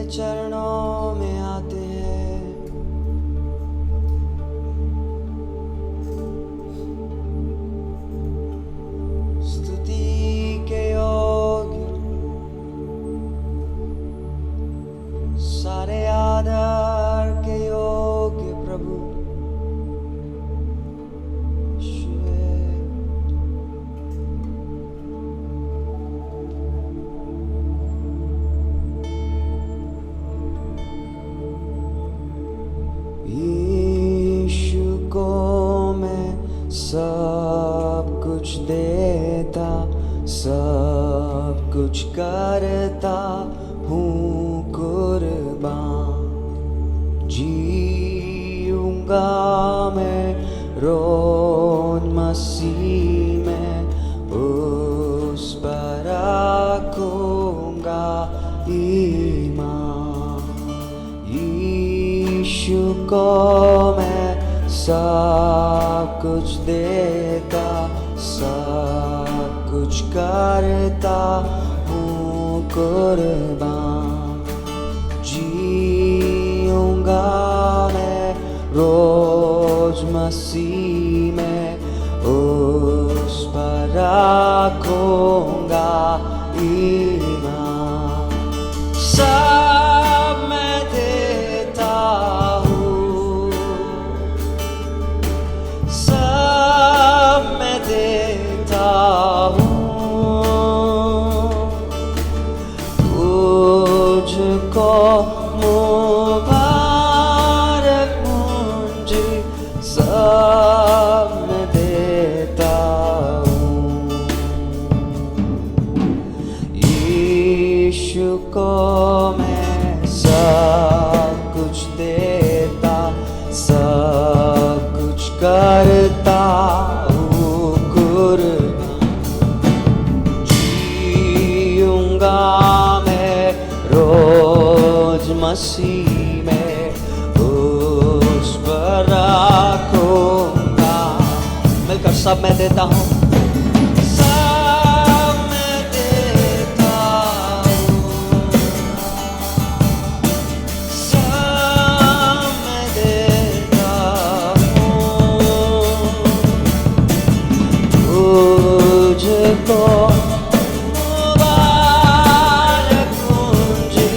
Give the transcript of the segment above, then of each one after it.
चरणों में आते हैं। स्तुति के योग्य सारे आदर के योग्य प्रभु यीशु को मैं सब कुछ देता, सब कुछ करता हूँ कुर्बान। जीऊँगा मैं रोज मसीह में, उस पर रखूँगा ईमान। यीशु को मैं सब कुछ देता, सब कुछ करता हूँ कुर्बान। जीऊँगा मैं रोज मसीह में, उस पर रखूँगा ईमान। सब मैं देता हूँ, सब मैं देता हूँ, तुझको मुबारक मुझे सब मैं देता हूँ। यीशु को मैं सब कुछ देता, सब कुछ करता हूँ कुर्बान। जीऊँगा मैं रोज मसीह में, उस पर रखूँगा। मिलकर सब मैं देता हूँ, सब मैं देता हूँ, सब मैं देता हूँ, तुझको मुबारक मुझे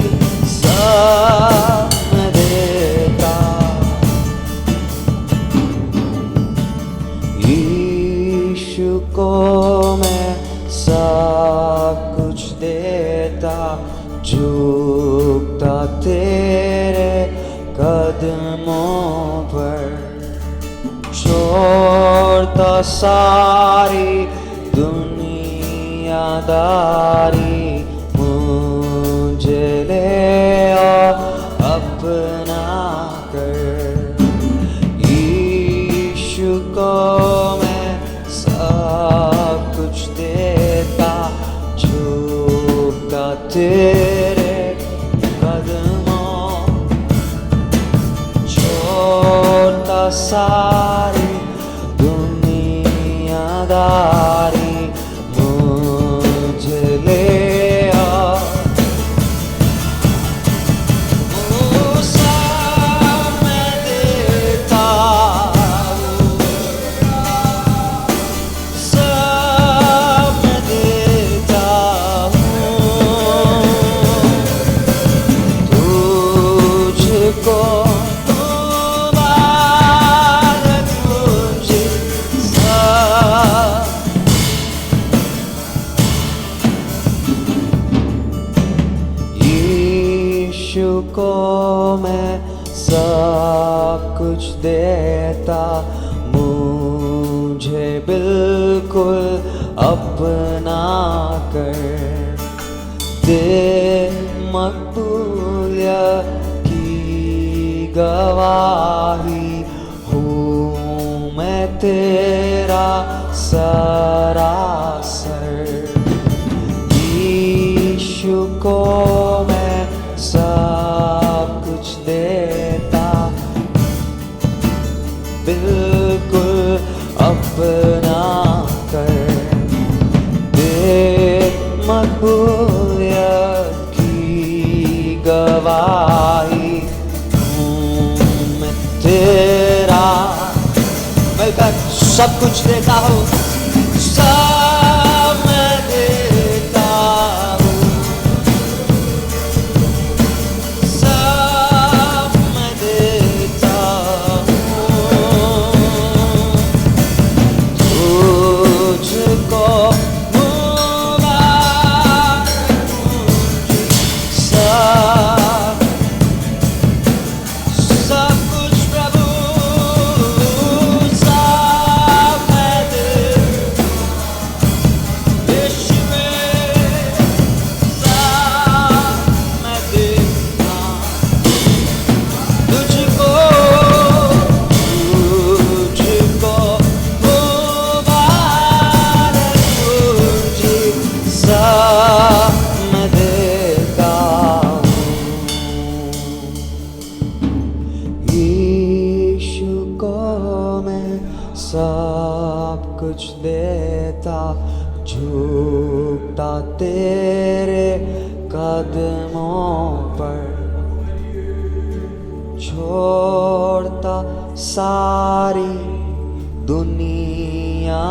सब मैं देता। यीशु को मैं सब कुछ देता, झुकता तेरे कदमों पर, छोड़ता सारी दुनियादारी, मुझे ले और अपना कर। यीशु को मैं सब कुछ देता, झुकता तेरे कदमों, छोड़ता सारी दुनियादारी, मुझे ले आ। ओ सब मैं देता हूँ, सब मैं देता हूँ, तुझको यीशु को मैं सब कुछ देता, मुझे बिल्कुल अपना कर। दे मकबूलियत की गवाही, हूँ मैं तेरा सरासर। यीशु को मैं सब कुछ देता, बिल्कुल अपना कर। दे मकबूलियत की गवाही, गवाही हूँ मैं तेरा। मिलकर सब कुछ देता हूँ, सब मैं देता हूँ, सब मैं देता हूँ। तुझको सब कुछ देता, झुकता तेरे कदमों पर, छोड़ता सारी दुनियादारी,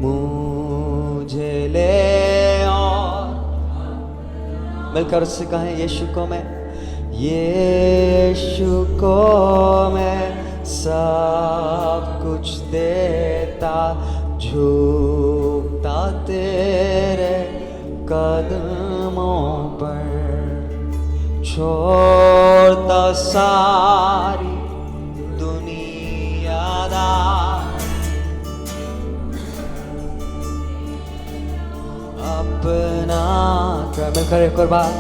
मुझे ले और मिलकर उससे कहें यीशु को मैं, यीशु को मैं सब कुछ देता, झुकता तेरे कदमों पर, छोड़ता सारी दुनियादारी, अपना मिलकर एक और बार,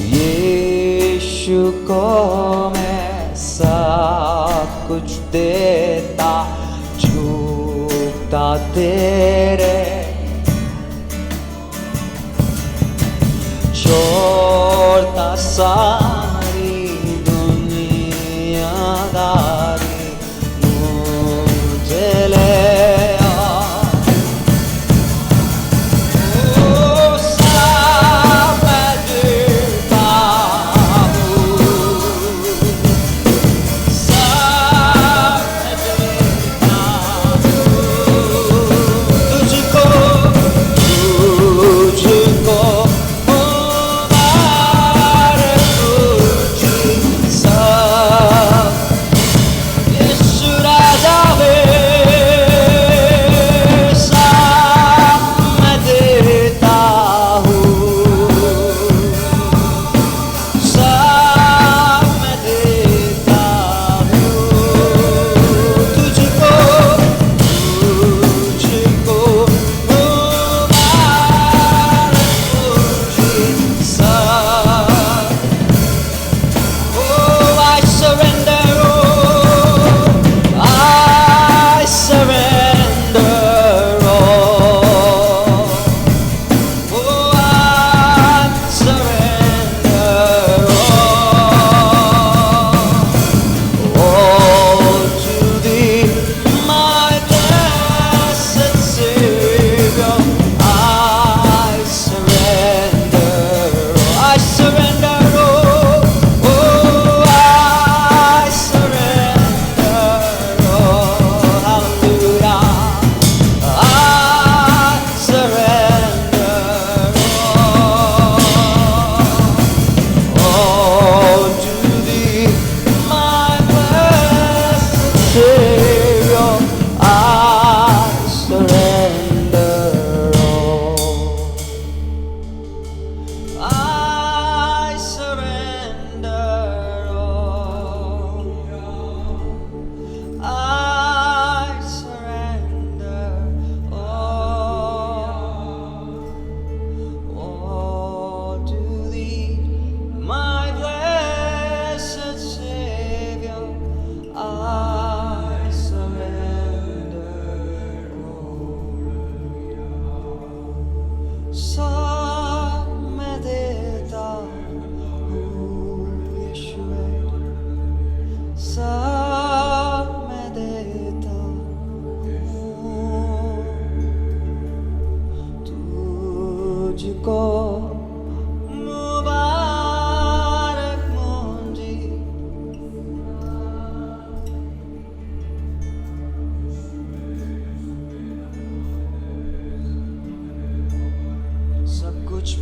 यीशु को मैं सब कुछ देता, झुकता तेरे, छोड़ता सारी दुनियादारी, मुझे ले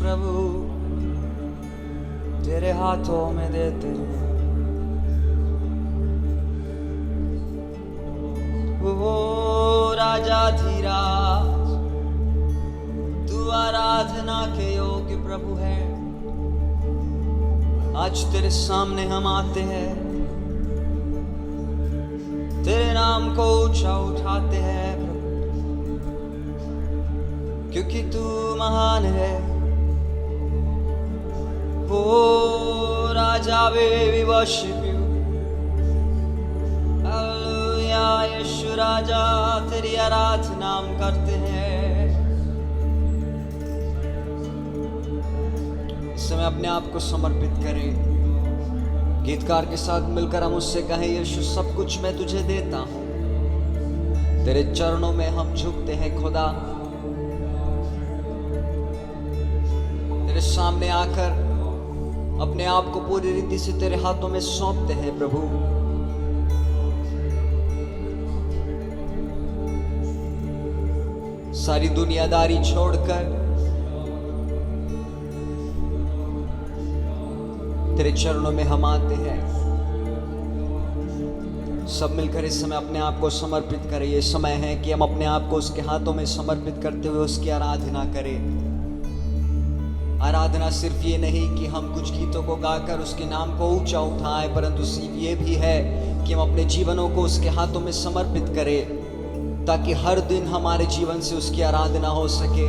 प्रभु तेरे हाथों में देते हैं। ओ राजाधिराज, तू आराधना के योग्य प्रभु है। आज तेरे सामने हम आते हैं, तेरे नाम को ऊंचा उठाते हैं प्रभु, क्योंकि तू महान है। ओ राजा, we worship you। हालेलुया, यीशु राजा तेरी आराधना हम करते हैं। इस समय अपने आप को समर्पित करें। गीतकार के साथ मिलकर हम उससे कहें, यीशु सब कुछ मैं तुझे देता हूं, तेरे चरणों में हम झुकते हैं खुदा। तेरे सामने आकर अपने आप को पूरी रीति से तेरे हाथों में सौंपते हैं प्रभु। सारी दुनियादारी छोड़कर तेरे चरणों में हम आते हैं। सब मिलकर इस समय अपने आप को समर्पित करें। ये समय है कि हम अपने आप को उसके हाथों में समर्पित करते हुए उसकी आराधना करें। आराधना सिर्फ ये नहीं कि हम कुछ गीतों को गाकर उसके नाम को ऊंचा उठाएं, परंतु ये भी है कि हम अपने जीवनों को उसके हाथों में समर्पित करें, ताकि हर दिन हमारे जीवन से उसकी आराधना हो सके।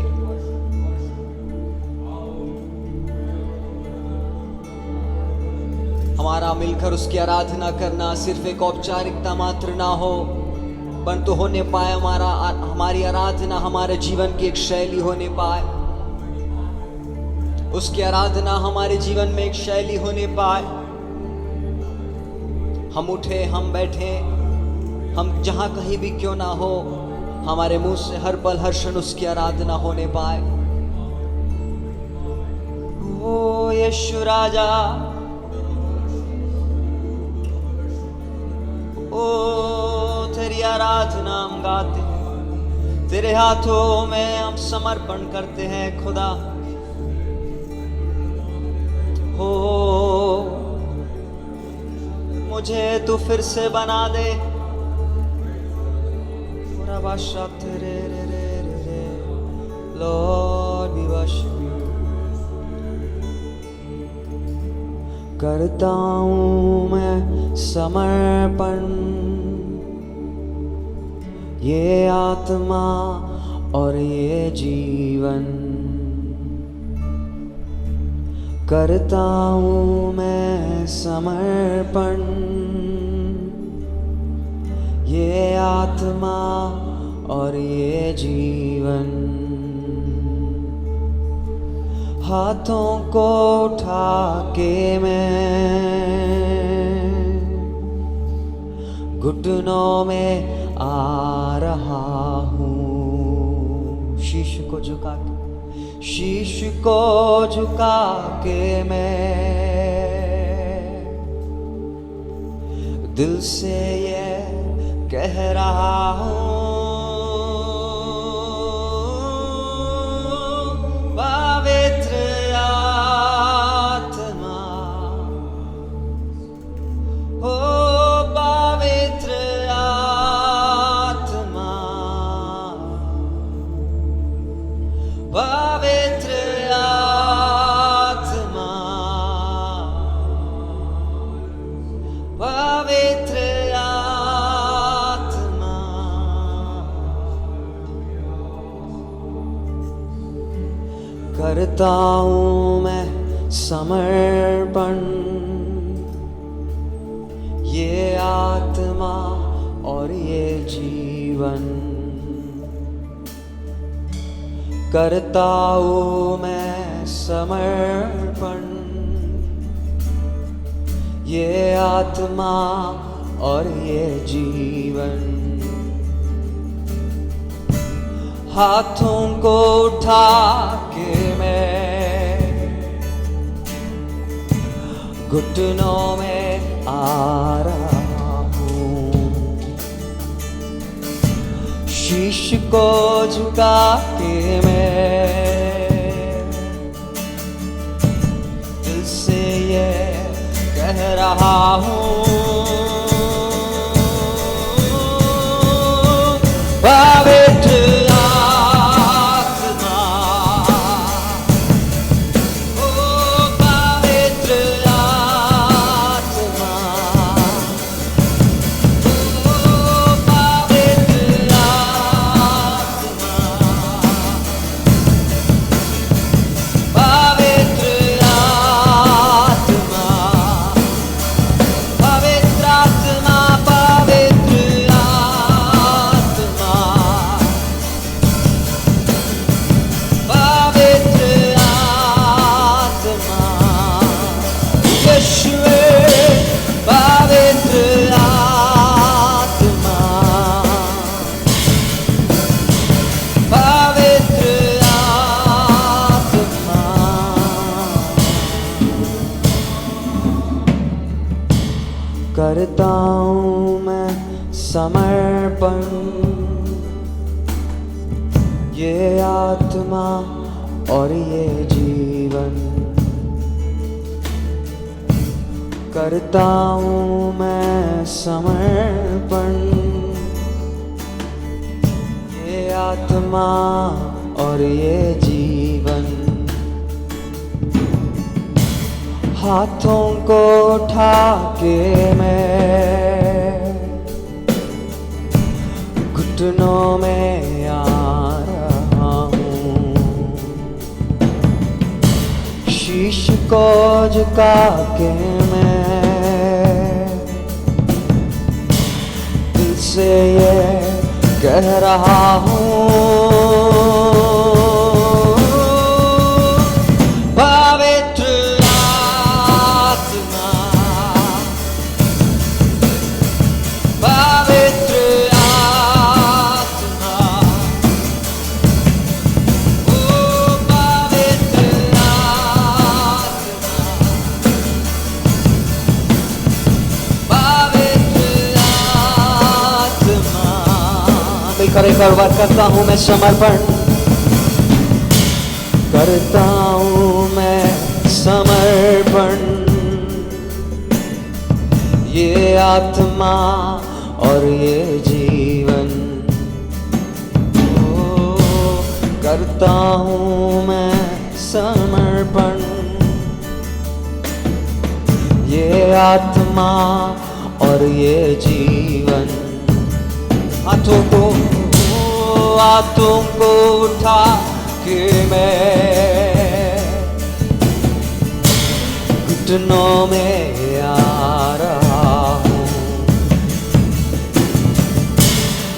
हमारा मिलकर उसकी आराधना करना सिर्फ एक औपचारिकता मात्र ना हो, परंतु होने पाए हमारी आराधना हमारे जीवन की एक शैली होने पाए। उसकी आराधना हमारे जीवन में एक शैली होने पाए। हम उठे, हम बैठे, हम जहां कहीं भी क्यों ना हो, हमारे मुंह से हर पल हर क्षण उसकी आराधना होने पाए। ओ यीशु राजा, ओ तेरी आराधना हम गाते हैं, तेरे हाथों में हम समर्पण करते हैं खुदा। हो मुझे तू फिर से बना दे। Lord, we worship you। करता हूँ मैं समर्पण, ये आत्मा और ये जीवन। करता हूँ मैं समर्पण, ये आत्मा और ये जीवन। हाथों को उठा के मैं घुटनों में आ रहा हूँ। शीश को झुका के, शीश को झुका के मैं दिल से ये कह रहा हूँ, पवित्र आत्मा, ओ पवित्र आत्मा, पवित्र आत्मा, पवित्र आत्मा। करता हूँ मैं समर्पण, ये आत्मा और ये जीवन। करता हूँ मैं समर्पण, ये आत्मा और ये जीवन। हाथों को उठा के मैं घुटनों में आ रहा हूँ, शीश को झुका के मैं से ये कह रहा हूँ, पवित्र आत्मा, ओ पवित्र आत्मा, ओ पवित्र आत्मा, पवित्र आत्मा, पवित्र आत्मा, पवित्र आत्मा, पवित्र आत्मा, यीशुवे पवित्र आत्मा, पवित्र आत्मा। करता हूँ मैं समर्पण, ये आत्मा और ये जीवन। करता हूँ मैं समर्पण, ये आत्मा और ये जीवन। हाथों को उठा के मैं घुटनों में आ रहा हूँ, शीश को झुका के मैं दिल से ये कह रहा हूँ, पवित्र आत्मा, पवित्र आत्मा, ओ पवित्र आत्मा, पवित्र आत्मा। मिलकर एक और बार करता हूँ मैं समर्पण, करता हूँ मैं समर्पण, ये आत्मा और ये जीवन। ओ करता हूँ मैं समर्पण, ये आत्मा और ये जीवन। हाथों को उठा के मैं घुटनों में आ रहा हूँ,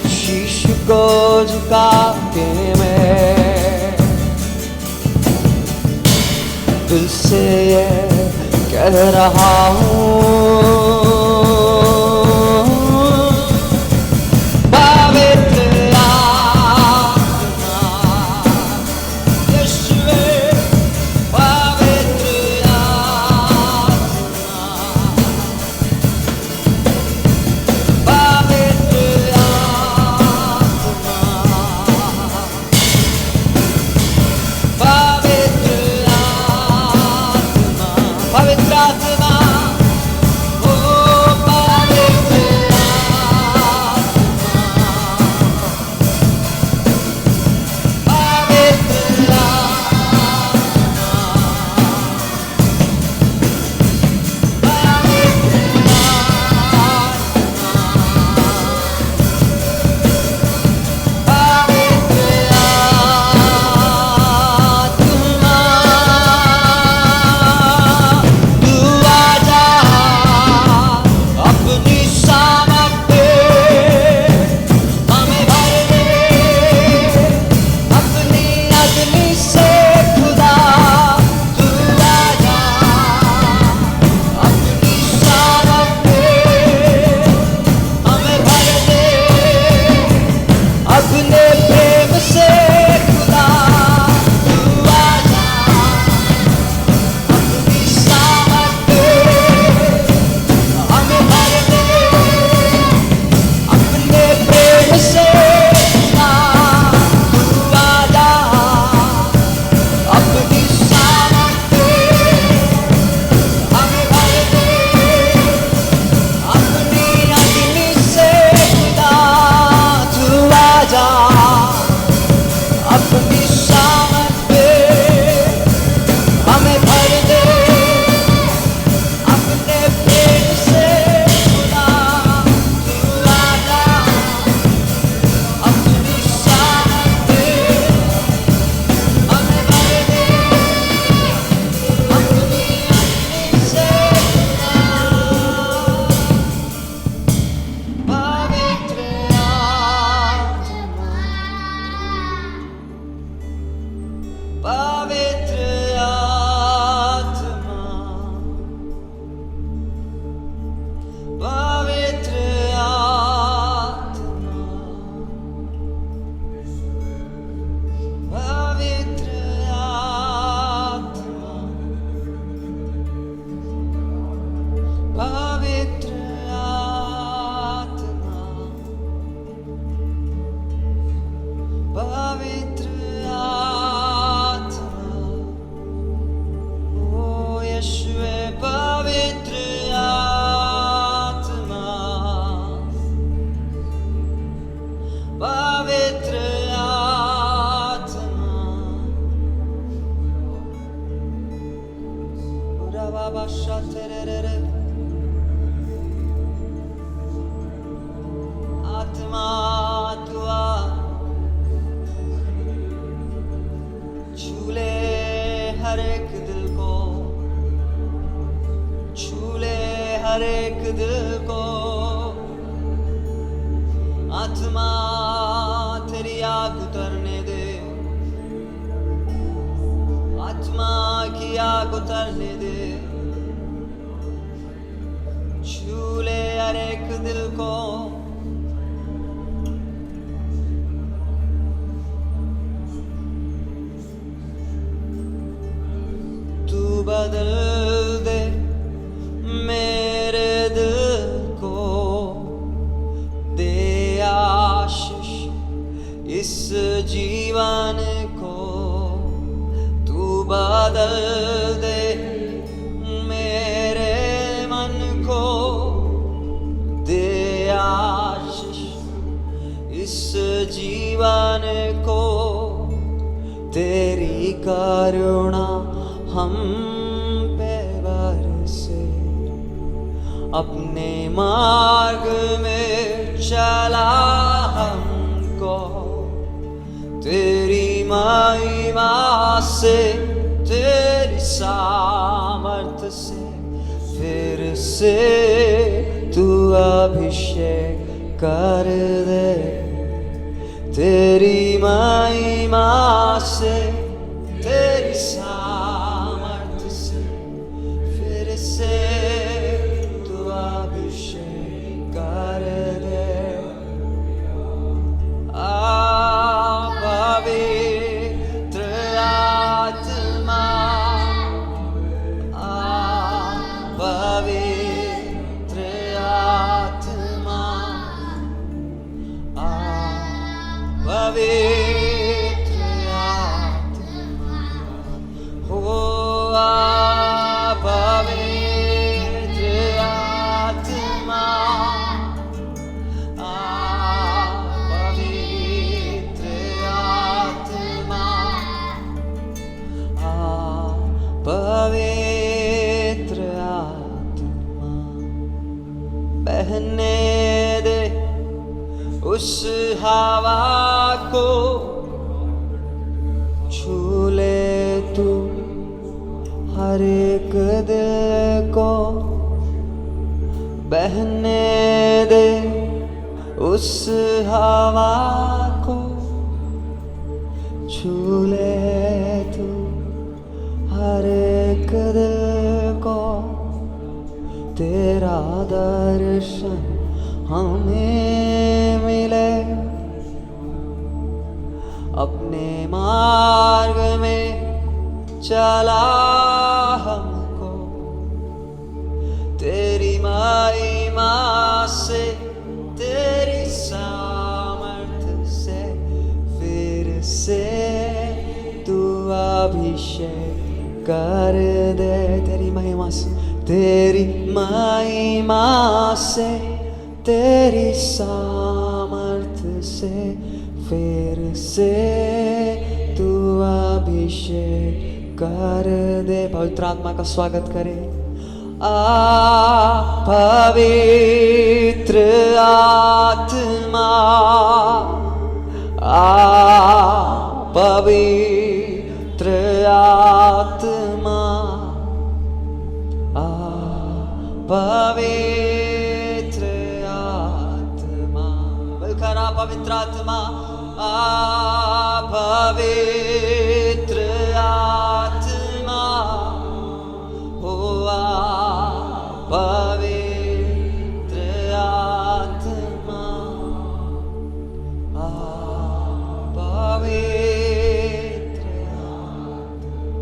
शीश को झुका के मैं दिल से ये कह रहा हूँ, पवित्र आत्मा, यीशुवे पवित्र आत्मा, पवित्र आत्मा, पवित्र आत्मा, पवित्र आत्मा, ओ पवित्र आत्मा तुआ छूले हर एक दिल को, छूले हर एक दिल को। आत्मा तेरी आग उतरने दे, आत्मा की आग उतरने दे। छूले हर एक दिल को, तू बदल दे मेरे दिल को, दे आशीष इस जीवन को। तू बदल दे मेरे मन को, दे आशीष इस जीवन को। तेरी करुणा हम पे बरसे, अपने मार्ग में चला हमको। तेरी महिमा से, तेरी सामर्थ से फिर से तू अभिषेक कर दे। तेरी महिमा से, तेरी सामर्थ से फिर से तू अभिषेक कर दे। पवित्र आत्मा, पवित्र आत्मा, पवित्र आत्मा हो। पवित्र आत्मा, पवित्र आत्मा, पवित्र आत्मा। बहने दे उस हवा को, छूले तू हर एक दिल को। बहने दे उस हवा को, छूले तू हर एक दिल को। तेरा दर्शन हमें मिले, अपने मार्ग में चला हमको। तेरी महिमा से, तेरी सामर्थ से फिर से तू अभिषेक कर दे। तेरी महिमा से, तेरी महिमा से, तेरी सामर्थ से फिर से तू अभिषेक कर दे। पवित्र आत्मा का स्वागत करें। पवित्र आत्मा, पवित्र आत्मा, पवित्र आत्मा। मिलकर पवित्र आत्मा, पवित्र आत्मा हो। पवित्र आत्मा, पवित्र आत्मा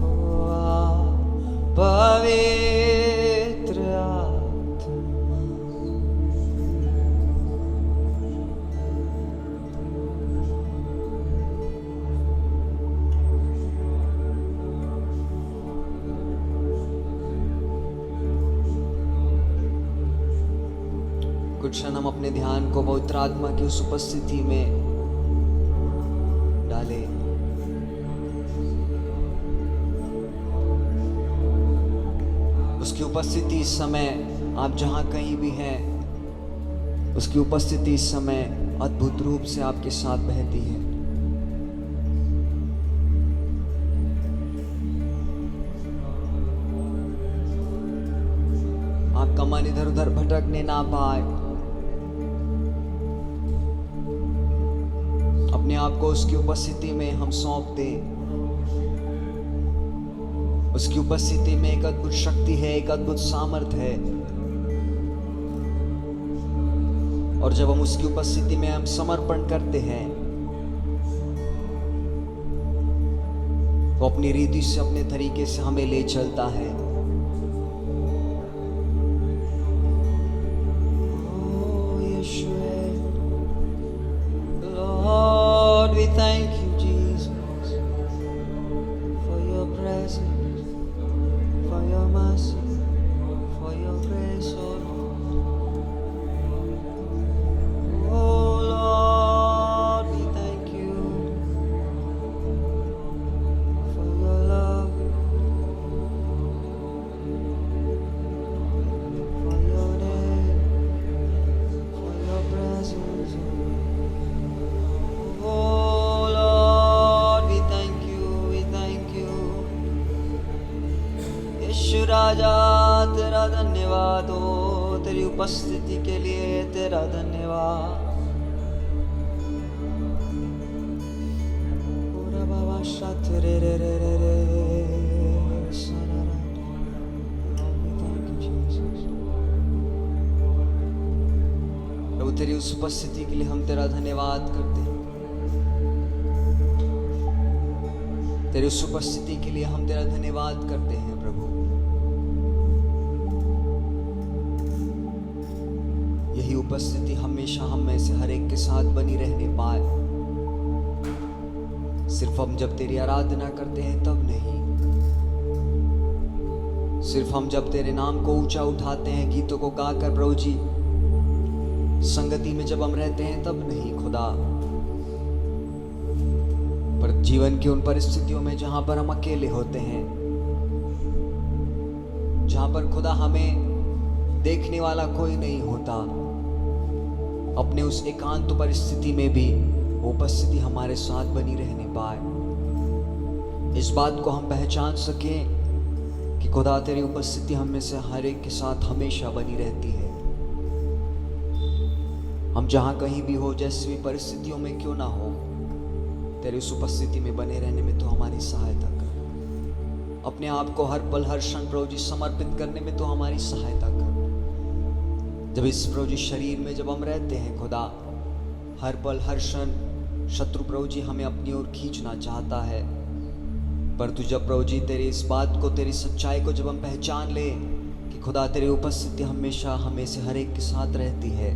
हो। पवित्र आत्मा। कुछ क्षण हम अपने ध्यान को पवित्र आत्मा की उस उपस्थिति में डालें। उसकी उपस्थिति इस समय, आप जहां कहीं भी हैं, उसकी उपस्थिति इस समय अद्भुत रूप से आपके साथ बहती है। आपका मन इधर उधर भटकने ना पाए। अपने आप को उसकी उपस्थिति में हम सौंप दें। उसकी उपस्थिति में एक अद्भुत शक्ति है, एक अद्भुत सामर्थ है। और जब हम उसकी उपस्थिति में हम समर्पण करते हैं, वो अपनी रीति से, अपने तरीके से हमें ले चलता है। Lord, we thank you, Jesus, for your presence, for your mercy, for your grace, oh Lord. Oh Lord, we thank you for your love, for your name, for your presence. Oh Lord, we thank you, यीशु राजा, तेरा धन्यवाद हो, तेरी उपस्थिति के लिए तेरा धन्यवाद। पूरा बाबा साथ रे रे रे रे रे सरारा। Lord, we thank you, Jesus. प्रभु, तेरी उस उपस्थिति के लिए हम तेरा धन्यवाद करते हैं। तेरी उस उपस्थिति के लिए हम तेरा धन्यवाद करते हैं प्रभु। यही उपस्थिति हमेशा हम में से हर एक के साथ बनी रहने पाए। सिर्फ हम जब तेरी आराधना करते हैं तब नहीं, सिर्फ हम जब तेरे नाम को ऊंचा उठाते हैं, गीतों को गाकर प्रभु जी संगति में जब हम रहते हैं तब नहीं खुदा, पर जीवन की उन परिस्थितियों में जहां पर हम अकेले होते हैं, जहां पर खुदा हमें देखने वाला कोई नहीं होता, अपने उस एकांत परिस्थिति में भी वो उपस्थिति हमारे साथ बनी रहने पाए। इस बात को हम पहचान सकें कि खुदा तेरी उपस्थिति हम में से हर एक के साथ हमेशा बनी रहती है। हम जहां कहीं भी हो, जैसी भी परिस्थितियों में क्यों ना हो, तेरी उस उपस्थिति में बने रहने में तो हमारी सहायता कर। अपने आप को हर पल हर क्षण प्रभु जी समर्पित करने में तो हमारी सहायता कर। जब इस प्रभु जी शरीर में जब हम रहते हैं खुदा, हर पल हर क्षण शत्रु प्रभु जी हमें अपनी ओर खींचना चाहता है, पर तू जब प्रभु जी तेरी इस बात को, तेरी सच्चाई को जब हम पहचान ले कि खुदा तेरी उपस्थिति हमेशा हमें से हर एक के साथ रहती है,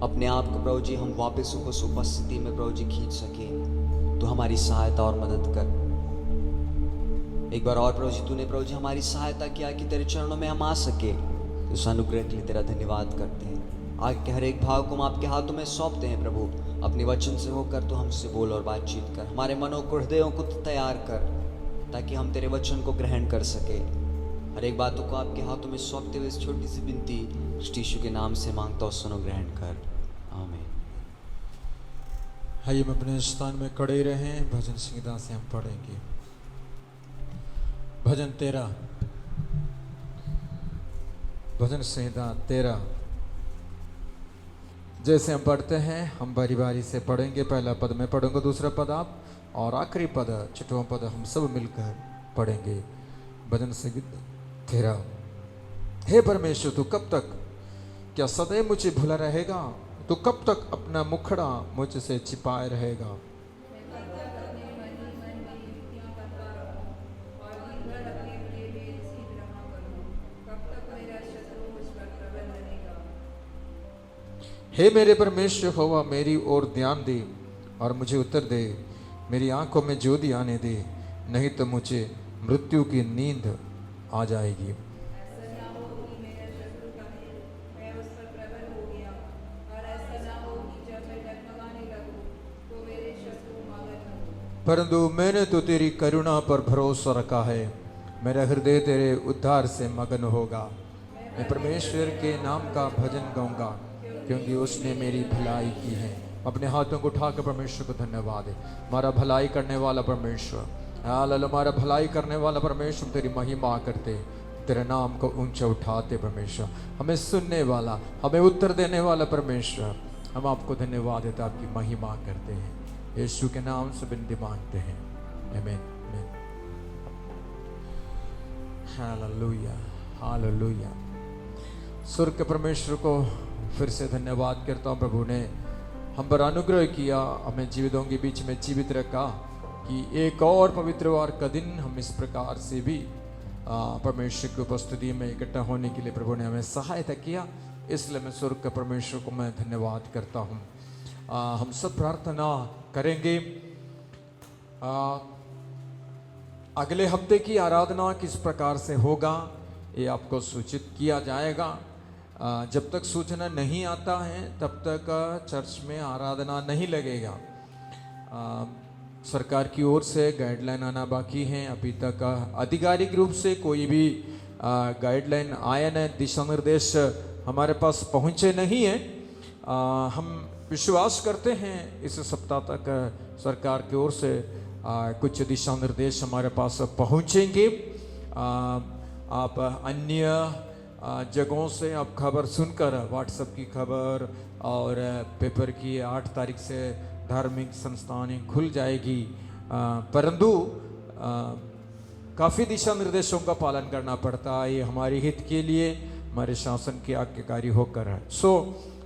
अपने आप को प्रभु जी हम वापस उस उपस्थिति में प्रभु जी खींच सके, तो हमारी सहायता और मदद कर। एक बार और प्रभु जी तूने प्रभु जी हमारी सहायता किया कि तेरे चरणों में हम आ सके, तो उस अनुग्रह के लिए तेरा धन्यवाद करते हैं। आगे के हर एक भाव को हम आपके हाथों में सौंपते हैं प्रभु। अपने वचन से होकर तो हमसे बोल और बातचीत कर, हमारे मनों को, हृदयों को तैयार कर, ताकि हम तेरे वचन को ग्रहण कर सके। हर एक बातों को आपके हाथों में सौंपते हुए इस छोटी सी विनती यीशु के नाम से मांगता हूं, सुनो, ग्रहण कर, आमीन। आइए हम अपने स्थान में खड़े रहें। भजन संहिता से हम पढ़ेंगे भजन 13, भजन संहिता 13। जैसे हम पढ़ते हैं हम बारी बारी से पढ़ेंगे। पहला पद मैं पढ़ूंगा, दूसरा पद आप, और आखिरी पद, छठवां पद हम सब मिलकर पढ़ेंगे। भजन संहिता 13। हे परमेश्वर, तू कब तक, क्या सदैव मुझे भुला रहेगा? तू कब तक अपना मुखड़ा मुझसे छिपाए रहेगा? हे मेरे परमेश्वर होवा, मेरी ओर ध्यान दे और मुझे उत्तर दे। मेरी आंखों में ज्योति आने दे, नहीं तो मुझे मृत्यु की नींद आ जाएगी। परंतु मैंने तो तेरी करुणा पर भरोसा रखा है। मेरा हृदय तेरे उद्धार से मगन होगा। मैं परमेश्वर के नाम का भजन गाऊंगा क्योंकि उसने मेरी भलाई की है। अपने हाथों को उठाकर परमेश्वर को धन्यवाद है। हमारा भलाई करने वाला परमेश्वर, हालेलुया, हमारा भलाई करने वाला परमेश्वर, तेरी महिमा करते, तेरे नाम को ऊंचा उठाते परमेश्वर, हमें सुनने वाला, हमें उत्तर देने वाला परमेश्वर, हम आपको धन्यवाद देते, आपकी महिमा करते हैं। यीशु के नाम से विनती मांगते हैं, आमीन। Hallelujah, hallelujah. स्वर्ग के परमेश्वर को फिर से धन्यवाद करता हूँ। प्रभु ने हम पर अनुग्रह किया, हमें जीवितों के बीच में जीवित रखा कि एक और पवित्रवार का दिन हम इस प्रकार से भी परमेश्वर की उपस्थिति में इकट्ठा होने के लिए प्रभु ने हमें सहायता किया। इसलिए मैं स्वर्ग के परमेश्वर को मैं धन्यवाद करता हूँ। हम सब प्रार्थना करेंगे। अगले हफ्ते की आराधना किस प्रकार से होगा ये आपको सूचित किया जाएगा। जब तक सूचना नहीं आता है तब तक चर्च में आराधना नहीं लगेगा। सरकार की ओर से गाइडलाइन आना बाकी है। अभी तक आधिकारिक रूप से कोई भी गाइडलाइन आया नहीं, दिशा निर्देश हमारे पास पहुँचे नहीं है। हम विश्वास करते हैं इस सप्ताह तक सरकार की ओर से कुछ दिशा निर्देश हमारे पास पहुँचेंगे। आप अन्य जगहों से आप खबर सुनकर, व्हाट्सएप की खबर और पेपर की 8 तारीख से धार्मिक संस्थानें खुल जाएगी, परंतु काफ़ी दिशा निर्देशों का पालन करना पड़ता है। ये हमारे हित के लिए, हमारे शासन के आज्ञाकारी होकर है।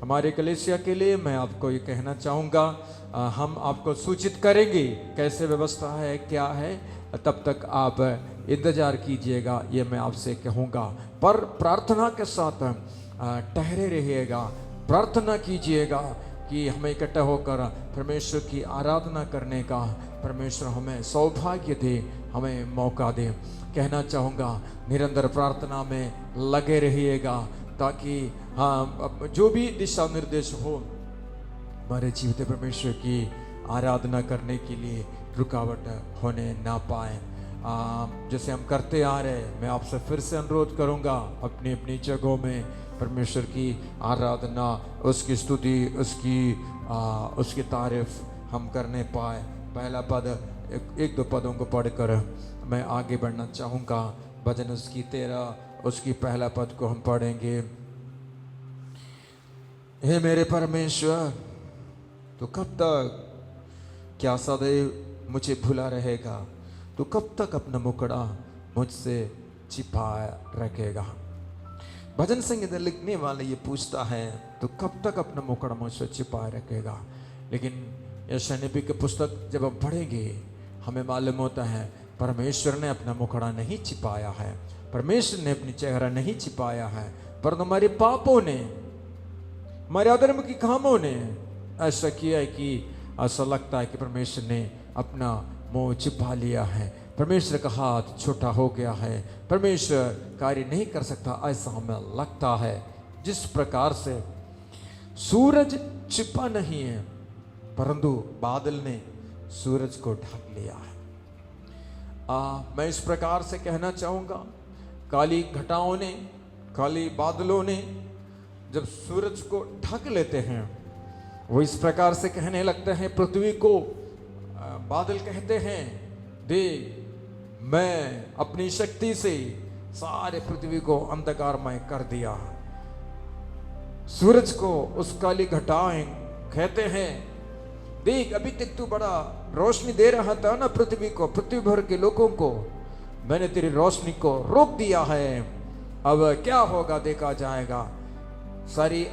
हमारे कलीसिया के लिए मैं आपको ये कहना चाहूँगा, हम आपको सूचित करेंगे कैसे व्यवस्था है, क्या है। तब तक आप इंतजार कीजिएगा, ये मैं आपसे कहूँगा। पर प्रार्थना के साथ ठहरे रहिएगा, प्रार्थना कीजिएगा कि हमें इकट्ठा होकर परमेश्वर की आराधना करने का परमेश्वर हमें सौभाग्य दे, हमें मौका दे। कहना चाहूँगा निरंतर प्रार्थना में लगे रहिएगा ताकि जो भी दिशा निर्देश हो हमारे जीवित परमेश्वर की आराधना करने के लिए रुकावट होने ना पाए। जैसे हम करते आ रहे, मैं आपसे फिर से अनुरोध करूंगा अपनी अपनी जगहों में परमेश्वर की आराधना, उसकी स्तुति, उसकी तारीफ हम करने पाए। पहला पद, एक दो पदों को पढ़कर मैं आगे बढ़ना चाहूँगा। भजन उसकी 13, उसकी पहला पद को हम पढ़ेंगे। हे मेरे परमेश्वर, तू कब तक, क्या सदैव मुझे भुला रहेगा? तू कब तक अपना मुखड़ा मुझसे छिपाए रखेगा? भजन संगीत लिखने वाले ये पूछता है, तू कब तक अपना मुखड़ा मुझसे छिपाए रखेगा? लेकिन यशायाह नबी की पुस्तक जब हम पढ़ेंगे हमें मालूम होता है परमेश्वर ने अपना मुखड़ा नहीं छिपाया है, परमेश्वर ने अपनी चेहरा नहीं छिपाया है, पर हमारे पापों ने, हमारे अधर्म की कामों ने ऐसा किया है कि ऐसा लगता है कि परमेश्वर ने अपना मुंह छिपा लिया है, परमेश्वर का हाथ छोटा हो गया है, परमेश्वर कार्य नहीं कर सकता, ऐसा हमें लगता है। जिस प्रकार से सूरज छिपा नहीं है परंतु बादल ने सूरज को ढक लिया है। मैं इस प्रकार से कहना चाहूँगा, काली घटाओं ने, काली बादलों ने जब सूरज को ढक लेते हैं वो इस प्रकार से कहने लगते हैं पृथ्वी को। बादल कहते हैं, देख मैं अपनी शक्ति से सारे पृथ्वी को अंधकारमय कर दिया। सूरज को उस काली घटाएं कहते हैं, देख अभी तक तू बड़ा रोशनी दे रहा था ना पृथ्वी को, पृथ्वी भर के लोगों को, मैंने तेरी रोशनी को रोक दिया है, अब क्या होगा देखा जाएगा। सारी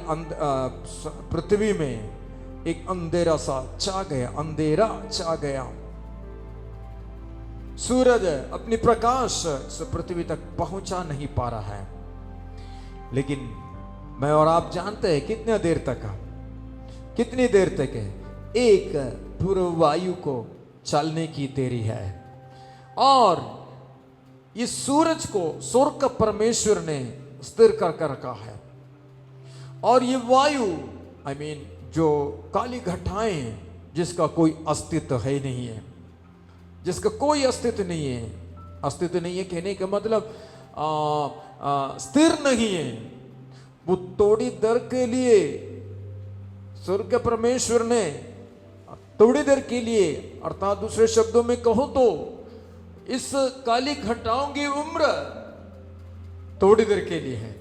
पृथ्वी में एक अंधेरा सा छा गया, अंधेरा छा गया। सूरज अपनी प्रकाश से पृथ्वी तक पहुंचा नहीं पा रहा है। लेकिन मैं और आप जानते हैं कितनी देर तक है, एक पूर्व वायु को चलने की देरी है। और इस सूरज को स्वर्ग परमेश्वर ने स्थिर कर रखा है। और ये वायु जो काली घटाएं जिसका कोई अस्तित्व है नहीं है, जिसका कोई अस्तित्व नहीं है, अस्तित्व नहीं है कहने का मतलब स्थिर नहीं है। वो थोड़ी देर के लिए स्वर्ग परमेश्वर ने थोड़ी देर के लिए, अर्थात दूसरे शब्दों में कहो तो इस काली घटाओं की उम्र थोड़ी देर के लिए है,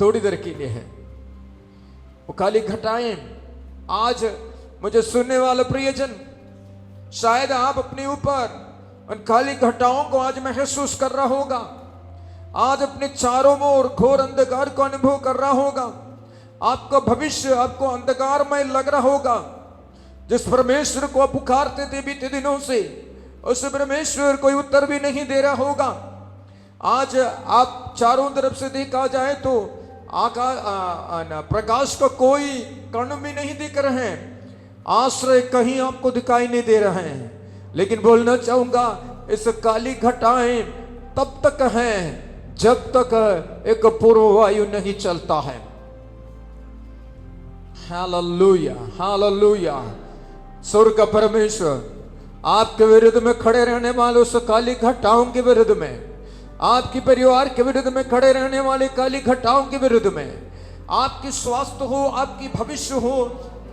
थोड़ी देर के लिए है। वो काली घटाएं, आज मुझे सुनने वाला प्रियजन, शायद आप अपने ऊपर उन काली घटाओं को आज महसूस कर रहा होगा, आज अपने चारों ओर घोर अंधकार को अनुभव कर रहा होगा, आपका भविष्य आपको अंधकारमय लग रहा होगा। जिस परमेश्वर को आप पुकारते थे बीते दिनों से, उस परमेश्वर कोई उत्तर भी नहीं दे रहा होगा। आज आप चारों तरफ से देखा जाए तो प्रकाश का कोई कण भी नहीं दिख रहे हैं, आश्रय कहीं आपको दिखाई नहीं दे रहे हैं। लेकिन बोलना चाहूंगा, इस काली घटाएं तब तक हैं जब तक एक पूर्व वायु नहीं चलता है। Hallelujah, hallelujah. स्वर्ग का परमेश्वर आपके विरुद्ध में खड़े रहने वाले उस काली घटाओं के विरुद्ध में, आपके परिवार के विरुद्ध में खड़े रहने वाले काली घटाओं के विरुद्ध में, आपकी स्वास्थ्य हो, आपकी भविष्य हो,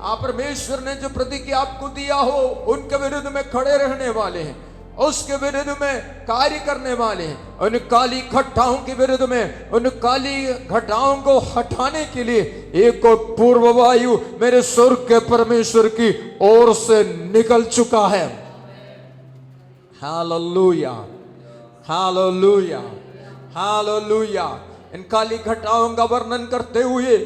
आप परमेश्वर ने जो प्रतिज्ञा आपको दिया हो, उनके विरुद्ध में खड़े रहने वाले हैं, उसके विरुद्ध में कार्य करने वाले हैं। उन काली घटाओं के विरुद्ध में, उन काली घटाओं को हटाने के लिए एक पूर्व वायु मेरे स्वर्ग के परमेश्वर की ओर से निकल चुका है। Hallelujah, hallelujah, hallelujah. इन काली घटाओं का वर्णन करते हुए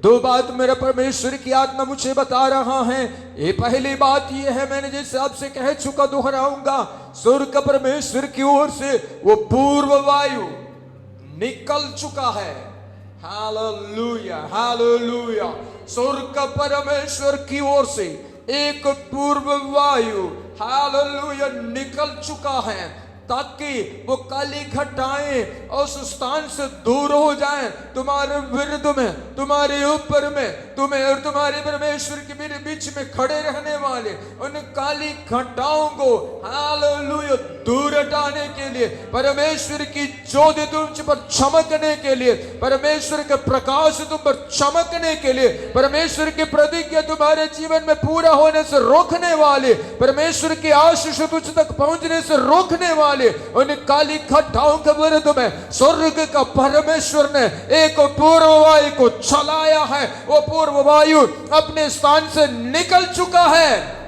दो बात मेरे परमेश्वर की आत्मा मुझे बता रहा है। ये पहली बात ये है, मैंने जैसे आपसे कह चुका, दोहराऊंगा, स्वर्ग परमेश्वर की ओर से वो पूर्व वायु निकल चुका है। Hallelujah, hallelujah. स्वर्ग परमेश्वर की ओर से एक पूर्व वायु, हालेलुया, निकल चुका है, ताकि वो काली घटाएं उस स्थान से दूर हो जाएं, तुम्हारे विरुद्ध में, तुम्हारे ऊपर में, तुम्हें और तुम्हारे परमेश्वर के मेरे बीच में खड़े रहने वाले उन काली घटाओं को हालेलुया दूर हटाने के लिए, परमेश्वर की ज्योति तुम पर चमकने के लिए, परमेश्वर के प्रकाश तुम पर चमकने के लिए, परमेश्वर की प्रतिज्ञा तुम्हारे जीवन में पूरा होने से रोकने वाले, परमेश्वर की आशीष तुझ तक पहुंचने से रोकने वाले उन काली घटाओं के विरुद्ध में स्वर्ग का परमेश्वर ने एक पूर्व वायु को चलाया है। वो पूर्व वायु अपने स्थान से निकल चुका है।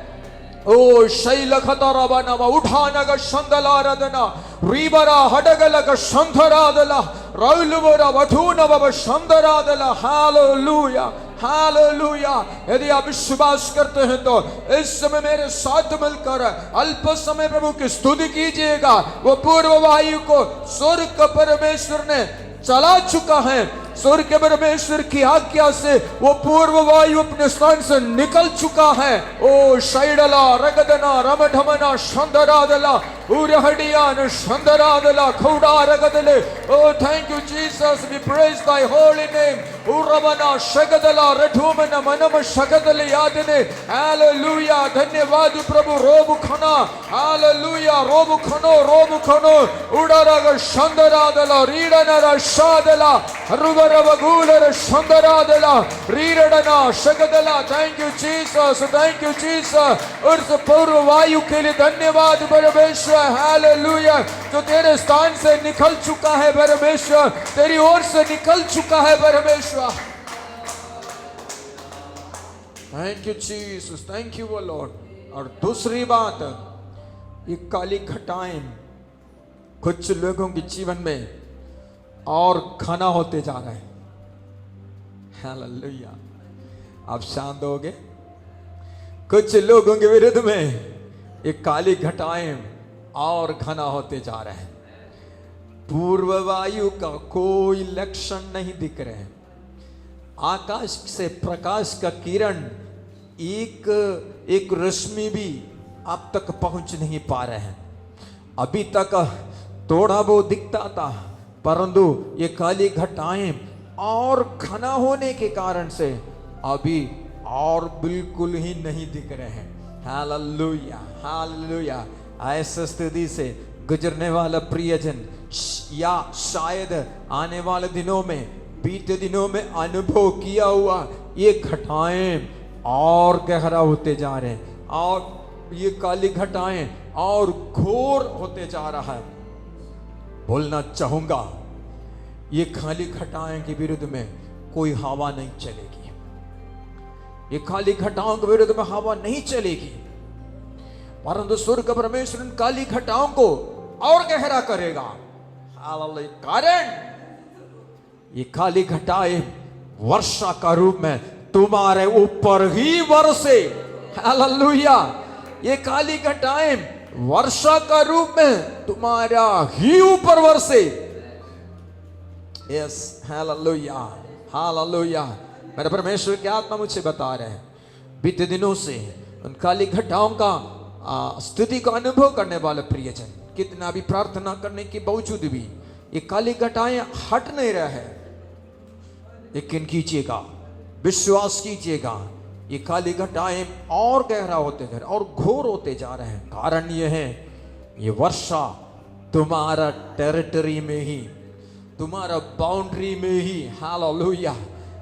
ओ शैल खतरा बनवा उठाना का संदला रदना रीबरा हडगल का संधरादला रौलुबरा वठूना बब संधरादला। Hallelujah, hallelujah. यदि आप विश्वास करते हैं तो इस समय मेरे साथ मिलकर अल्प समय प्रभु की स्तुति कीजिएगा। वो पूर्व वायु को स्वर्ग का परमेश्वर ने चला चुका है। स्वर्ग के परमेश्वर की आज्ञा से वो पूर्व वायु अपने स्थान से निकल चुका है। ओ शैडला रगदना रमढमना संधरादला उरहडिया न संधरादला खौडा रगदले। Oh thank you Jesus, we praise thy holy name. उरबना शगदला रठुमना मनम शगदले यादने। हालेलुया, धन्यवाद प्रभु। रोब खना, हालेलुया, रोब खनो उड़रग संधरादला रीडनर शादला रुबरबगुलर संधरादला रीडना शगदला। Thank you Jesus, thank you Jesus. उस पूर्व वायु के लिए धन्यवाद परमेश्वर। हालेलुया, जो तेरे स्थान से निकल चुका है परमेश्वर, तेरी ओर से निकल चुका है परमेश्वर। Thank you Jesus, thank you Lord. और दूसरी बात, ये काली घटाएं कुछ लोगों के जीवन में और घना होते जा रहे हैं। हालेलुया, आप शांत हो गए। कुछ लोगों के विरुद्ध में ये काली घटाएं और घना होते जा रहे हैं। पूर्व वायु का कोई लक्षण नहीं दिख रहे हैं। आकाश से प्रकाश का किरण, एक रश्मि भी अब तक पहुंच नहीं पा रहे हैं। अभी तक थोड़ा बहुत दिखता था, परंतु ये काली घटाएं और घना होने के कारण से अभी और बिल्कुल ही नहीं दिख रहे हैं। Hallelujah, hallelujah. ऐसी स्थिति से गुजरने वाला प्रियजन या शायद आने वाले दिनों में, बीते दिनों में अनुभव किया हुआ ये घटाएं और गहरा होते जा रहे हैं, और ये काली घटाएं और घोर होते जा रहा है। बोलना चाहूंगा, ये खाली घटाएं के विरुद्ध में कोई हवा नहीं चलेगी। ये खाली घटाओं के विरुद्ध में हवा नहीं चलेगी, परंतु स्वर्ग का परमेश्वर इन काली घटाओं को और गहरा करेगा। हालेलुया। कारण ये काली घटाएं वर्षा का रूप में तुम्हारे ऊपर ही बरसे। हालेलुया। ये काली घटाएं वर्षा का रूप में तुम्हारा ही ऊपर बरसे। Yes, hallelujah, hallelujah. मेरे परमेश्वर की आत्मा मुझे बता रहे हैं, बीते दिनों से उन काली घटाओं का स्थिति का अनुभव करने वाले प्रियजन, कितना भी प्रार्थना करने के बावजूद भी ये काली घटाएं हट नहीं रहा है। यकीन कीजिएगा, विश्वास कीजिएगा, ये काली घटाएं और गहरा होते जा रहे और घोर होते जा रहे हैं। कारण ये है, ये वर्षा तुम्हारा टेरिटरी में ही, तुम्हारा बाउंड्री में ही, हालेलुया,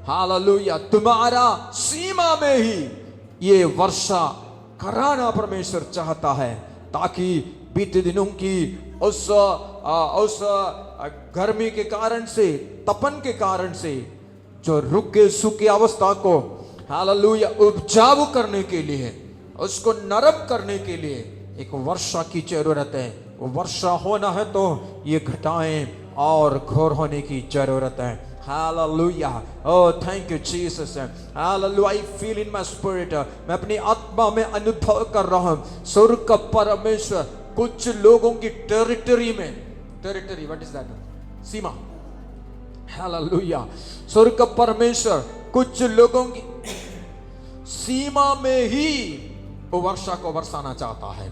हालेलुया, तुम्हारा सीमा में ही ये वर्षा कराना परमेश्वर चाहता है, ताकि बीते दिनों की उस गर्मी के कारण से, तपन के कारण से जो रुके सूखे अवस्था को, हालेलुया, उपजाऊ करने के लिए, उसको नरम करने के लिए एक वर्षा की जरूरत है। वो वर्षा होना है तो ये घटाएं और घोर होने की जरूरत है। Hallelujah. Oh, thank you, Jesus. Hallelujah. I feel in my spirit. मैं अपनी आत्मा में अनुभव कर रहा हूँ, स्वर्ग का परमेश्वर कुछ लोगों की टेरिटरी में, territory, what is that? Seema. Hallelujah. स्वर्ग का परमेश्वर कुछ लोगों की सीमा में ही वो वर्षा को बरसाना चाहता है।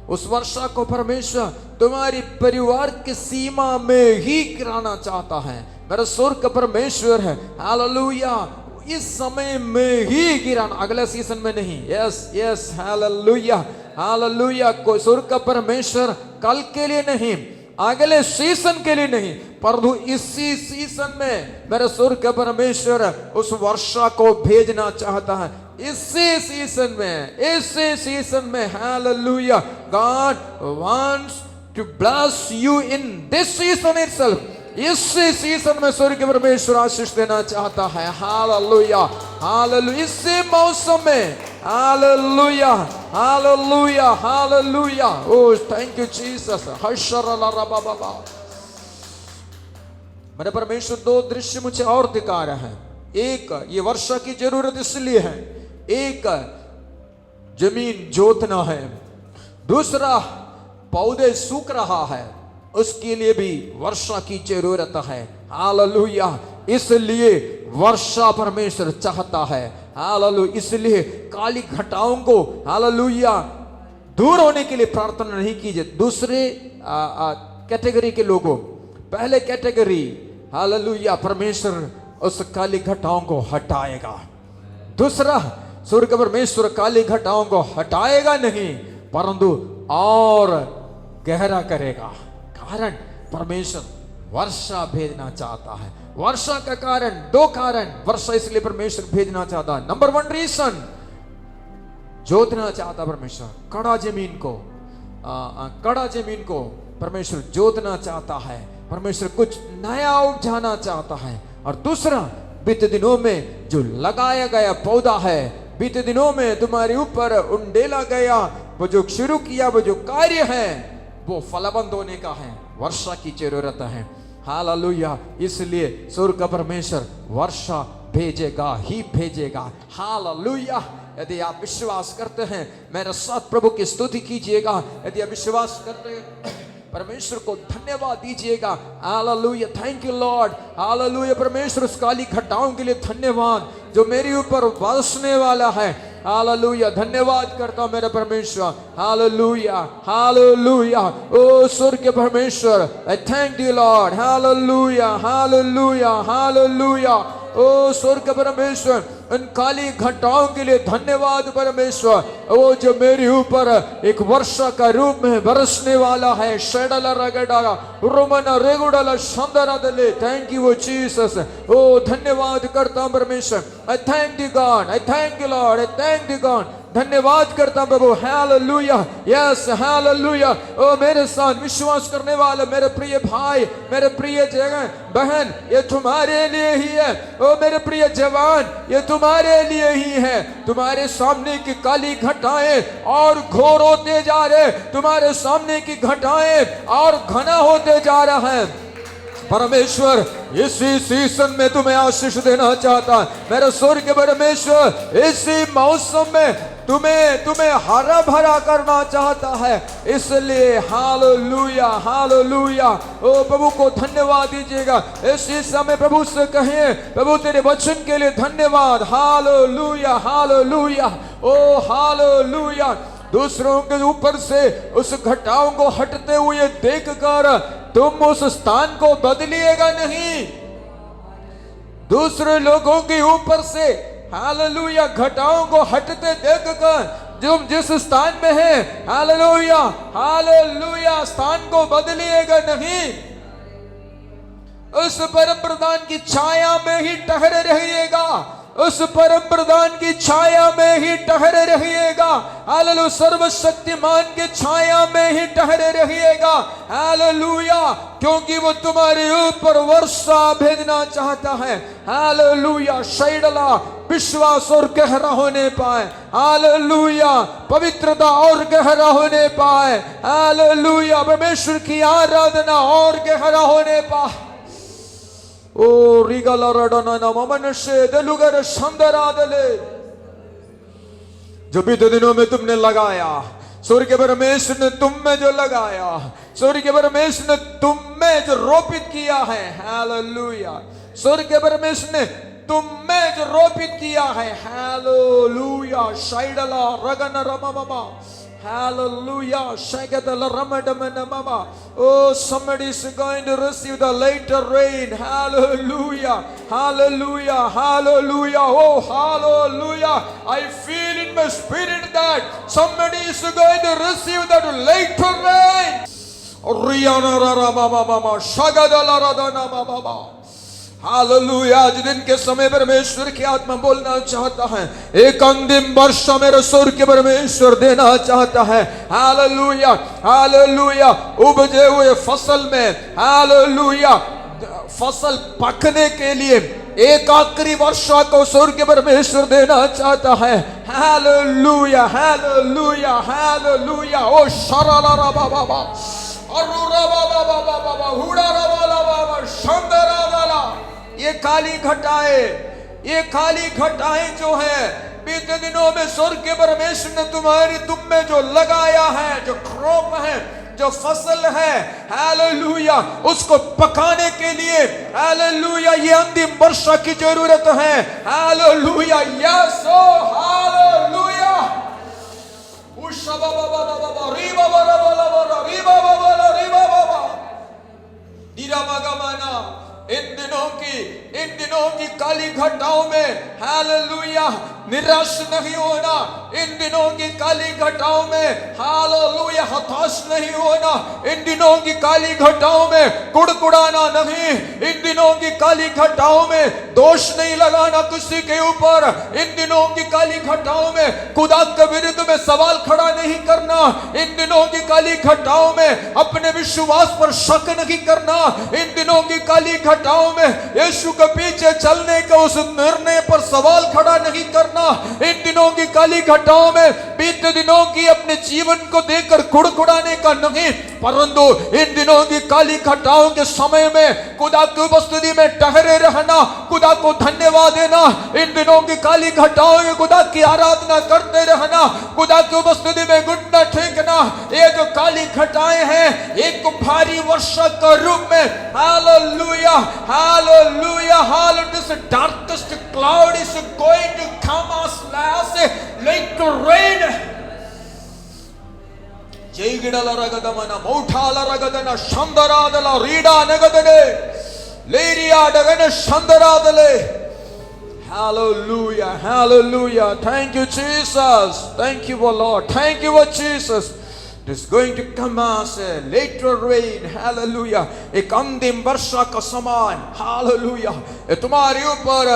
उस वर्षा को परमेश्वर तुम्हारी परिवार की सीमा में ही गिराना चाहता है। मेरा स्वर्ग का परमेश्वर है, हालेलुया, इस समय में ही गिराना, अगले सीजन में नहीं। Yes yes, hallelujah, hallelujah. कोई स्वर्ग का परमेश्वर कल के लिए नहीं, अगले सीजन के लिए नहीं, परंतु इसी सीजन में मेरे स्वर्ग का परमेश्वर उस वर्षा को भेजना चाहता है। इसी सीजन में, hallelujah, God wants to bless you in this season itself. इसी सीजन में स्वर्ग के परमेश्वर आशीष देना चाहता है। Hallelujah, hallelujah. इसी मौसम में, hallelujah, hallelujah, hallelujah. Oh, thank you Jesus. हशरलरबाबा। मेरे परमेश्वर दो दृश्य मुझे और दिखा रहा है। एक, ये वर्षा की जरूरत इसलिए है, एक जमीन जोतना है, दूसरा पौधे सूख रहा है, उसके लिए भी वर्षा की जरूरत है। हालेलुया। इसलिए वर्षा परमेश्वर चाहता है। हालेलुया। इसलिए काली घटाओं को, हालेलुया, दूर होने के लिए प्रार्थना नहीं कीजिए। दूसरे कैटेगरी के लोगों, पहले कैटेगरी, हालेलुया, परमेश्वर उस काली घटाओं को हटाएगा। दूसरा, स्वर्ग परमेश्वर काली घटाओं को हटाएगा नहीं, परंतु और गहरा करेगा। कारण परमेश्वर वर्षा भेजना चाहता है। वर्षा का कारण, दो कारण वर्षा इसलिए परमेश्वर भेजना चाहता है। नंबर वन रीजन, जोतना चाहता परमेश्वर, कड़ा जमीन को परमेश्वर जोतना चाहता है। परमेश्वर कुछ नया उपजाना चाहता है। और दूसरा, बीते दिनों में जो लगाया गया पौधा है, बीते दिनों में तुम्हारे ऊपर उंडेला गया, वो जो शुरू किया, वो जो कार्य है, वो फलबंद होने का है। वर्षा की जरूरत है। हालेलुया। इसलिए स्वर्ग का परमेश्वर वर्षा भेजेगा ही भेजेगा। हालेलुया। यदि आप विश्वास करते हैं, मेरे साथ प्रभु की स्तुति कीजिएगा। यदि आप विश्वास करते हैं, परमेश्वर को धन्यवाद दीजिएगा। Hallelujah, thank you Lord. Hallelujah, परमेश्वर उस काली घटाओं के लिए धन्यवाद जो मेरे ऊपर बरसने वाला है। हालेलुया, धन्यवाद करता हूं मेरे परमेश्वर। Hallelujah, hallelujah. ओ स्वर्ग के परमेश्वर, I thank you Lord. Hallelujah, hallelujah, hallelujah. ओ स्वर्ग के परमेश्वर, उन काली घटाओं के लिए धन्यवाद परमेश्वर। वो जो मेरे ऊपर एक वर्षा का रूप में बरसने वाला है। शेडला रगडाला रोमना रेगुडाला शानदार दले। Thank you Jesus. ओ धन्यवाद करता हूं परमेश्वर। I thank you God, I thank you Lord, I thank you God. धन्यवाद करता हूं प्रभु। Hallelujah, yes hallelujah. ओ मेरे साथ विश्वास करने वाले मेरे प्रिय भाई, मेरे प्रिय बहन, ये तुम्हारे लिए ही है। ओ मेरे प्रिय जवान, ये तुम्हारे लिए ही है। तुम्हारे सामने की काली घटाएं और घोर होते जा रहे, तुम्हारे सामने की घटाएं और घना होते जा रहा है। परमेश्वर इसी सीजन में तुम्हें आशीष देना चाहता है। मेरे स्वर्ग के परमेश्वर इसी मौसम में तुम्हें हरा भरा करना चाहता है। इसलिए हालेलुया, हालेलुया। ओ प्रभु को धन्यवाद दीजिएगा। इसी समय प्रभु से कहें, प्रभु तेरे वचन के लिए धन्यवाद। हालेलुया, हालेलुया, ओ हालेलुया। दूसरों के ऊपर से उस घटाओं को हटते हुए देखकर तुम उस स्थान को बदलिएगा नहीं। दूसरे लोगों के ऊपर से हालेलुया घटाओं को हटते देखकर तुम जिस स्थान में है, हालेलुया, हालेलुया, स्थान को बदलिएगा नहीं। उस परम प्रधान की छाया में ही ठहरे रहिएगा। उस परम प्रधान की छाया में ही ठहरे रहिएगा। हालेलुया, सर्वशक्तिमान की छाया में ही ठहरे रहिएगा। हालेलुया, क्योंकि वो तुम्हारे ऊपर वर्षा भेजना चाहता है। हालेलुया, शैडला विश्वास और गहरा होने पाए। हालेलुया, पवित्रता और गहरा होने पाए। हालेलुया, परमेश्वर की आराधना और गहरा होने पाए। ओ रिगला रडना ना ममनशे दलुगर शानदारादले। जो बीते दिनों में तुमने लगाया, सूर्य के परमेश्वर ने तुम में जो लगाया, सूर्य के परमेश्वर ने तुम में जो रोपित किया है। हालेलुया, सूर्य के परमेश्वर ने तुम में जो रोपित किया है। Hallelujah, शाइडला रगन रमममा। Hallelujah. Oh, somebody is going to receive the later rain. Hallelujah. Hallelujah. Hallelujah. Oh, hallelujah. I feel in my spirit that somebody is going to receive that later rain. Hallelujah. आज दिन के समय परमेश्वर की आत्मा बोलना चाहता है। एक अंतिम वर्षा मेरे स्वर्ग के परमेश्वर देना चाहता है। Hallelujah, hallelujah. उपजे हुए फसल में, हालेलुया, फसल पकने के लिए एक आखिरी वर्षा को स्वर्ग के परमेश्वर देना चाहता है। Hallelujah, hallelujah, hallelujah. ओ शरारा बाबा अरुरा बाबा हुड़ारा बाबा शानदारा दाला। ये काली घटाएं जो है बीते दिनों में स्वर्ग के परमेश्वर ने तुम में जो लगाया है, जो क्रॉप है, जो फसल है, हालेलुया, उसको पकाने के लिए, हालेलुया, ये अंतिम वर्षा की जरूरत है। हालेलुया, यस, ओ हालेलुया। उशा बाबा बाबा री बाबा बाबा री बाबा बाबा री बाबा दीरा मगमाना। इन दिनों की काली घटाओं में, हालेलुया, निराश नहीं होना। इन दिनों की काली घटाओं में, हालेलुया, हताश नहीं होना। इन दिनों की काली घटाओं में कुड़कुड़ाना नहीं। इन दिनों की काली घटाओं में दोष नहीं लगाना किसी के ऊपर। इन दिनों की काली घटाओं में खुदा के विरुद्ध में सवाल खड़ा नहीं करना। इन दिनों की काली घटाओं में अपने विश्वास पर शक नहीं करना। इन दिनों की काली घटाओं में यीशु के पीछे चलने का उस निर्णय पर सवाल खड़ा नहीं करना। इन दिनों की काली घटाओं में बीते दिनों की अपने जीवन को देखकर कुड़कुड़ाने का नहीं, परंतु इन दिनों की काली घटाओं के समय में खुदा की उपस्थिति में ठहरे रहना, खुदा को धन्यवाद देना। इन दिनों की काली घटाओं में खुदा की आराधना करते रहना, खुदा की उपस्थिति में घुटना टेकना। ये जो काली घटाएं हैं एक भारी वर्षा का रूप में, hallelujah, hallelujah, hallelujah, this darkest cloud is going to come as like rain. ಜೈಗಿಡಲ ರಗದಮನ ಮೌಠಾಲ ರಗದನ ಶಂದರಾದಲ ರೀಡಾ ನಗದನೆ ಲೇರಿಯಾ ಡಗನ ಶಂದರಾದಲೆ. Hallelujah, hallelujah. Thank you, Jesus. Thank you, O Lord. Thank you, O Jesus. It is going to come as a later rain. Hallelujah. एक अंतिम वर्षा का समान. Hallelujah. ये तुम्हारे ऊपर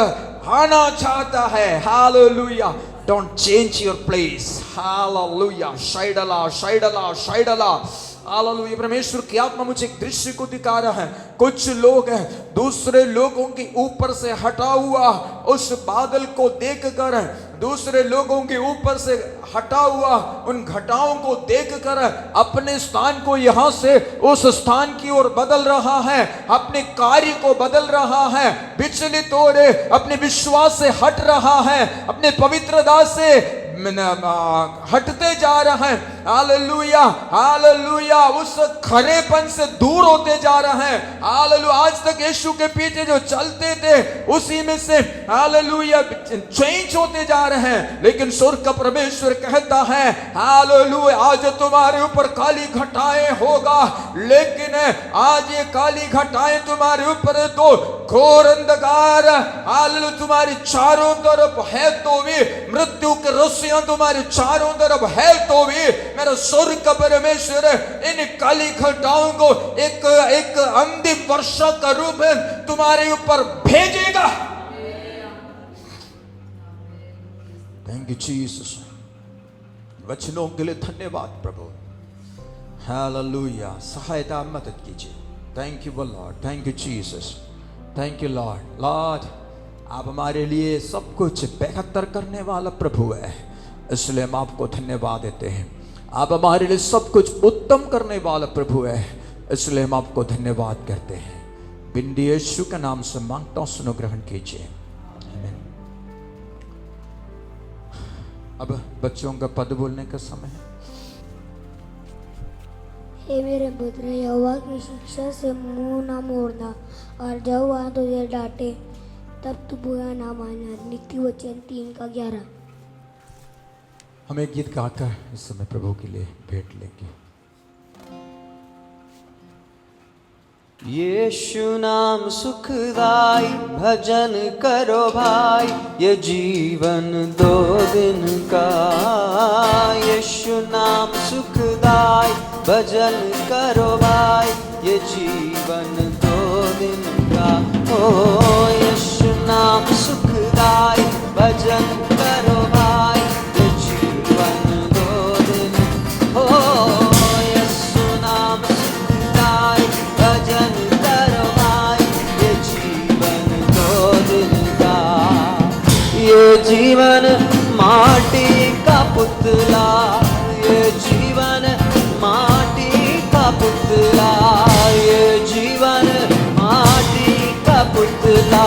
आना चाहता है. Hallelujah. Don't change your place. Hallelujah. Shaidala, shaidala, shaidala. Hallelujah. परमेश्वर की आत्मा मुझे एक दृश्य को दिखा रहा है. कुछ लोग हैं दूसरे लोगों के ऊपर से हटा हुआ उस बादल को देखकर, दूसरे लोगों के ऊपर से हटा हुआ उन घटाओं को देखकर अपने स्थान को यहां से उस स्थान की ओर बदल रहा है, अपने कार्य को बदल रहा है, विचलित हो रहे, अपने विश्वास से हट रहा है, अपने पवित्रता से हटते जा रहा है. Hallelujah, hallelujah. उस खरेपन से दूर होते जा रहा है. हालेलुया. आज तक यीशु के पीछे जो चलते थे उसी में से हालेलुया चेंज होते जा रहे हैं. लेकिन स्वर्ग का परमेश्वर कहता है हालेलुया, आज तुम्हारे ऊपर काली घटाएं होगा, लेकिन आज ये काली घटाएं तुम्हारे ऊपर तो घोर अंधकार हालेलुया तुम्हारी चारों तरफ है तो भी, मृत्यु के रस्सियां तुम्हारे चारों तरफ है तो भी, मेरा स्वर्ग का परमेश्वर इन काली घटाओं को एक अंतिम वर्षा का रूप तुम्हारे ऊपर भेजेगा. Thank you Jesus. वचनों के लिए धन्यवाद प्रभु. हालेलुया. सहायता मदद कीजिए. Thank you Lord. Thank you Jesus. Thank you Lord. Lord आप हमारे लिए सब कुछ बेहतर करने वाला प्रभु है, इसलिए हम आपको धन्यवाद देते हैं. आप हमारे लिए सब कुछ उत्तम करने वाला प्रभु है, इसलिए हम आपको धन्यवाद करते हैं. बिंदी यीशु के नाम से मांगता हूं, सुनो ग्रहण कीजिए. अब बच्चों का पद बोलने का समय है. हे मेरे पुत्र, यहोवा की शिक्षा से मुंह ना मोड़ना, और जब वह तुझे डांटे तब तू बुरा ना मानना. नीति वचन 3:11. हम एक गीत गाकर इस समय प्रभु के लिए भेंट लेंगे. यीशु नाम सुखदाई, भजन करो भाई, ये जीवन 2 दिन का. यीशु नाम सुखदाई, भजन करो भाई, ये जीवन 2 दिन का. ओ यीशु नाम सुखदाई, भजन करो भाई, ये जीवन 2 दिन. ओ यीशु नाम सुखदाई, भजन करो भाई, ये जीवन 2 दिन का. ये जीवन माटी का पुतला, ये जीवन माटी का पुतला, ये जीवन माटी का पुतला,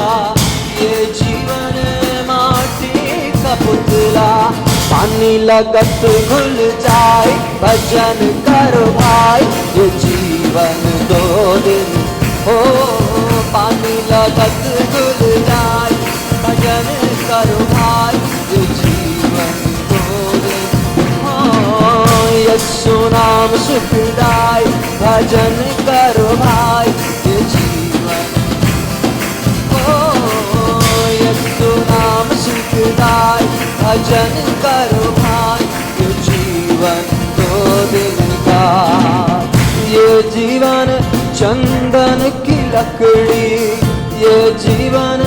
ये जीवन माटी का पुतला. पानी लगत घुल जाए, भजन करो भाई, ये जीवन 2 दिन. हो पानी लगत घुल जाए, भजन करो भाई, ये जीवन 2 दिन. यीशु नाम सुखदाई, भजन करो भाई, ये जीवन. यीशु नाम सुखदाई, भजन करो भाई, ये जीवन 2 दिन का. ये जीवन चंदन की लकड़ी, ये जीवन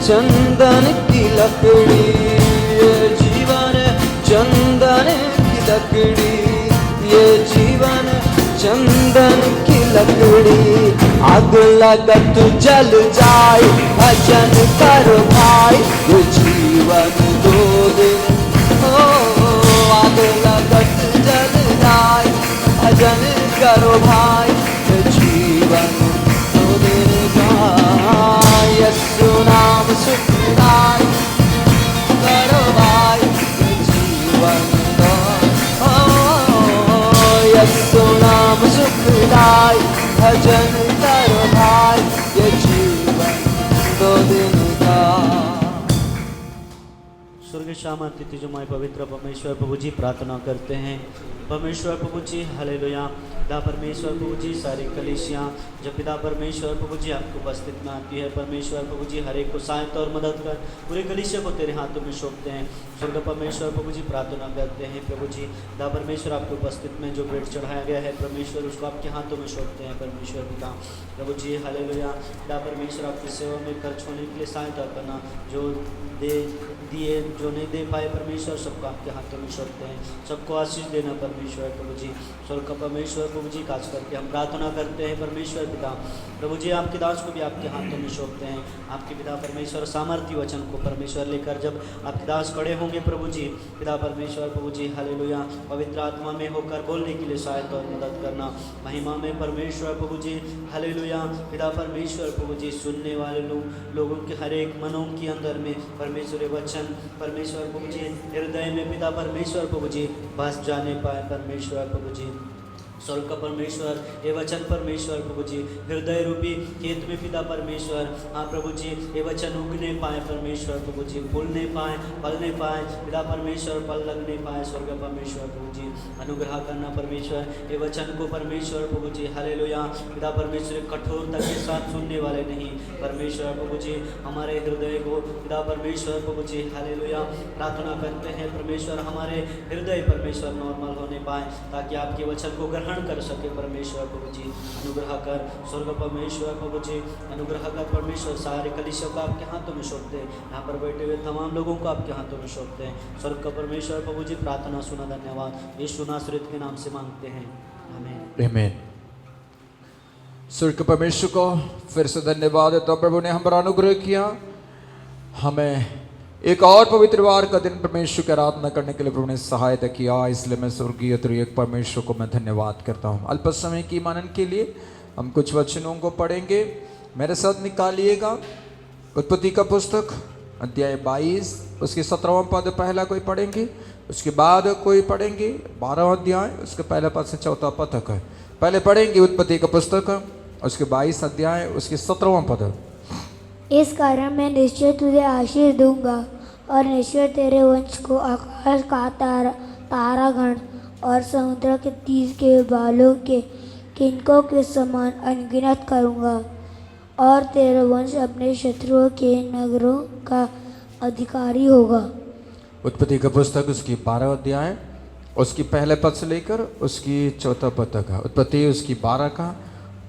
चंदन की लकड़ी, ये जीवन चंदन की लकड़ी, ये जीवन चंदन की लकड़ी. आग लगत जल जाए, भजन करो भाई, ये जीवन 2 दिन. ओ आग लगत जल जाए, भजन करो भाई, ये जीवन 2 दिन का. यीशु नाम सुखदाई, करो भाई, ये जीवन 2. यीशु नाम सुखदाई, भजन करो भाई, ये जीवन 2 दिन का. स्वर्गीय शाम तिथि जो हमारे पवित्र परमेश्वर प्रभु जी प्रार्थना करते हैं परमेश्वर प्रभु जी हालेलुया। पिता परमेश्वर प्रभु जी सारी कलीसियाँ जब पिता परमेश्वर प्रभु जी आपको उपस्थित में आती है, परमेश्वर प्रभु जी हर एक को सहायता और मदद कर पूरे कलीसिया को तेरे हाथों में सौंपते हैं। स्वर्ग परमेश्वर प्रभु जी प्रार्थना करते हैं प्रभु जी, पिता परमेश्वर आपके उपस्थित में जो ब्रेड चढ़ाया गया है परमेश्वर उसको आपके हाथों में सौंपते हैं परमेश्वर पिता प्रभु जी हालेलुया। पिता परमेश्वर आपकी सेवा में खर्च होने के लिए सहायता करना, जो दिए जो नहीं दे पाए परमेश्वर सबको आपके हाथों में सौंपते हैं, सबको आशीष देना परमेश्वर प्रभु जी। स्वर्ग का परमेश्वर प्रभु जी खास करके हम प्रार्थना करते हैं परमेश्वर पिता प्रभु जी, आपके दास को भी आपके हाथों में सौंपते हैं। आपके पिता परमेश्वर सामर्थ्य वचन को परमेश्वर लेकर जब आपके दास खड़े होंगे प्रभु जी, पिता परमेश्वर प्रभु जी हालेलुया, पवित्र आत्मा में होकर बोलने के लिए सहायता और मदद करना, महिमा में परमेश्वर प्रभु जी हालेलुया। पिता परमेश्वर प्रभु जी सुनने वाले लोगों के हर एक मनों के अंदर में परमेश्वर वचन परमेश्वर प्रभु जी हृदय में पिता परमेश्वर प्रभु जी बस जाने पाए परमेश्वर प्रभु जी। स्वर्ग का परमेश्वर ये वचन परमेश्वर प्रभु जी हृदय रूपी खेत में पिता परमेश्वर हाँ प्रभु जी ये वचन उगने पाए परमेश्वर प्रभु जी, फूलने पाए फलने पाए पिता परमेश्वर, फल लगने पाए। स्वर्ग परमेश्वर प्रभु जी अनुग्रह करना परमेश्वर ये वचन को परमेश्वर प्रभु जी हालेलुया। पिता परमेश्वर कठोरता के साथ सुनने वाले नहीं परमेश्वर प्रभु जी, हमारे हृदय को पिता परमेश्वर प्रभु जी हालेलुया प्रार्थना करते हैं परमेश्वर, हमारे हृदय परमेश्वर नॉर्मल होने पाए ताकि आपके वचन को ग्रहण कर सके परमेश्वर प्रभु जी। अनुग्रह कर स्वर्ग परमेश्वर प्रभु जी, अनुग्रह कर परमेश्वर। सारे कलीसिया को आपके हाथों में सौंपते हैं, यहाँ पर बैठे हुए तमाम लोगों को आपके हाथों में सौंपते हैं। स्वर्ग का परमेश्वर प्रभु जी प्रार्थना सुना, धन्यवाद यीशु नासरीत के नाम से मांगते हैं, आमीन आमीन। स्वर्ग के परमेश्वर को फिर से धन्यवाद है, तो प्रभु ने हम पर अनुग्रह किया, हमें एक और पवित्र वार का दिन परमेश्वर की आराधना करने के लिए प्रभु ने सहायता किया। इसलिए मैं स्वर्गीय त्रिएक परमेश्वर को मैं धन्यवाद करता हूँ। अल्प समय की मनन के लिए हम कुछ वचनों को पढ़ेंगे, मेरे साथ निकालिएगा। उत्पत्ति का पुस्तक अध्याय 22 उसके 17वां पद पहला कोई पढ़ेंगे, उसके बाद कोई पढ़ेंगे 12वां अध्याय उसके पहला पद से 4था पद तक है। पहले पढ़ेंगे उत्पत्ति का पुस्तक उसके 22 अध्याय उसके 17वां पद। इस कारण मैं निश्चय तुझे आशीष दूंगा और निश्चय तेरे वंश को आकाश का तारागण और समुद्र के तीर के बालों के किनकों के समान अनगिनत करूंगा, और तेरा वंश अपने शत्रुओं के नगरों का अधिकारी होगा। उत्पत्ति का पुस्तक उसकी 12 अध्याय उसकी पहले पद से लेकर उसकी 4था पद तक है। उत्पत्ति उसकी 12 का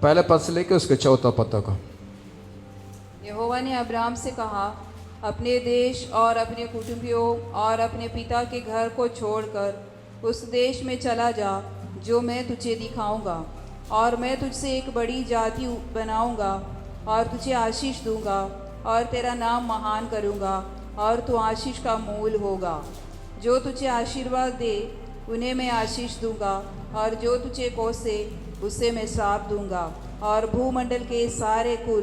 पहले पद से लेकर उसके 4था पद तक। यहोवा ने अब्राम से कहा, अपने देश और अपने कुटुंबियों और अपने पिता के घर को छोड़कर उस देश में चला जा जो मैं तुझे दिखाऊंगा, और मैं तुझसे एक बड़ी जाति बनाऊंगा और तुझे आशीष दूंगा और तेरा नाम महान करूंगा और तू आशीष का मूल होगा। जो तुझे आशीर्वाद दे उन्हें मैं आशीष दूंगा, और जो तुझे कोसे उसे मैं श्राप दूंगा, और भूमंडल के सारे कुल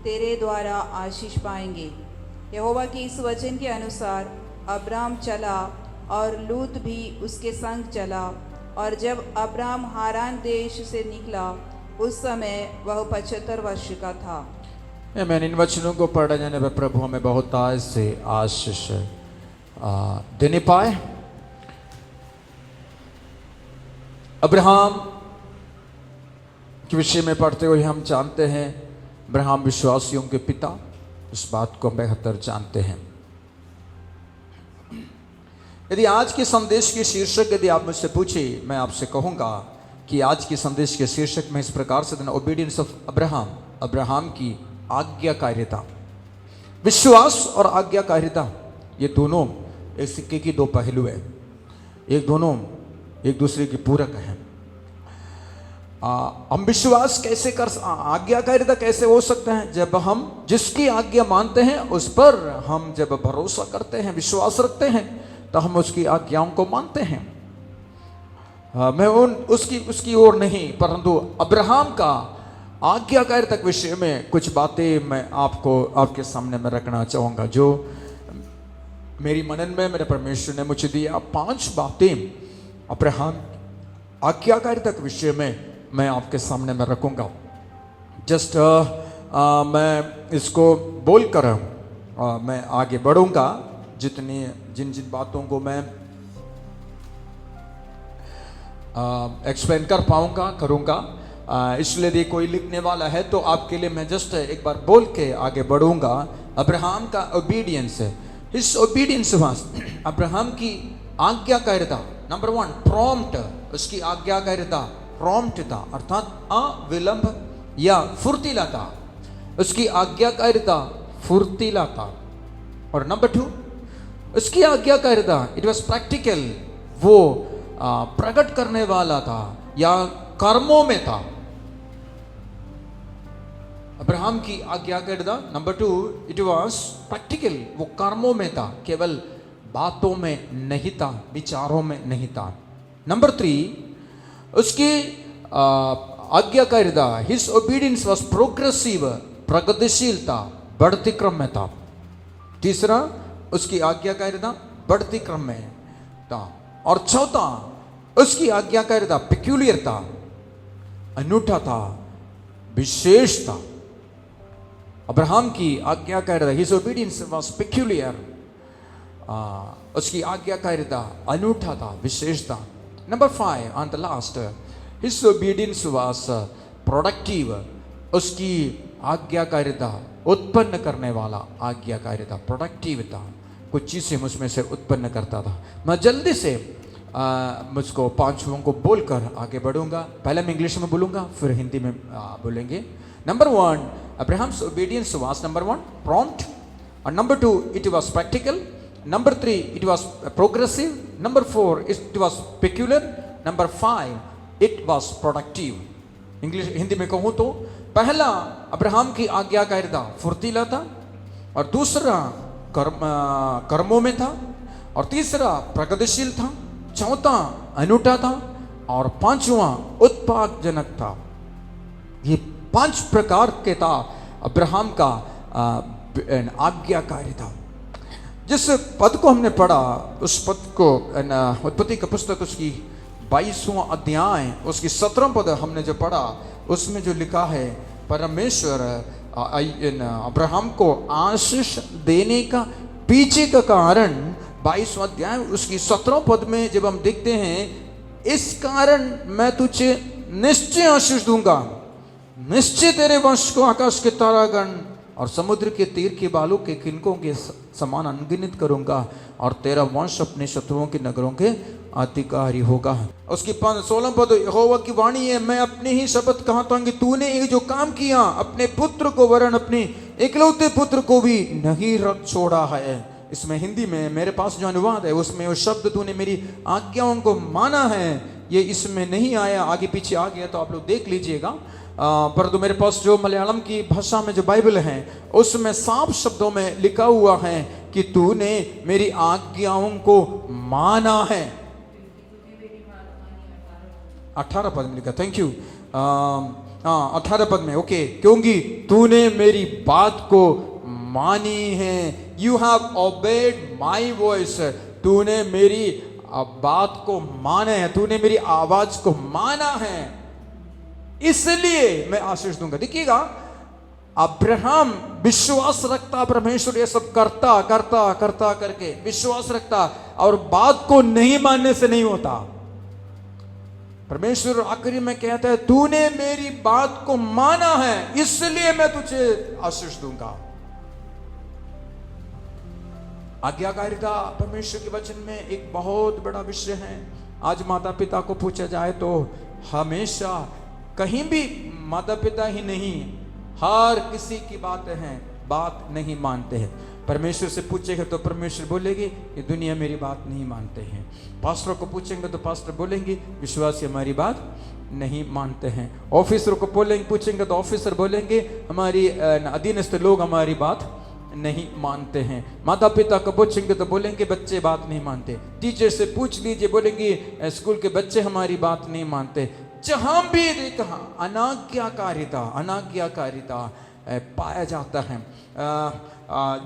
तेरे द्वारा आशीष पाएंगे। यहोवा के इस वचन के अनुसार अब्राम चला और लूत भी उसके संग चला, और जब अब्राम हारान देश से निकला उस समय वह 75 वर्ष का था। मैंने इन वचनों को पढ़ा जाने पर प्रभु हमें बहुत आज से आशीष देने पाए। अब्राहम के विषय में पढ़ते हुए हम जानते हैं अब्राहम विश्वासियों के पिता, इस बात को बेहतर जानते हैं। यदि आज के संदेश के शीर्षक यदि आप मुझसे पूछे, मैं आपसे कहूंगा कि आज के संदेश के शीर्षक में इस प्रकार से देना, ओबीडियंस ऑफ अब्राहम, अब्राहम की आज्ञाकारिता। विश्वास और आज्ञाकारिता ये दोनों एक सिक्के की दो पहलू है, एक दोनों एक दूसरे के पूरक हैं। हम विश्वास कैसे कर, आज्ञाकारिता कैसे हो सकते हैं? जब हम जिसकी आज्ञा मानते हैं उस पर हम जब भरोसा करते हैं, विश्वास रखते हैं, तो हम उसकी आज्ञाओं को मानते हैं। मैं उसकी ओर नहीं, परंतु अब्राहम का आज्ञाकारिता के विषय में कुछ बातें मैं आपके सामने में रखना चाहूँगा, जो मेरी मनन में मेरे परमेश्वर ने मुझे दिया। 5 बातें अब्राहम आज्ञाकारिता के विषय में मैं आपके सामने में रखूँगा। जस्ट मैं इसको बोलकर मैं आगे बढ़ूँगा। जिन बातों को मैं एक्सप्लेन कर पाऊंगा करूंगा, इसलिए यदि कोई लिखने वाला है तो आपके लिए मैं जस्ट एक बार बोल के आगे बढ़ूंगा। अब्राहम का ओबीडियंस है, हिज ओबीडियंस वाज, अब्राहम की आज्ञाकारिता। नंबर 1 प्रॉम्प्ट, उसकी आज्ञाकारिता प्रॉम्प्ट था, अर्थात अविलंब या फुर्तीला था। उसकी आज्ञाकारिता फुर्तीला था। और नंबर 2 उसकी आज्ञाकारिता इट वाज प्रैक्टिकल, वो प्रकट करने वाला था या कर्मों में था। अब्राहम की आज्ञाकारिता नंबर 2 इट वाज प्रैक्टिकल, वो कर्मों में था, केवल बातों में नहीं था, विचारों में नहीं था। नंबर 3 उसकी आज्ञाकारिता हिज ओबीडियंस वाज प्रोग्रेसिव, प्रगतिशील था, बढ़ती क्रम में था। तीसरा उसकी आज्ञाकारिता बढ़ती क्रम में था। और चौथा उसकी आज्ञाकारिता पेक्यूलियर था, अनूठा था, विशेष था। अब्राहम की आज्ञाकारिता हिज ओबीडियंस वाज पेक्यूलियर, उसकी आज्ञाकारिता अनूठा था, विशेष था। Number 5 on the last his obedience was productive, उसकी आज्ञाकारिता उत्पन्न करने वाला आज्ञाकारिता, प्रोडक्टिव था, कुछ चीज़ें उसमें से उत्पन्न करता था। मैं जल्दी से मुझको पांचों को बोलकर आगे बढ़ूंगा। पहले मैं इंग्लिश में बोलूंगा, फिर हिंदी में बोलेंगे। Number 1 Abraham's obedience was number 1 prompt, और number 2 it was practical, number 3 it was progressive, number 4 it was peculiar, number 5 it was productive. English Hindi में कहूँ तो पहला अब्राहम की आज्ञाकारिता फुर्तीला था, और दूसरा कर्मों में था, और तीसरा प्रगतिशील था, चौथा अनूठा था, और पांचवा उत्पादजनक था। ये 5 प्रकार के था अब्राहम का आज्ञाकारिता। जिस पद को हमने पढ़ा उस पद को उत्पत्ति का पुस्तक उसकी 22वां अध्याय उसकी 17वां पद हमने जो पढ़ा, उसमें जो लिखा है परमेश्वर अब्राहम को आशीष देने का पीछे का कारण 22वां अध्याय उसकी 17वां पद में जब हम देखते हैं, इस कारण मैं तुझे निश्चय आशीष दूंगा, निश्चय तेरे वंश को आकाश के तारागण और समुद्र के तीर के बालों के किनकों के समान अनगिनत करूंगा, और तेरा वंश अपने शत्रुओं के नगरों के अधिकारी होगा। उसकी 16 पद यहोवा की वाणी है, मैं अपने ही शपथ कहता हूं कि तूने ये जो काम किया अपने पुत्र को वरन अपने इकलौते पुत्र को भी नहीं रख छोड़ा है। इसमें हिंदी में मेरे पास जो अनुवाद है उसमें वो शब्द तूने मेरी आज्ञाओं को माना है, ये इसमें नहीं आया, आगे पीछे आ गया तो आप लोग देख लीजिएगा। परंतु मेरे पास जो मलयालम की भाषा में जो बाइबल है उसमें साफ शब्दों में लिखा हुआ है कि तूने मेरी आज्ञाओं को माना है। 18 पद में लिखा, थैंक यू, 18 पद में, ओके, क्योंकि तूने मेरी बात को मानी है, you have obeyed my voice, तूने मेरी बात को माना है, तूने मेरी आवाज को माना है, इसलिए मैं आशीष दूंगा। देखिएगा अब्राहम विश्वास रखता, परमेश्वर ये सब करता करता करता करके विश्वास रखता, और बात को नहीं मानने से नहीं होता। परमेश्वर आखिरी में कहता है तूने मेरी बात को माना है इसलिए मैं तुझे आशीष दूंगा। आज्ञाकारिता परमेश्वर के वचन में एक बहुत बड़ा विषय है। आज माता पिता को पूछा जाए तो हमेशा कहीं भी माता पिता ही नहीं, हर किसी की बात नहीं मानते हैं। परमेश्वर से पूछेंगे तो परमेश्वर बोलेगी ये दुनिया मेरी बात नहीं मानते हैं। पास्टर को पूछेंगे तो पास्टर बोलेंगे विश्वासी हमारी बात नहीं मानते हैं। ऑफिसर को पूछेंगे तो ऑफिसर बोलेंगे हमारी अधीनस्थ लोग हमारी बात नहीं मानते हैं। माता पिता को पूछेंगे तो बोलेंगे बच्चे बात नहीं मानते। टीचर से पूछ लीजिए बोलेंगे स्कूल के बच्चे हमारी बात नहीं मानते। जहां भी देखा अनाज्ञाकारिता पाया जाता है।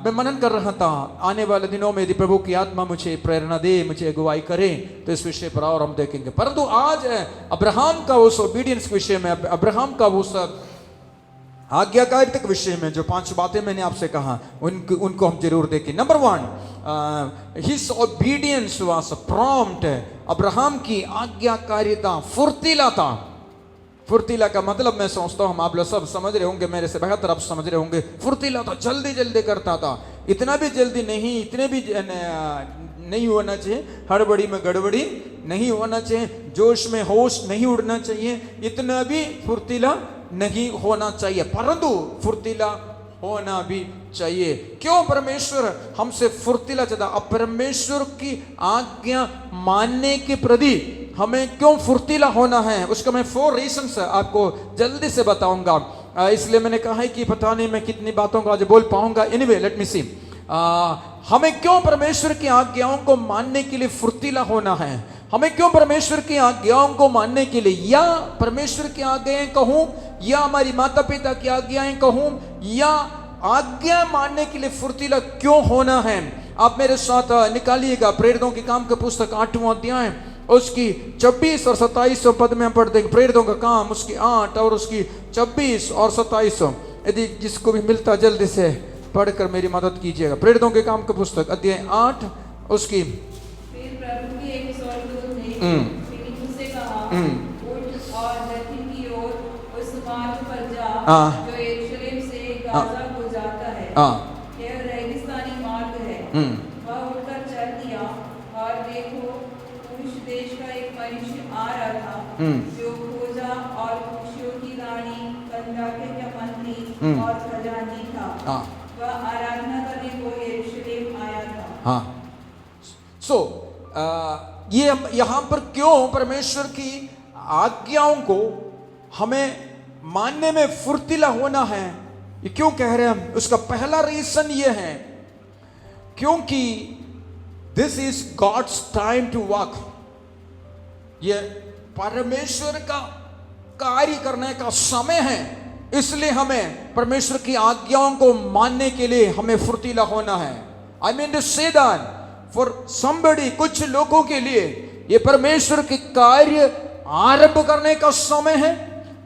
मैं मनन कर रहा था, आने वाले दिनों में यदि प्रभु की आत्मा मुझे प्रेरणा दे, मुझे अगुवाई करे तो इस विषय पर और हम देखेंगे। परंतु आज अब्राहम का उस ओबीडियंस के विषय में, अब्राहम का उस आज्ञाकारिता के विषय में जो 5 बातें मैंने आपसे कहा उनको हम जरूर देखें। Number 1, his obedience was prompt, Abraham की आज्ञाकारिता फुर्तीला था। फुर्तीला का मतलब मैं समझता हूँ आप लोग सब समझ रहे होंगे, मेरे से बेहतर आप समझ रहे होंगे। फुर्तीला था, जल्दी जल्दी करता था, इतना भी जल्दी नहीं, इतने भी नहीं होना चाहिए, हड़बड़ी में गड़बड़ी नहीं होना चाहिए, जोश में होश नहीं उड़ना चाहिए, इतना भी फुर्तीला नहीं होना चाहिए, परंतु फुर्तीला होना भी चाहिए। क्यों परमेश्वर हमसे फुर्तीला चाहता? अब परमेश्वर की आज्ञा मानने के प्रति हमें क्यों फुर्तीला होना है, उसका मैं 4 रीजंस आपको जल्दी से बताऊंगा। इसलिए मैंने कहा है कि पता नहीं मैं कितनी बातों को आज बोल पाऊंगा। एनीवे लेट मी सी, हमें क्यों परमेश्वर की आज्ञाओं को मानने के लिए फुर्तीला होना है, हमें क्यों परमेश्वर की आज्ञाओं को मानने के लिए, या परमेश्वर की आज्ञाएं कहूं या हमारी माता पिता की आज्ञाएं कहूं, या आज्ञा मानने के लिए फुर्तीला क्यों होना है। आप मेरे साथ निकालिएगा प्रेरितों के काम की पुस्तक 8वां अध्याय, उसकी 26 और 27 पद में हम पढ़ देंगे। प्रेरितों का काम उसकी 8 और उसकी 26 और 27, यदि जिसको भी मिलता जल्दी से पढ़कर मेरी मदद कीजिएगा। प्रेरितों के काम की पुस्तक अध्याय 8 उसकी। फिर प्रभु के एक स्वर्गदूत ने फिलिप्पुस से कहा, उठ और दक्षिण की ओर उस मार्ग पर जा जो यरूशलेम से गाजा को जाता है, यह रेगिस्तानी मार्ग है। वह उठकर चल दिया और देखो पुरुष देश का एक मनुष्य आ रहा था जो खोजा और खुशियों की रानी कंदाके का मंत्री और खजानी था। वह आराधना करने को यरूशलेम आया था। ये यहां पर क्यों परमेश्वर की आज्ञाओं को हमें मानने में फुर्तीला होना है, ये क्यों कह रहे हैं हम? उसका पहला रीजन ये है क्योंकि this is God's time to work. ये परमेश्वर का कार्य करने का समय है, इसलिए हमें परमेश्वर की आज्ञाओं को मानने के लिए हमें फुर्तीला होना है। I mean to say that for somebody, कुछ लोगों के लिए ये परमेश्वर के कार्य आरंभ करने का समय है,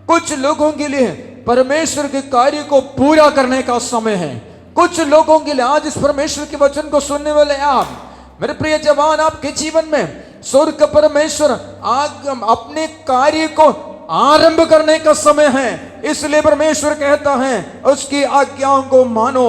कुछ लोगों के लिए परमेश्वर के कार्य को पूरा करने का समय है। कुछ लोगों के लिए आज इस परमेश्वर के वचन को सुनने वाले आप मेरे प्रिय जवान, आपके जीवन में स्वर्ग का परमेश्वर अपने कार्य को आरंभ करने का समय है, इसलिए परमेश्वर कहता है उसकी आज्ञाओं को मानो।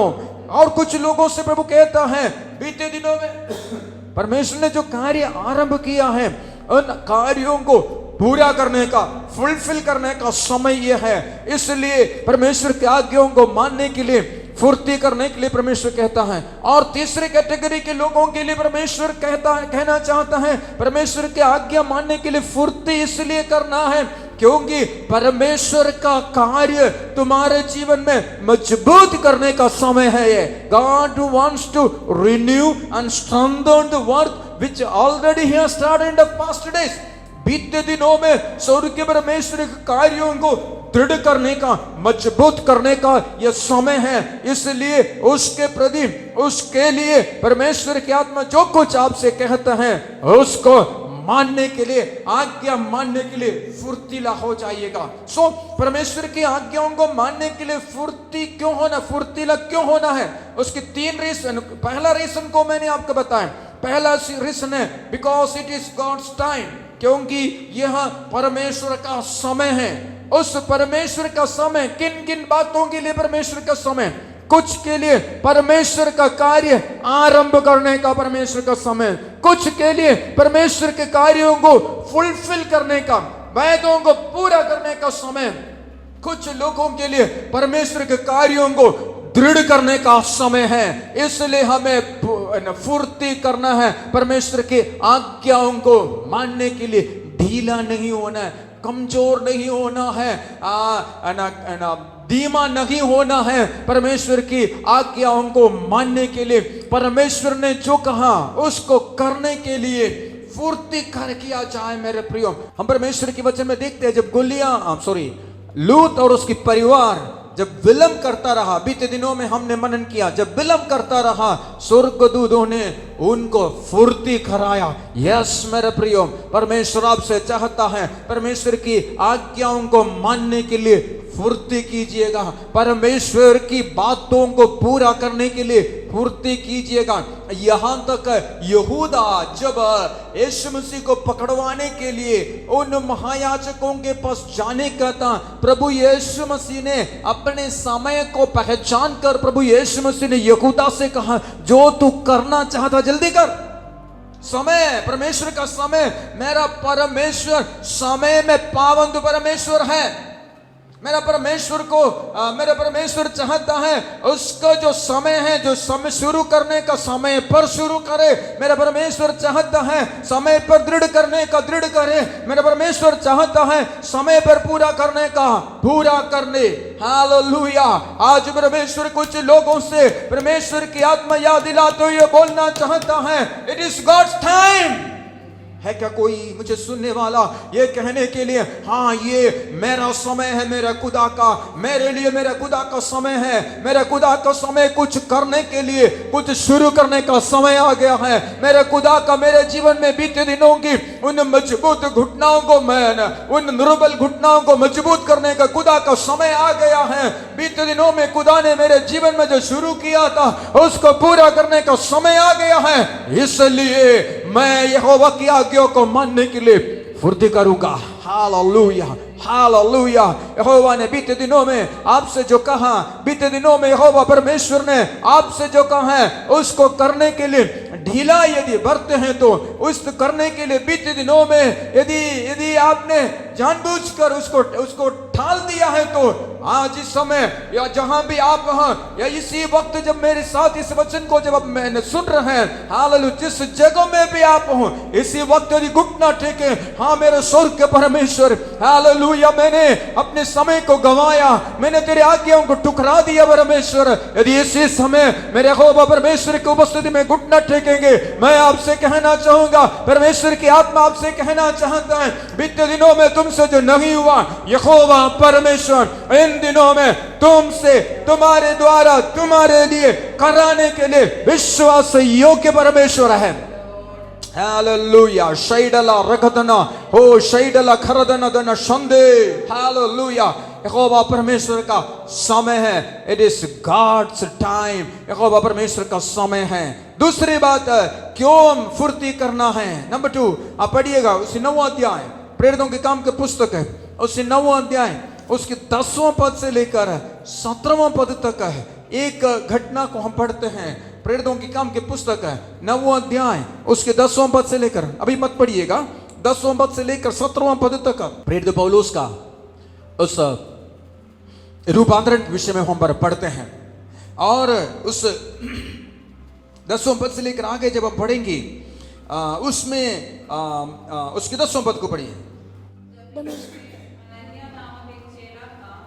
और कुछ लोगों से प्रभु कहता है बीते दिनों में परमेश्वर ने जो कार्य आरंभ किया है उन कार्यों को पूरा करने का, फुलफिल करने का समय यह है, इसलिए परमेश्वर की आज्ञाओं को मानने के लिए, फुर्ती करने के लिए परमेश्वर कहता है। और तीसरे कैटेगरी के लोगों के लिए परमेश्वर कहना चाहता है परमेश्वर की आज्ञा मानने के लिए फुर्ती इसलिए करना है क्योंकि परमेश्वर का कार्य तुम्हारे जीवन में मजबूत करने का समय है। ये God wants to renew and strengthen the work which already He has started in the past days। बीते दिनों में स्वर्ग के परमेश्वर के कार्यों को दृढ़ करने का, मजबूत करने का यह समय है, इसलिए उसके प्रति, उसके लिए परमेश्वर की आत्मा जो कुछ आपसे कहता है उसको मानने के लिए, आज्ञा मानने के लिए फुर्तीला हो जाइएगा। परमेश्वर की आज्ञाओं को मानने के लिए फुर्ती क्यों होना, फुर्तीला क्यों होना है, उसके 3 रीजन। पहला रीजन को मैंने आपको बताया, पहला रीजन है because it is God's time, क्योंकि यह परमेश्वर का समय है। उस परमेश्वर का समय किन किन बातों के लिए परमेश्वर का समय? कुछ के लिए परमेश्वर का कार्य आरंभ करने का परमेश्वर का समय, कुछ के लिए परमेश्वर के कार्यों को फुलफिल करने का, वायदों को पूरा करने का समय, कुछ लोगों के लिए परमेश्वर के कार्यों को दृढ़ करने का समय है। इसलिए हमें फुर्ती करना है, परमेश्वर की आज्ञाओं को मानने के लिए ढीला नहीं होना है, कमजोर नहीं होना है, धीमा नहीं होना है। परमेश्वर की आज्ञाओं को मानने के लिए, परमेश्वर ने जो कहा उसको करने के लिए फुर्ती कर किया जाए। मेरे प्रियो, हम परमेश्वर के वचन में देखते हैं जब लूत और उसकी परिवार जब विलंब करता रहा, बीते दिनों में हमने मनन किया, जब विलंब करता रहा स्वर्गदूतों ने उनको फुर्ती कराया। यस मेरे प्रियो, परमेश्वर आपसे चाहता है परमेश्वर की आज्ञाओं को मानने के लिए फुर्ती कीजिएगा, परमेश्वर की बातों को पूरा करने के लिए फुर्ती कीजिएगा। यहां तक यहूदा जब यीशु मसीह को पकड़वाने के लिए उन महायाजकों के पास जाने का था, प्रभु यीशु मसीह ने अपने समय को पहचान कर प्रभु यीशु मसीह ने यहूदा से कहा, जो तू करना चाहता जल्दी कर। समय, परमेश्वर का समय, मेरा परमेश्वर समय में पाबंद परमेश्वर है। मेरा परमेश्वर चाहता है उसका जो समय है, जो समय शुरू करने का समय पर शुरू करे। मेरा परमेश्वर चाहता है समय पर दृढ़ करने का दृढ़ करे। मेरा परमेश्वर चाहता है समय पर पूरा करने का पूरा करने। हालेलुया। आज परमेश्वर कुछ लोगों से परमेश्वर की आत्मा याद दिलाते हुए बोलना चाहता है, इट इज गॉड्स टाइम। है क्या कोई मुझे सुनने वाला ये कहने के लिए, हाँ ये मेरा समय है, मेरा खुदा का, मेरे लिए मेरा खुदा का समय है, मेरा खुदा का समय कुछ करने के लिए, कुछ शुरू करने का समय आ गया है। मेरे खुदा का मेरे जीवन में बीते दिनों की उन मजबूत घुटनाओं को, उन दुर्बल घुटनाओं को मजबूत करने का खुदा का समय आ गया है। बीते दिनों में खुदा ने मेरे जीवन में जो शुरू किया था उसको पूरा करने का समय आ गया है। इसलिए मैं यहोवा की आज्ञा को मानने के लिए फुर्ती करूंगा। Hallelujah, hallelujah. यहोवा ने बीते दिनों में आपसे जो कहा, बीते दिनों में यहोवा परमेश्वर ने आपसे जो कहा है उसको करने के लिए ढीला यदि बरते हैं तो उस करने के लिए बीते दिनों में यदि आपने जानबूझकर उसको ठाल दिया है तो आज इस समय या जहां भी आप हैं या इसी वक्त जब मेरे साथ इस वचन को जब मैंने सुन रहे हैं, हालेलुया, जिस जगह में भी आप हो इसी वक्त यदि घुटना टेके, हाँ मेरे स्वर्ग के परमेश्वर, हालेलुया, मैंने अपने समय को गंवाया, मैंने तेरे आज्ञाओं को ठुकरा दिया परमेश्वर। यदि इसी समय मेरे यहोवा परमेश्वर की उपस्थिति में घुटना टेकेंगे, मैं आपसे कहना चाहूंगा, परमेश्वर की आत्मा आपसे कहना चाहता है, बीते दिनों में तुमसे जो नहीं हुआ, यहोवा परमेश्वर इन दिनों में तुमसे, तुम्हारे द्वारा, तुम्हारे लिए कराने के लिए विश्वास योग्य परमेश्वर है। हालेलुया। शैडला रगदना हो, शैडला खरदना दना संदे। हालेलुया। यहोवा परमेश्वर का समय है। It is God's time. यहोवा परमेश्वर का समय है। दूसरी बात है, क्यों फुर्ती करना है। नंबर 2 आप पढ़िएगा, उसी 9वां अध्याय, प्रेरितों के काम के पुस्तक है, उसी 9वां अध्याय उसके 10वां पद से लेकर 17वां पद तक है। एक घटना को हम पढ़ते हैं, प्रेरितों के काम के पुस्तक है 9वां अध्याय उसके 10वां पद से लेकर, अभी मत पढ़िएगा, 10वां पद से लेकर 17वां पद तक प्रेरित पौलुस का उस रूपांतरण विषय में हम पढ़ते हैं। और उस 10वां पद से लेकर आगे जब हम पढ़ेंगे उसमें उसके 10वां पद को पढ़िए।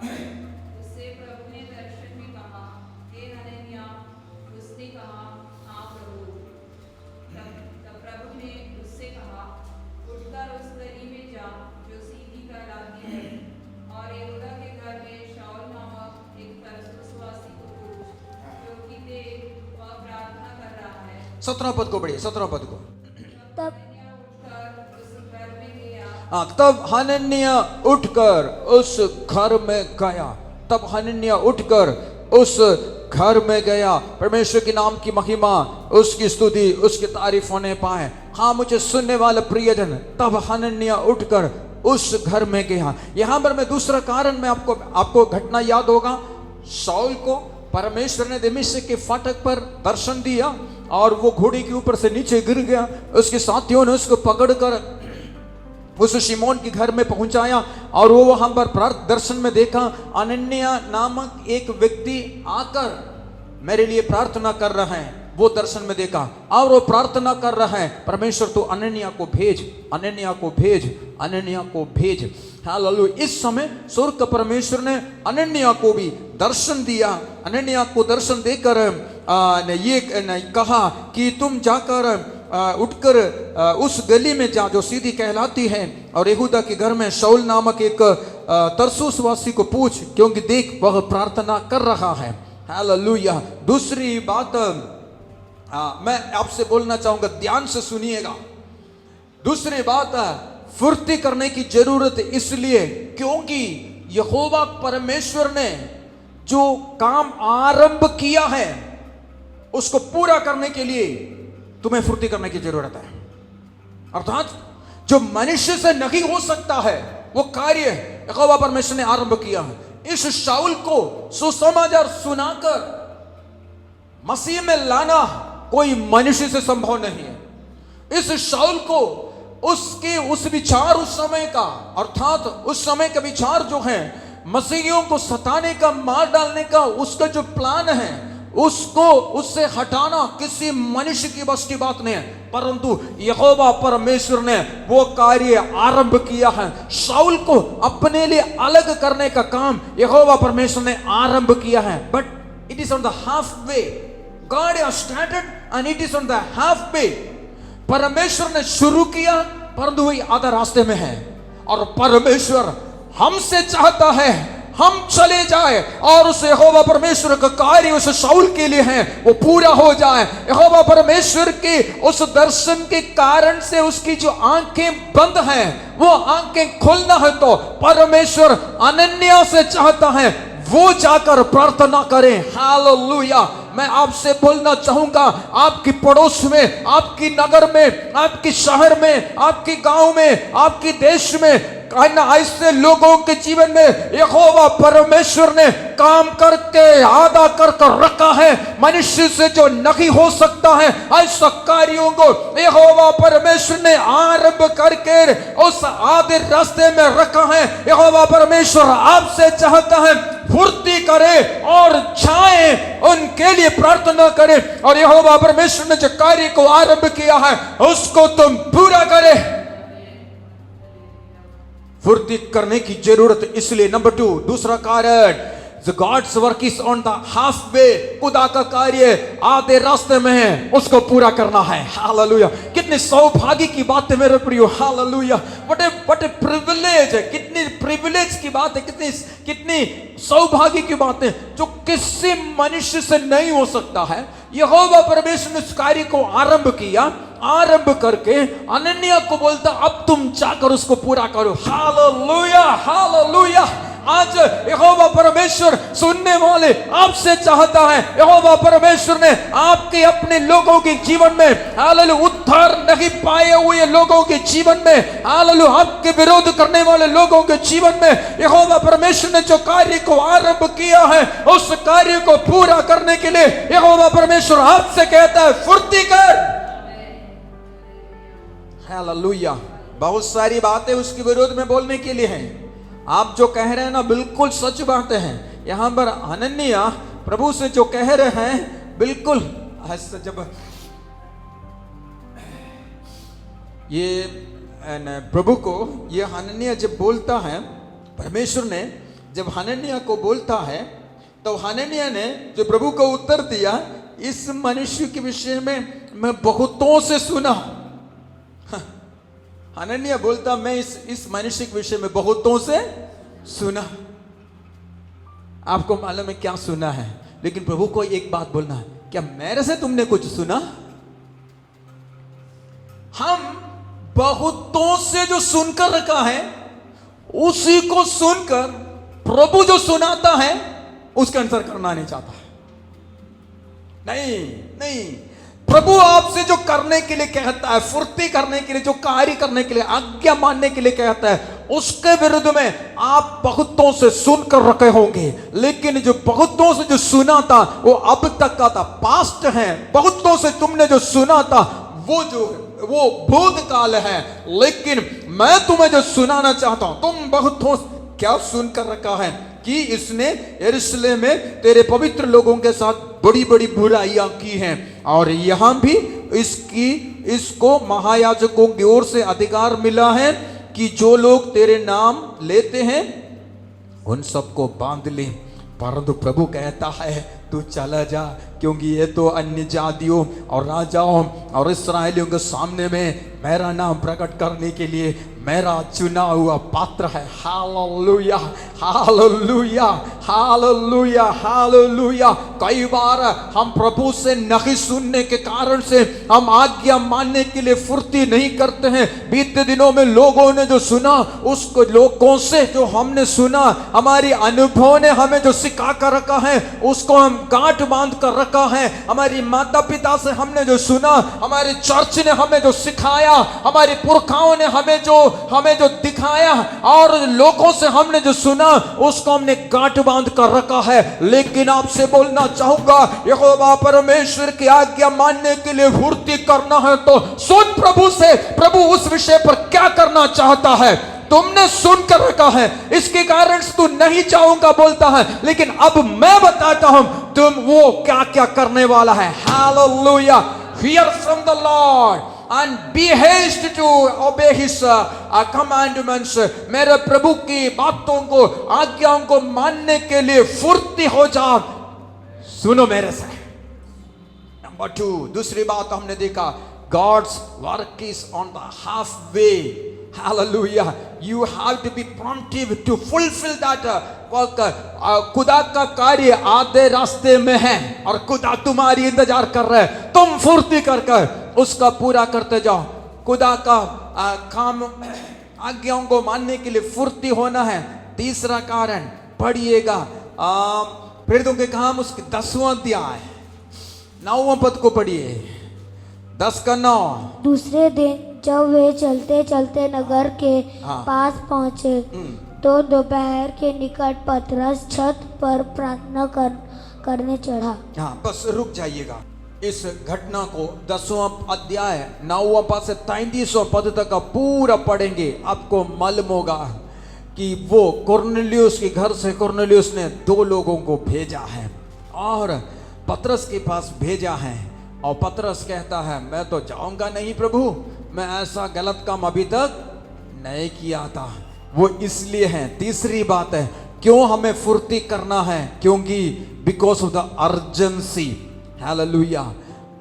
उससे प्रभु ने दर्शन में कहा, हे हनन्याह। उसने कहा, हाँ प्रभु। तब प्रभु ने उससे कहा, उठकर उस गली में जा जो सीधी कहलाती है, और यहूदा के घर में शाऊल नामक एक तरसुसवासी को पूछ, क्योंकि देख वह प्रार्थना कर रहा है। 17वां पद को पढ़िए, 17वां पद को। तब हनन्याह उठकर उस घर में गया। तब हनन्याह उठकर उस घर में गया। परमेश्वर के नाम की महिमा, उसकी स्तुति, उसकी तारीफ होने पाए। हाँ मुझे सुनने वाले प्रियजन, तब हनन्याह उठकर उस घर में गया। यहां पर मैं दूसरा कारण में आपको घटना याद होगा। शाऊल को परमेश्वर ने दमिश्क के फाटक पर दर्शन दिया और वो घोड़े के ऊपर से नीचे गिर गया। उसके साथियों ने उसको पकड़कर उस शिमोन के घर में पहुंचाया और वो वहां पर दर्शन में देखा अनन्या नामक एक व्यक्ति आकर मेरे लिए प्रार्थना कर रहा है। वो दर्शन में देखा और वो प्रार्थना कर रहा है, परमेश्वर तू अनन्या को भेज, अनन्या को भेज, अनन्या को भेज। हालेलुया। इस समय स्वर्ग का परमेश्वर ने अनन्या को भी दर्शन दिया। अनन्या को दर्शन देकर ये कहा कि तुम जाकर उठकर उस गली में जा जो सीधी कहलाती है, और यहूदा के घर में शाऊल नामक एक तरसुसवासी को पूछ, क्योंकि देख वह प्रार्थना कर रहा है। हालेलुया। दूसरी बात मैं आपसे बोलना चाहूंगा, ध्यान से सुनिएगा। दूसरी बात, फुर्ती करने की जरूरत इसलिए क्योंकि यहोवा परमेश्वर ने जो काम आरंभ किया है उसको पूरा करने के लिए तुम्हें फुर्ती करने की जरूरत है। अर्थात जो मनुष्य से नहीं हो सकता है वो कार्य यहोवा परमेश्वर ने आरंभ किया है। इस शाऊल को सुसमाचार सुनाकर मसीह में लाना कोई मनुष्य से संभव नहीं है। इस शाऊल को उसके उस विचार उस समय का, अर्थात उस समय का विचार जो है मसीहियों को सताने का, मार डालने का, उसका जो प्लान है उसको उससे हटाना किसी मनुष्य की बस की बात नहीं है, परंतु यहोवा परमेश्वर ने वो कार्य आरंभ किया है। शाऊल को अपने लिए अलग करने का काम यहोवा परमेश्वर ने आरंभ किया है। But it is on the half way. God has started and it is on the half वे। परमेश्वर ने शुरू किया परंतु वही आधा रास्ते में है, और परमेश्वर हमसे चाहता है हम चले जाए और उस यहोवा परमेश्वर का कार्य उस शाऊल के लिए है वो पूरा हो जाए। यहोवा परमेश्वर के उस दर्शन के कारण से उसकी जो आंखें बंद हैं वो आंखें खोलना है, तो परमेश्वर अनन्या से चाहता है वो जाकर प्रार्थना करें। हालेलुया। मैं आपसे बोलना चाहूंगा, आपकी पड़ोस में, आपकी नगर में, आपके शहर में, आपके गांव में, आपके देश में ऐसे लोगों के जीवन में यहोवा परमेश्वर ने काम करके आदा कर रखा है। मनुष्य से जो नहीं हो सकता है ऐसा कार्यों को यहोवा परमेश्वर ने आरंभ करके उस आधे रास्ते में रखा है। यहोवा परमेश्वर आपसे चाहता है फुर्ती करे और जाए, उनके लिए प्रार्थना करे, और यहोवा परमेश्वर ने जो कार्य को आरंभ किया है उसको तुम पूरा करे। फुर्ती करने की जरूरत इसलिए। नंबर 2, दूसरा कारण, God's work is on the half way. खुदा का कार्य आधे रास्ते में है, उसको पूरा करना है। हालेलुया। कितनी सौभाग्य की बात है मेरे प्रियो। हालेलुया। व्हाट ए प्रिविलेज है, कितनी प्रिविलेज की बात है, कितनी सौभाग्य की बात है जो किसी मनुष्य से नहीं हो सकता है। यहोवा परमेश्वर ने इस कार्य को आरंभ किया, आरंभ करके अनन्या को बोलता अब तुम जाकर उसको पूरा करो। Hallelujah, hallelujah. आज यहोवा परमेश्वर सुनने वाले आपसे चाहता है, यहोवा परमेश्वर ने आपके अपने लोगों के जीवन में हालेलुया उद्धार नहीं पाए हुए लोगों के जीवन में, हालेलुया आपके विरोध करने वाले लोगों के जीवन में यहोवा परमेश्वर ने जो कार्य को आरंभ किया है उस कार्य को पूरा करने के लिए यहोवा परमेश्वर आपसे कहता है फुर्ती कर। हालेलुया। बहुत सारी बातें उसके विरोध में बोलने के लिए हैं। आप जो कह रहे हैं ना बिल्कुल सच बातें हैं। यहां पर हनन्याह प्रभु से जो कह रहे हैं बिल्कुल, जब ये प्रभु को ये हनन्याह जब बोलता है, परमेश्वर ने जब हनन्याह को बोलता है तो हनन्याह ने जो प्रभु को उत्तर दिया, इस मनुष्य के विषय में मैं बहुतों से सुना। हनन्याह बोलता मैं इस मनुष्य के विषय में बहुतों से सुना। आपको मालूम है क्या सुना है, लेकिन प्रभु को एक बात बोलना है, क्या मेरे से तुमने कुछ सुना? हम बहुतों से जो सुनकर रखा है उसी को सुनकर प्रभु जो सुनाता है उसका आंसर करना नहीं चाहता। नहीं, प्रभु आपसे जो करने के लिए कहता है, फुर्ती करने के लिए, जो कार्य करने के लिए, आज्ञा मानने के लिए कहता है, उसके विरुद्ध में आप बहुतों से सुनकर रखे होंगे, लेकिन जो बहुतों से जो सुना था वो अब तक का था, पास्ट है। बहुतों से तुमने जो सुना था वो भूतकाल है, लेकिन मैं तुम्हें जो सुनाना चाहता हूं, तुम बहुतों क्या सुनकर रखा है कि इसने यरूशलेम में तेरे पवित्र लोगों के साथ बड़ी बड़ी बुराइयां की हैं, और यहां भी इसको महायाजकों की ओर से अधिकार मिला है कि जो लोग तेरे नाम लेते हैं उन सबको बांध ले। परंतु प्रभु कहता है तू चला जा, क्योंकि ये तो अन्य जातियों और राजाओं और इस्राएलियों के सामने में मेरा नाम प्रकट करने के लिए मेरा चुना हुआ पात्र है। Hallelujah, hallelujah, hallelujah, hallelujah. कई बार हम प्रभु से नहीं सुनने के कारण से हम आज्ञा मानने के लिए फुर्ती नहीं करते हैं। बीते दिनों में लोगों ने जो सुना, उसको लोगों से जो हमने सुना, हमारी अनुभव ने हमें जो सिखा कर रखा है उसको हम गांठ बांध कर रखा है। हमारी माता पिता से हमने जो सुना, हमारी चर्च ने हमें जो सिखाया, हमारे पुरखाओं ने हमें जो दिखाया, और लोगों से हमने जो सुना उसको हमने गांठ बांध कर रखा है। लेकिन आपसे बोलना चाहूंगा, यहोवा परमेश्वर की आज्ञा मानने के लिए फुर्ती करना है तो सुन प्रभु से, प्रभु उस विषय पर क्या करना चाहता है। तुमने सुनकर रखा है, इसके कारण से तू नहीं चाहूंगा बोलता है, लेकिन अब मैं बताता हूं तुम वो क्या क्या करने वाला है। Hallelujah. Hear from the Lord and be haste to obey his commandments. मेरे प्रभु की बातों को, आज्ञाओं को मानने के लिए फुर्ती हो जा। सुनो मेरे से। नंबर 2, दूसरी बात हमने देखा, God's work is on the halfway. Hallelujah. You have to be promptive to fulfill that work. खुदा का कार्य आधे रास्ते में है और खुदा तुम्हारी इंतजार कर रहा है। तुम फुर्ती कर उसका पूरा करते जाओ। खुदा का काम, आज्ञाओं को मानने के लिए फुर्ती होना है। तीसरा कारण पढ़िएगा, प्रेरितों के काम उसके 10वां अध्याय 9वां पद को पढ़िए। 10:9। दूसरे दिन जब वे चलते चलते नगर के पास पहुंचे तो दोपहर के निकट पतरस छत पर प्रार्थना करने चढ़ा। हाँ, बस रुक जाइएगा। इस घटना को 10वां अध्याय 9वां पद से 33वां पद तक का पूरा पढ़ेंगे। आपको मालूम होगा कि वो कुरनेलियुस के घर से कुरनेलियुस ने 2 लोगों को भेजा है और पतरस के पास भेजा है। और पतरस कहता है, मैं तो जाऊंगा नहीं प्रभु, मैं ऐसा गलत काम अभी तक नहीं किया था। वो इसलिए है। तीसरी बात है, क्यों हमें फुर्ती करना है? क्योंकि because of the urgency. Hallelujah.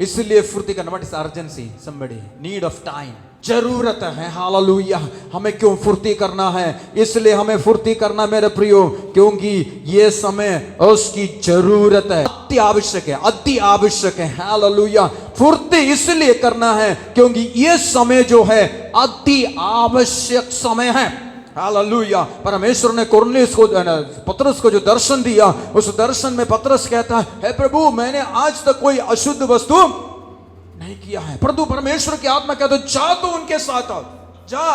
इसलिए फुर्ती करना। What is urgency? Somebody need of time, जरूरत है। हालेलुया। हमें क्यों फुर्ती करना है? इसलिए हमें फुर्ती करना मेरे प्रियो, क्योंकि ये समय उसकी जरूरत है, अति आवश्यक है, अति आवश्यक है। हालेलुया। फुर्ती इसलिए करना है क्योंकि ये समय जो है अति आवश्यक समय है। हालेलुया। परमेश्वर ने कुरनेलियुस को, पतरस को जो दर्शन दिया, उस दर्शन में पतरस कहता है, हे प्रभु, मैंने आज तक कोई अशुद्ध वस्तु नहीं किया है। परंतु परमेश्वर की आत्मा कहते, जा तो उनके साथ जा।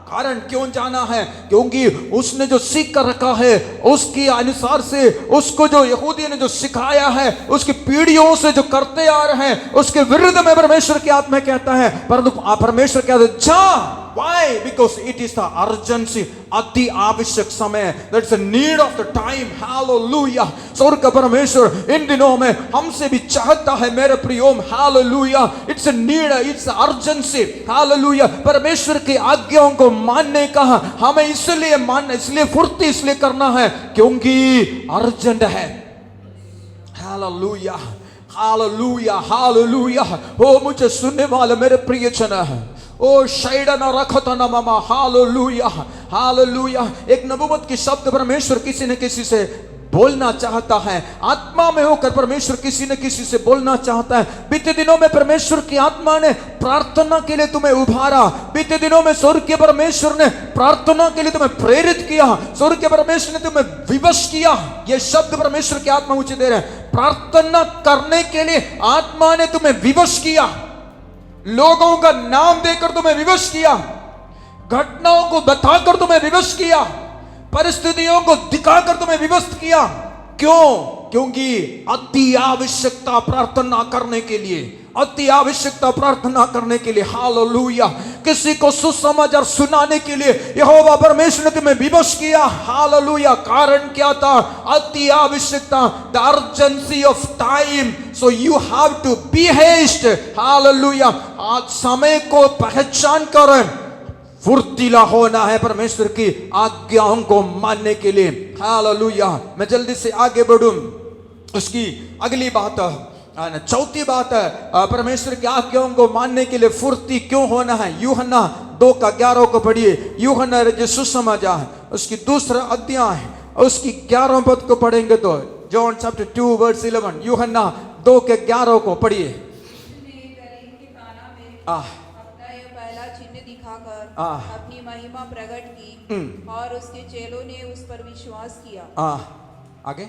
कारण क्यों जाना है? क्योंकि उसने जो सीख कर रखा है उसके अनुसार से, उसको जो यहूदी ने जो सिखाया है, उसकी पीढ़ियों से जो करते आ रहे हैं, उसके विरुद्ध में परमेश्वर की आत्मा कहता है। परंतु परमेश्वर कहते, जा। Why? Because it is the urgency, अति आवश्यक समय। That's the need of the time. Hallelujah. स्वर्ग का परमेश्वर इन दिनों में हमसे भी चाहता है मेरे प्रियो। Hallelujah. It's a need, it's a urgency. Hallelujah. परमेश्वर की आज्ञाओं को मानने का हमें इसलिए फुर्ती इसलिए करना है क्योंकि अर्जेंट है। Hallelujah. Hallelujah. Hallelujah. ओ मुझे सुनने वाले मेरे प्रिय जन है, ओ शैडन रखतन ममा। Hallelujah, hallelujah. एक नबूवत की शब्द परमेश्वर किसी न किसी से बोलना चाहता है। आत्मा में होकर परमेश्वर किसी न किसी से बोलना चाहता है। बीते दिनों में परमेश्वर की आत्मा ने प्रार्थना के लिए तुम्हें उभारा। बीते दिनों में स्वर्ग के परमेश्वर ने प्रार्थना के लिए तुम्हें प्रेरित किया। स्वर्ग के परमेश्वर ने तुम्हें विवश किया। यह शब्द परमेश्वर की आत्मा मुझे दे रहे हैं। प्रार्थना करने के लिए आत्मा ने तुम्हें विवश किया, लोगों का नाम देकर तुम्हें विवश किया, घटनाओं को बताकर तुम्हें विवश किया, परिस्थितियों को दिखाकर तुम्हें विवश किया। क्यों? क्योंकि अति आवश्यकता प्रार्थना करने के लिए, अति आवश्यकता प्रार्थना करने के लिए। हालेलुया। किसी को सुसमाचार सुनाने के लिए यहोवा परमेश्वर ने तुम्हें विवश किया। हालेलुया। कारण क्या था? अति आवश्यकता, the urgency of time. So you have to be haste. Hallelujah. आज समय को पहचान कर फुर्तीला होना है परमेश्वर की आज्ञाओं को मानने के लिए। हालेलुया। मैं जल्दी से आगे बढ़ूं। उसकी अगली बात, चौथी बात है, परमेश्वर की आज्ञाओं को मानने के लिए फुर्ती क्यों होना है। यूहन्ना 2:11 को पढ़िए। यूहन्ना रचित सुसमाचार उसकी दूसरा अध्याय उसकी 11 पद को पढ़ेंगे तो जॉन चैप्टर 2 वर्स 11, यूहन्ना 2:11 को पढ़िए। अपना यह पहला चिन्ह दिखाकर अपनी महिमा प्रकट की और उसके चेलों ने उस पर विश्वास किया। आगे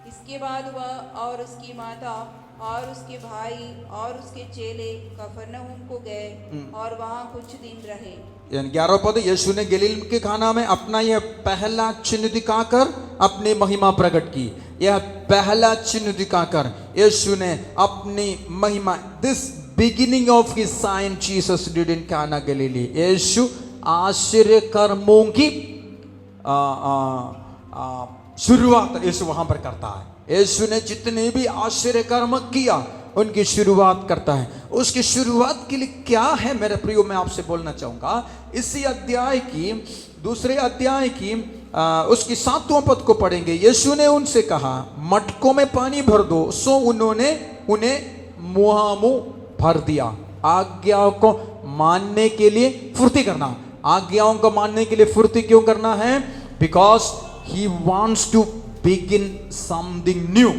इसके बाद वह और उसकी माता और उसके भाई और उसके चेले कफरनहूम को गए और वहां कुछ दिन रहे। 11 पद, यीशु ने गलील के काना में अपना यह पहला चिन्ह दिखाकर अपनी महिमा प्रकट की। यह पहला चिन्ह दिखाकर यीशु ने अपनी महिमा, this beginning of his sign Jesus did in Cana Galilee. यीशु आश्चर्य कर्मों की शुरुआत यीशु वहां पर करता है। यीशु ने जितने भी आश्चर्य कर्म किया उनकी शुरुआत करता है। उसकी शुरुआत के लिए क्या है मेरे प्रियो, मैं आपसे बोलना चाहूंगा। इसी अध्याय की दूसरे अध्याय की उसकी 7वां पद को पढ़ेंगे। यीशु ने उनसे कहा, मटकों में पानी भर दो। सो उन्होंने उन्हें मुहामुह भर दिया। आज्ञाओं को मानने के लिए फुर्ती करना। आज्ञाओं को मानने के लिए फुर्ती क्यों करना है? Because he wants to begin something new.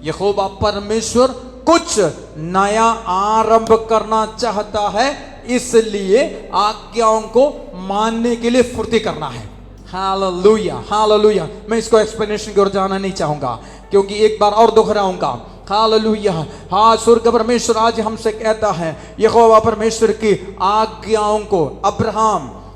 यहोवा परमेश्वर कुछ नया आरंभ करना चाहता है, इसलिए आज्ञाओं को मानने के लिए फुर्ती करना है। Hallelujah, hallelujah. मैं इसको एक्सप्लेनेशन की ओर जाना नहीं चाहूंगा क्योंकि एक बार और दोहराऊंगा। हालेलुया। हाँ, स्वर्ग परमेश्वर आज हमसे कहता है, यहोवा परमेश्वर की आज्ञाओं को,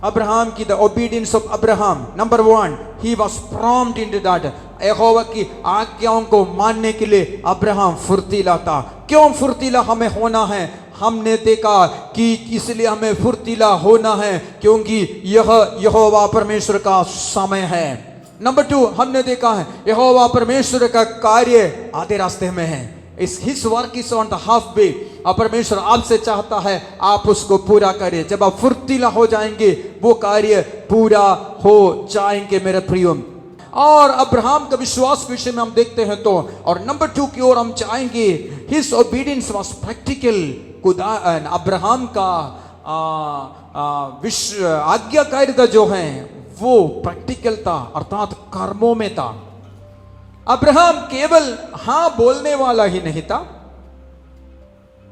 अब्राहम की the obedience of Abraham, number 1, he was prompt in that. यहोवा की आज्ञाओं को मानने के लिए अब्राहम फुर्तीला था। क्यों फुर्तीला हमें होना है? हमने देखा कि इसलिए हमें फुर्तीला होना है क्योंकि यह यहोवा परमेश्वर का समय है। नंबर 2, हमने देखा है यहोवा परमेश्वर का कार्य आधे रास्ते में है। इस his work is on the half वे। परमेश्वर आपसे चाहता है आप उसको पूरा करें। जब आप फुर्तीला हो जाएंगे वो कार्य पूरा हो जाएंगे मेरे प्रियो। और अब्राहम का विश्वास विषय में हम देखते हैं तो, और नंबर 2 की ओर हम चाहेंगे, his obedience was practical. Abraham का आज्ञाकारिता जो है वो प्रैक्टिकल था, अर्थात कर्मों में था। अब्राहम केवल हां बोलने वाला ही नहीं था।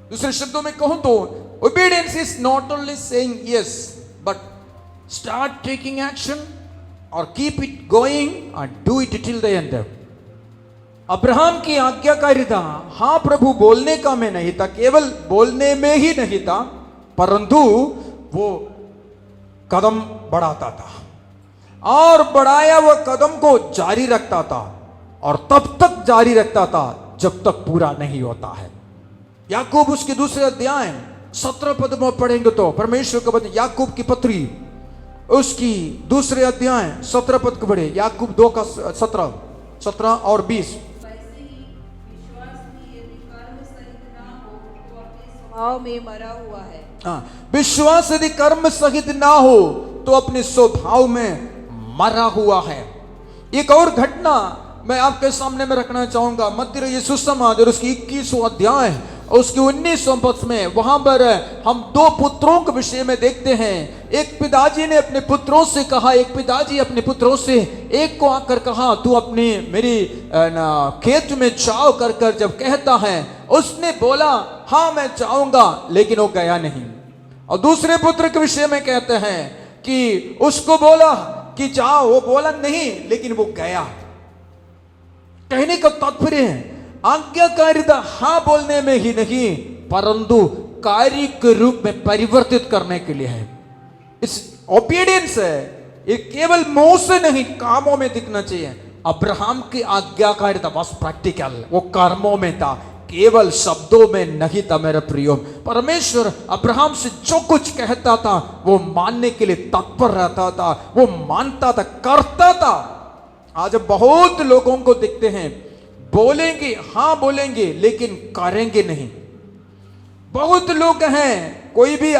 दूसरे शब्दों में कहूं तो obedience is not only saying yes but start taking action और keep it going and do it till the end. Abraham की आज्ञाकारिता हां प्रभु बोलने का में नहीं था, केवल बोलने में ही नहीं था, परंतु वो कदम बढ़ाता था और बढ़ाया हुआ कदम को जारी रखता था और तब तक जारी रखता था जब तक पूरा नहीं होता है। याकूब उसके दूसरे अध्याय 17 पद में पढ़ेंगे तो परमेश्वर का वचन, याकूब की पत्री उसकी दूसरे अध्याय 17 पद को पढ़े। याकूब 2 का 17 और 20। स्वभाव में मरा हुआ है। विश्वास यदि कर्म सहित ना हो तो अपने स्वभाव में मरा हुआ है। एक और घटना मैं आपके सामने में रखना चाहूंगा। मत्ती यीशु समाचार उसकी 21वां अध्याय उसके 19वां पद में, वहां पर हम 2 पुत्रों के विषय में देखते हैं। एक पिताजी ने अपने पुत्रों से कहा, एक पिताजी अपने पुत्रों से एक को आकर कहा, तू अपने मेरी खेत में जाओ कर कर जब कहता है, उसने बोला हाँ मैं जाऊंगा, लेकिन वो गया नहीं। और दूसरे पुत्र के विषय में कहते हैं कि उसको बोला कि जाओ, वो बोला नहीं, लेकिन वो गया। कहने का तात्पर्य है आज्ञाकारिता हाँ बोलने में ही नहीं परंतु कार्य के रूप में परिवर्तित करने के लिए है। इस ओबीडियंस है, ये केवल मुंह से नहीं कामों में दिखना चाहिए। अब्राहम की आज्ञाकारिता बस प्रैक्टिकल, वो कर्मों में था, केवल शब्दों में नहीं था मेरे प्रियो। परमेश्वर अब्राहम से जो कुछ कहता था वो मानने के लिए तत्पर रहता था, वो मानता था, करता था। आज बहुत लोगों को देखते हैं बोलेंगे हाँ बोलेंगे लेकिन करेंगे नहीं। बहुत लोग हैं कोई भी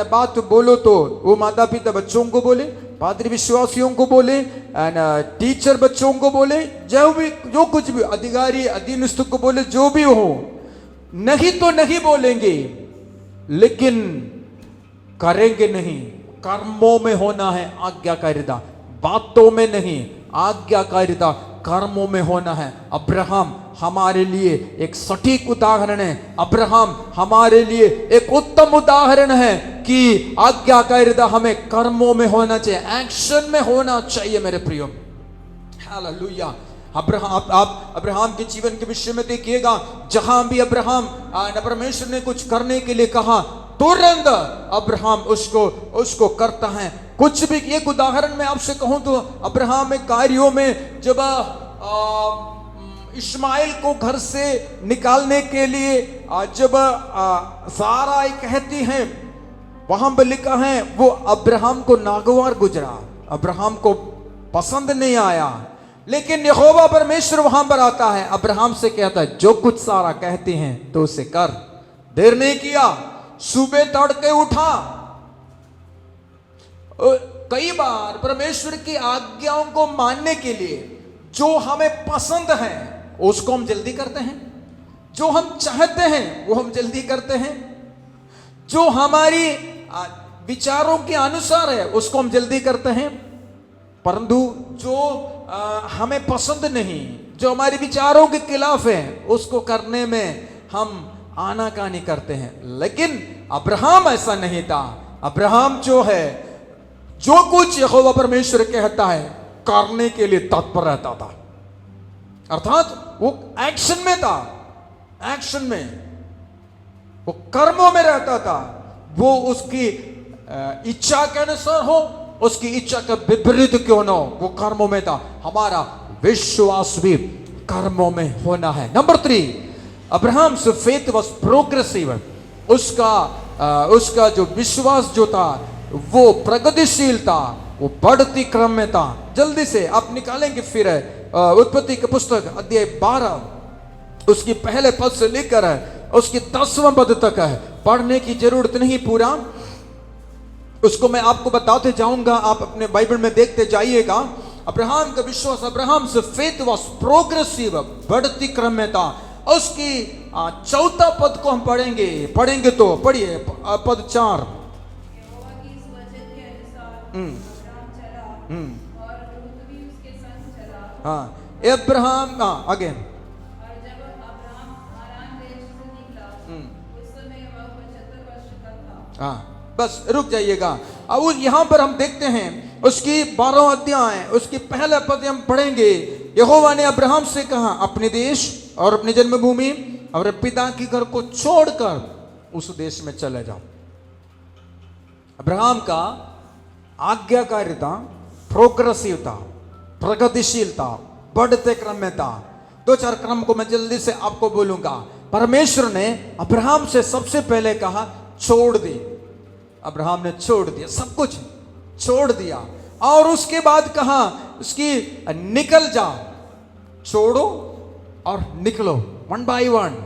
बात बोलो तो वो माता पिता बच्चों को बोले, पादरी विश्वासियों को बोले, टीचर बच्चों को बोले, जो कुछ भी अधिकारी अधीनस्थ को बोले, जो भी हो, नहीं तो नहीं बोलेंगे लेकिन करेंगे नहीं। कर्मों में होना है आज्ञाकारिता, बातों में नहीं, आज्ञाकारिता कर्मों में होना है। अब्राहम हमारे लिए एक सटीक उदाहरण है। अब्राहम हमारे लिए एक उत्तम उदाहरण है कि आज्ञाकारिता हमें कर्मों में होना चाहिए, एक्शन में होना चाहिए मेरे प्रियो। हालेलुया। आप अब्राहम के जीवन के विषय में देखिएगा, जहां भी अब्राहम परमेश्वर ने कुछ करने के लिए कहा, तुरंत अब्राहम उसको करता है। कुछ भी, एक उदाहरण मैं आपसे कहूं तो अब्राहम के कार्यों में जब इस्माइल को घर से निकालने के लिए जब सारा कहती है, वहां पर लिखा है वो अब्राहम को नागवार गुजरा, अब्राहम को पसंद नहीं आया, लेकिन यहोवा परमेश्वर वहां पर आता है, अब्राहम से कहता है जो कुछ सारा कहती हैं तो उसे कर। देर नहीं किया, सुबह तड़के उठा। कई बार परमेश्वर की आज्ञाओं को मानने के लिए जो हमें पसंद है उसको हम जल्दी करते हैं, जो हम चाहते हैं वो हम जल्दी करते हैं, जो हमारी विचारों के अनुसार है उसको हम जल्दी करते हैं, परंतु जो हमें पसंद नहीं, जो हमारे विचारों के खिलाफ है, उसको करने में हम आनाकानी करते हैं। लेकिन अब्राहम ऐसा नहीं था। अब्राहम जो है, जो कुछ यहोवा परमेश्वर कहता है करने के लिए तत्पर रहता था, अर्थात वो एक्शन में था, एक्शन में, वो कर्मों में रहता था। वो उसकी इच्छा के अनुसार हो, उसकी इच्छा के विपरीत क्यों ना हो, वो कर्मों में था। हमारा विश्वास भी कर्मों में होना है। Number 3, Abraham's faith was progressive. उसका जो विश्वास जो था वो प्रगतिशील था, वो बढ़ती क्रम में था। जल्दी से आप निकालेंगे फिर उत्पत्ति की पुस्तक अध्याय 12 उसकी पहले पद से लेकर उसकी 10वां पद तक है। पढ़ने की जरूरत नहीं पूरा, उसको मैं आपको बताते जाऊंगा, आप अपने बाइबल में देखते जाइएगा। अब्राहम का विश्वास, अब्राहम से फेथ वाज प्रोग्रेसिव, बढ़ती क्रम में था। उसकी 4था पद को हम पढ़ेंगे तो पढ़िए पद 4। हाँ, अब्राहम आगे। और जब अब्राहम हारान देश से निकला, उस समय वह 75 वर्ष का था। बस रुक जाइएगा। अब यहां पर हम देखते हैं उसकी 12वां अध्याय, उसकी पहला पद हम पढ़ेंगे। यहोवा ने अब्राहम से कहा, अपने देश और अपनी जन्मभूमि और पिता की घर को छोड़कर उस देश में चले जाओ। अब्राहम का आज्ञाकारिता, प्रोग्रेसिव था, प्रगतिशीलता, बढ़ते क्रम में था। 2-4 क्रम को मैं जल्दी से आपको बोलूंगा। परमेश्वर ने अब्राहम से सबसे पहले कहा छोड़ दे। अब्राहम ने छोड़ दिया, सब कुछ छोड़ दिया, और उसके बाद कहा उसकी निकल जाओ, छोड़ो और निकलो। 1 by 1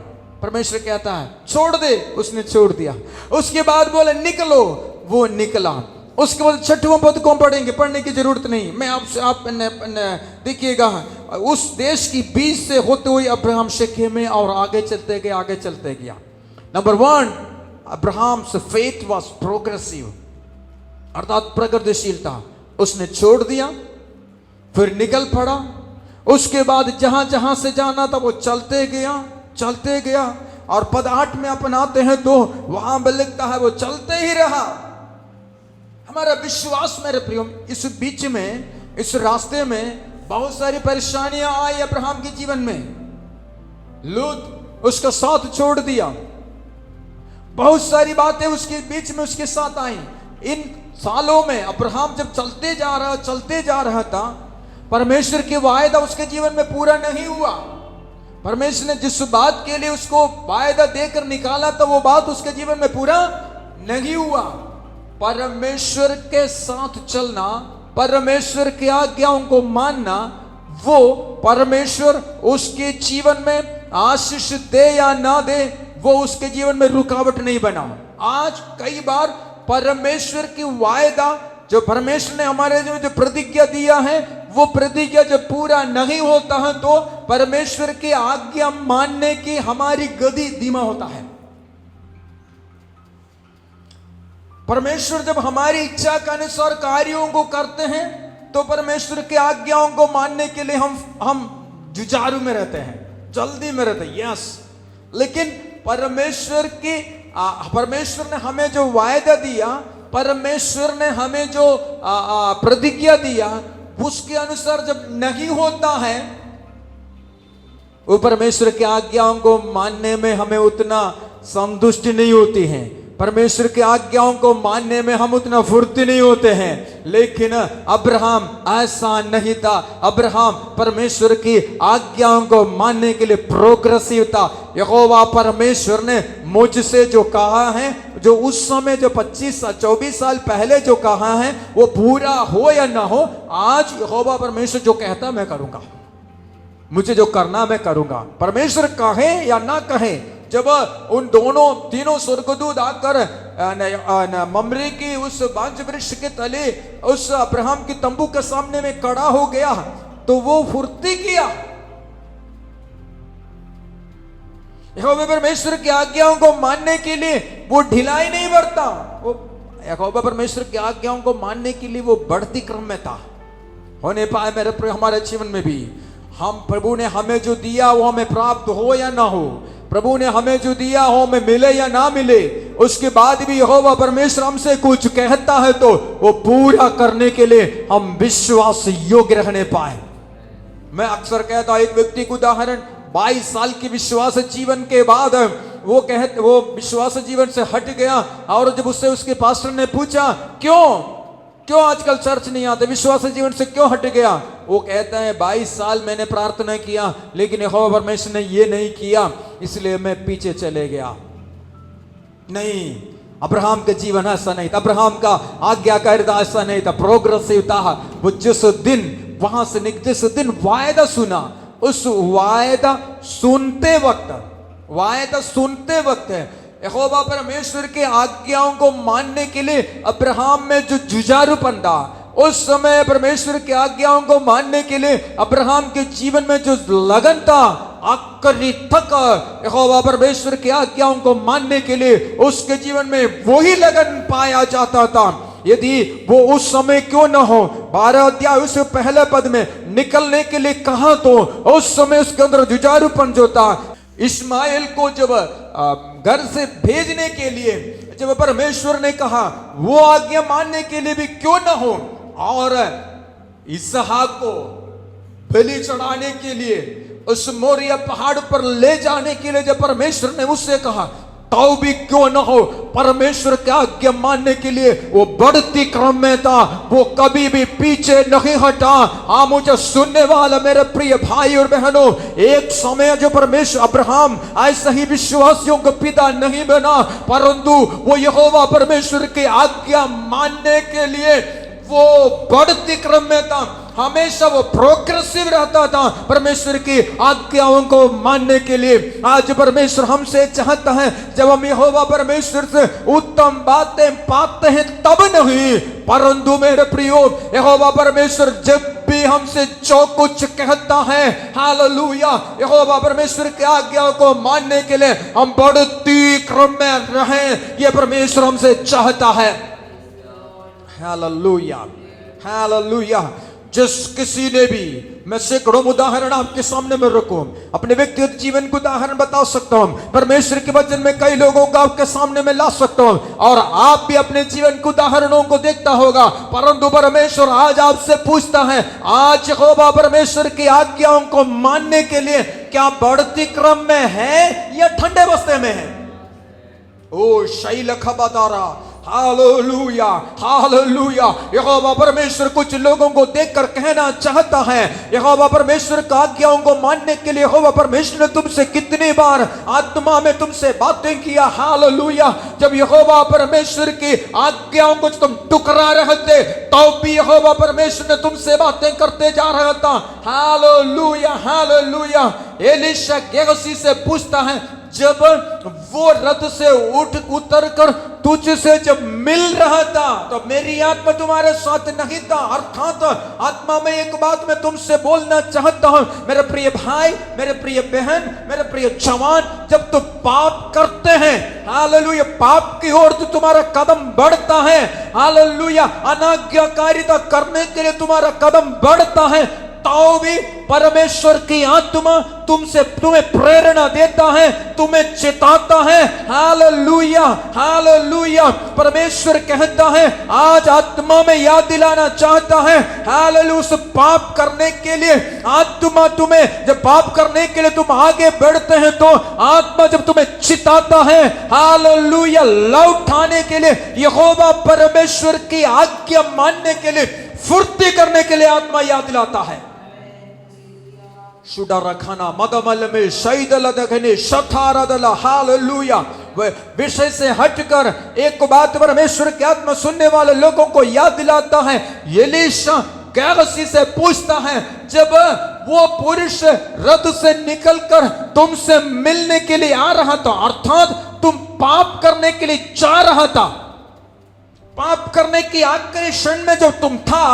परमेश्वर कहता है छोड़ दे, उसने छोड़ दिया। उसके बाद बोले निकलो, वो निकला। उसके बाद 6वां पद को पढ़ेंगे, पढ़ने की जरूरत नहीं, मैं आपसे आप देखिएगा। उस देश की बीच से होते हुए अब्राहम शेकेम में और आगे चलते गया। Number 1, Abraham's faith was progressive, अर्थात प्रगतिशीलता। उसने छोड़ दिया, फिर निकल पड़ा। उसके बाद जहां जहां से जाना था वो चलते गया। और पद 8 में अपन आते हैं तो वहां पर लिखता है वो चलते ही रहा। हमारा विश्वास मेरे प्रियो, इस बीच में, इस रास्ते में बहुत सारी परेशानियां आई अब्राहम के जीवन में। लूत उसका साथ छोड़ दिया, बहुत सारी बातें उसके बीच में उसके साथ आई। इन सालों में अब्राहम जब चलते जा रहा था, परमेश्वर की वायदा उसके जीवन में पूरा नहीं हुआ। परमेश्वर ने जिस बात के लिए उसको वायदा देकर निकाला था वो बात उसके जीवन में पूरा नहीं हुआ। परमेश्वर के साथ चलना, परमेश्वर की आज्ञाओं को मानना, वो परमेश्वर उसके जीवन में आशीष दे या ना दे, वो उसके जीवन में रुकावट नहीं बना। आज कई बार परमेश्वर की वायदा, जो परमेश्वर ने हमारे जीवन में जो प्रतिज्ञा दिया है, वो प्रतिज्ञा जब पूरा नहीं होता है तो परमेश्वर की आज्ञा मानने की हमारी गति धीमा होता है। परमेश्वर जब हमारी इच्छा के अनुसार कार्यों को करते हैं तो परमेश्वर की आज्ञाओं को मानने के लिए हम जुझारू में रहते हैं, जल्दी में रहते हैं। यस, लेकिन परमेश्वर ने हमें जो वायदा दिया, परमेश्वर ने हमें जो प्रतिज्ञा दिया, उसके अनुसार जब नहीं होता है, वो परमेश्वर की आज्ञाओं को मानने में हमें उतना संतुष्टि नहीं होती है, परमेश्वर की आज्ञाओं को मानने में हम उतना फुर्ती नहीं होते हैं। लेकिन अब्राहम ऐसा नहीं था। अब्राहम परमेश्वर की आज्ञाओं को मानने के लिए प्रोग्रेसिव था। यहोवा परमेश्वर ने मुझसे जो कहा है, जो उस समय जो 25-24 साल पहले जो कहा है, वो पूरा हो या ना हो, आज यहोवा परमेश्वर जो कहता मैं करूंगा, मुझे जो करना मैं करूंगा। परमेश्वर कहे या ना कहे, जब उन तीनों स्वर्गदूत आकर ममरे की उस बांज वृक्ष के तले उस अब्राहम की तंबू के सामने में खड़ा हो गया, तो वो फुर्ती किया। यहोवा परमेश्वर की आज्ञाओं को मानने के लिए वो ढिलाई नहीं बरता। वो यहोवा परमेश्वर की आज्ञाओं को मानने के लिए वो बढ़ती क्रम में था। होने पाए मेरे प्रिय, हमारे जीवन में भी हम, प्रभु ने हमें जो दिया वो हमें प्राप्त हो या ना हो, प्रभु ने हमें जो दिया हो हमें मिले या ना मिले, उसके बाद भी यहोवा परमेश्वर हमसे कुछ कहता है तो वो पूरा करने के लिए हम विश्वास योग्य रहने पाए। मैं अक्सर कहता हूं, एक व्यक्ति का उदाहरण, 22 साल की विश्वास जीवन के बाद वो विश्वास जीवन से हट गया, और जब उससे उसके पास्टर ने पूछा क्यों आजकल चर्च नहीं आते, विश्वास जीवन से क्यों हट गया, वो कहता है 22 साल मैंने प्रार्थना किया लेकिन यहोवा परमेश्वर ने ये नहीं किया, इसलिए मैं पीछे चले गया। नहीं, अब्राहम का जीवन ऐसा नहीं था, अब्राहम का आज्ञाकारिता ऐसा नहीं था, प्रोग्रेसिव था। वो जिस दिन वहां से जिस दिन वायदा सुना, उस वायदा सुनते वक्त यहोवा परमेश्वर के आज्ञाओं को मानने के लिए अब्राहम में जो जुझारूपन था, उस समय परमेश्वर की आज्ञाओं को मानने के लिए अब्राहम के जीवन में जो लगन था, आखिरी तक यहोवा परमेश्वर की आज्ञाओं को मानने के लिए उसके जीवन में वही लगन पाया जाता था। यदि वो उस समय क्यों न हो, 12 अध्याय उस पहले पद में निकलने के लिए कहा, तो उस समय उसके अंदर जुझारूपन जो था, इस्माइल को जब घर से भेजने के लिए जब परमेश्वर ने कहा, वो आज्ञा मानने के लिए भी क्यों न हो, और इसहाक को बलि चढ़ाने के लिए उस मोरिया पहाड़ पर ले जाने के लिए जब परमेश्वर ने उससे कहा, तो भी क्यों न हो, परमेश्वर की आज्ञा मानने के लिए वो बढ़ती क्रम में था, वो कभी भी पीछे नहीं हटा। हाँ, मुझे सुनने वाला मेरे प्रिय भाई और बहनों, एक समय जो परमेश्वर, अब्राहम ऐसा ही विश्वासियों का पिता नहीं बना, परंतु वो यहोवा परमेश्वर की आज्ञा मानने के लिए वो बढ़ती क्रम में था, हमेशा वो प्रोग्रेसिव रहता था परमेश्वर की आज्ञाओं को मानने के लिए। आज परमेश्वर हमसे चाहता है, जब हम यहोवा परमेश्वर से उत्तम बातें पाते हैं तब नहीं, परंतु मेरे प्रियो, यहोवा परमेश्वर जब भी हमसे जो कुछ कहता है, हालेलुया, यहोवा परमेश्वर की आज्ञाओं को मानने के लिए हम बढ़ती क्रम में रहें, ये परमेश्वर हमसे चाहता है। Hallelujah, hallelujah. जिस किसी ने भी, मैं सैकड़ों उदाहरण आपके सामने में रखूं, अपने व्यक्तिगत जीवन को उदाहरण बता सकता हूं, परमेश्वर के वचन में कई लोगों को आपके सामने में ला सकता हूं, और आप भी अपने जीवन के उदाहरणों को देखता होगा। परंतु परमेश्वर आज आपसे पूछता है, आज यहोवा परमेश्वर की आज्ञाओं को मानने के लिए क्या बढ़ती क्रम में है या ठंडे बस्ते में है? ओ शैल खबदारा, हालेलुया, हालेलुया। यहोवा परमेश्वर कुछ लोगों को देखकर कहना चाहता है, यहोवा परमेश्वर की आज्ञाओं को मानने के लिए यहोवा परमेश्वर ने तुमसे कितनी बार आत्मा में तुमसे बातें किया। हालेलुया। जब यहोवा परमेश्वर की आज्ञाओं को तुम टुकरा रहे थे, तो भी यहोवा परमेश्वर ने तुमसे बातें करते जा रहा था। Hallelujah, hallelujah. एलीशा गेहसी से पूछता है, जब वो रथ से उतर कर तुझसे जब मिल रहा था तो मेरी आत्मा तुम्हारे साथ नहीं था। अर्थात आत्मा में एक बात मैं तुमसे बोलना चाहता हूं, मेरे प्रिय भाई, मेरे प्रिय बहन, मेरे प्रिय जवान, जब तुम पाप करते हैं, हालेलुया, पाप की ओर तो तुम्हारा कदम बढ़ता है, हालेलुया, अनाज्ञाकारिता करने के लिए तुम्हारा कदम बढ़ता है, तो भी परमेश्वर की आत्मा तुम्हें प्रेरणा देता है, तुम्हें चिताता है। Hallelujah, hallelujah. परमेश्वर कहता है, आज आत्मा में याद दिलाना चाहता है, हालेलुया, उस पाप करने के लिए आत्मा तुम्हें, जब पाप करने के लिए तुम आगे बढ़ते हैं तो आत्मा जब तुम्हें चिताता है, हालेलुया, लौटाने के लिए, यहोवा परमेश्वर की आज्ञा मानने के लिए, फुर्ती करने के लिए आत्मा याद दिलाता है। शुडरखाना मदमल में शैदल दखने शथारदला, हालेलुया। विषय से हटकर एक बात परमेश्वर की आत्मा सुनने वाले लोगों को याद दिलाता है। एलीशा गेहजी से पूछता है, जब वो पुरुष रथ से निकलकर तुमसे मिलने के लिए आ रहा था, अर्थात तुम पाप करने के लिए जा रहा था, पाप करने की आखिरी क्षण में जब तुम था,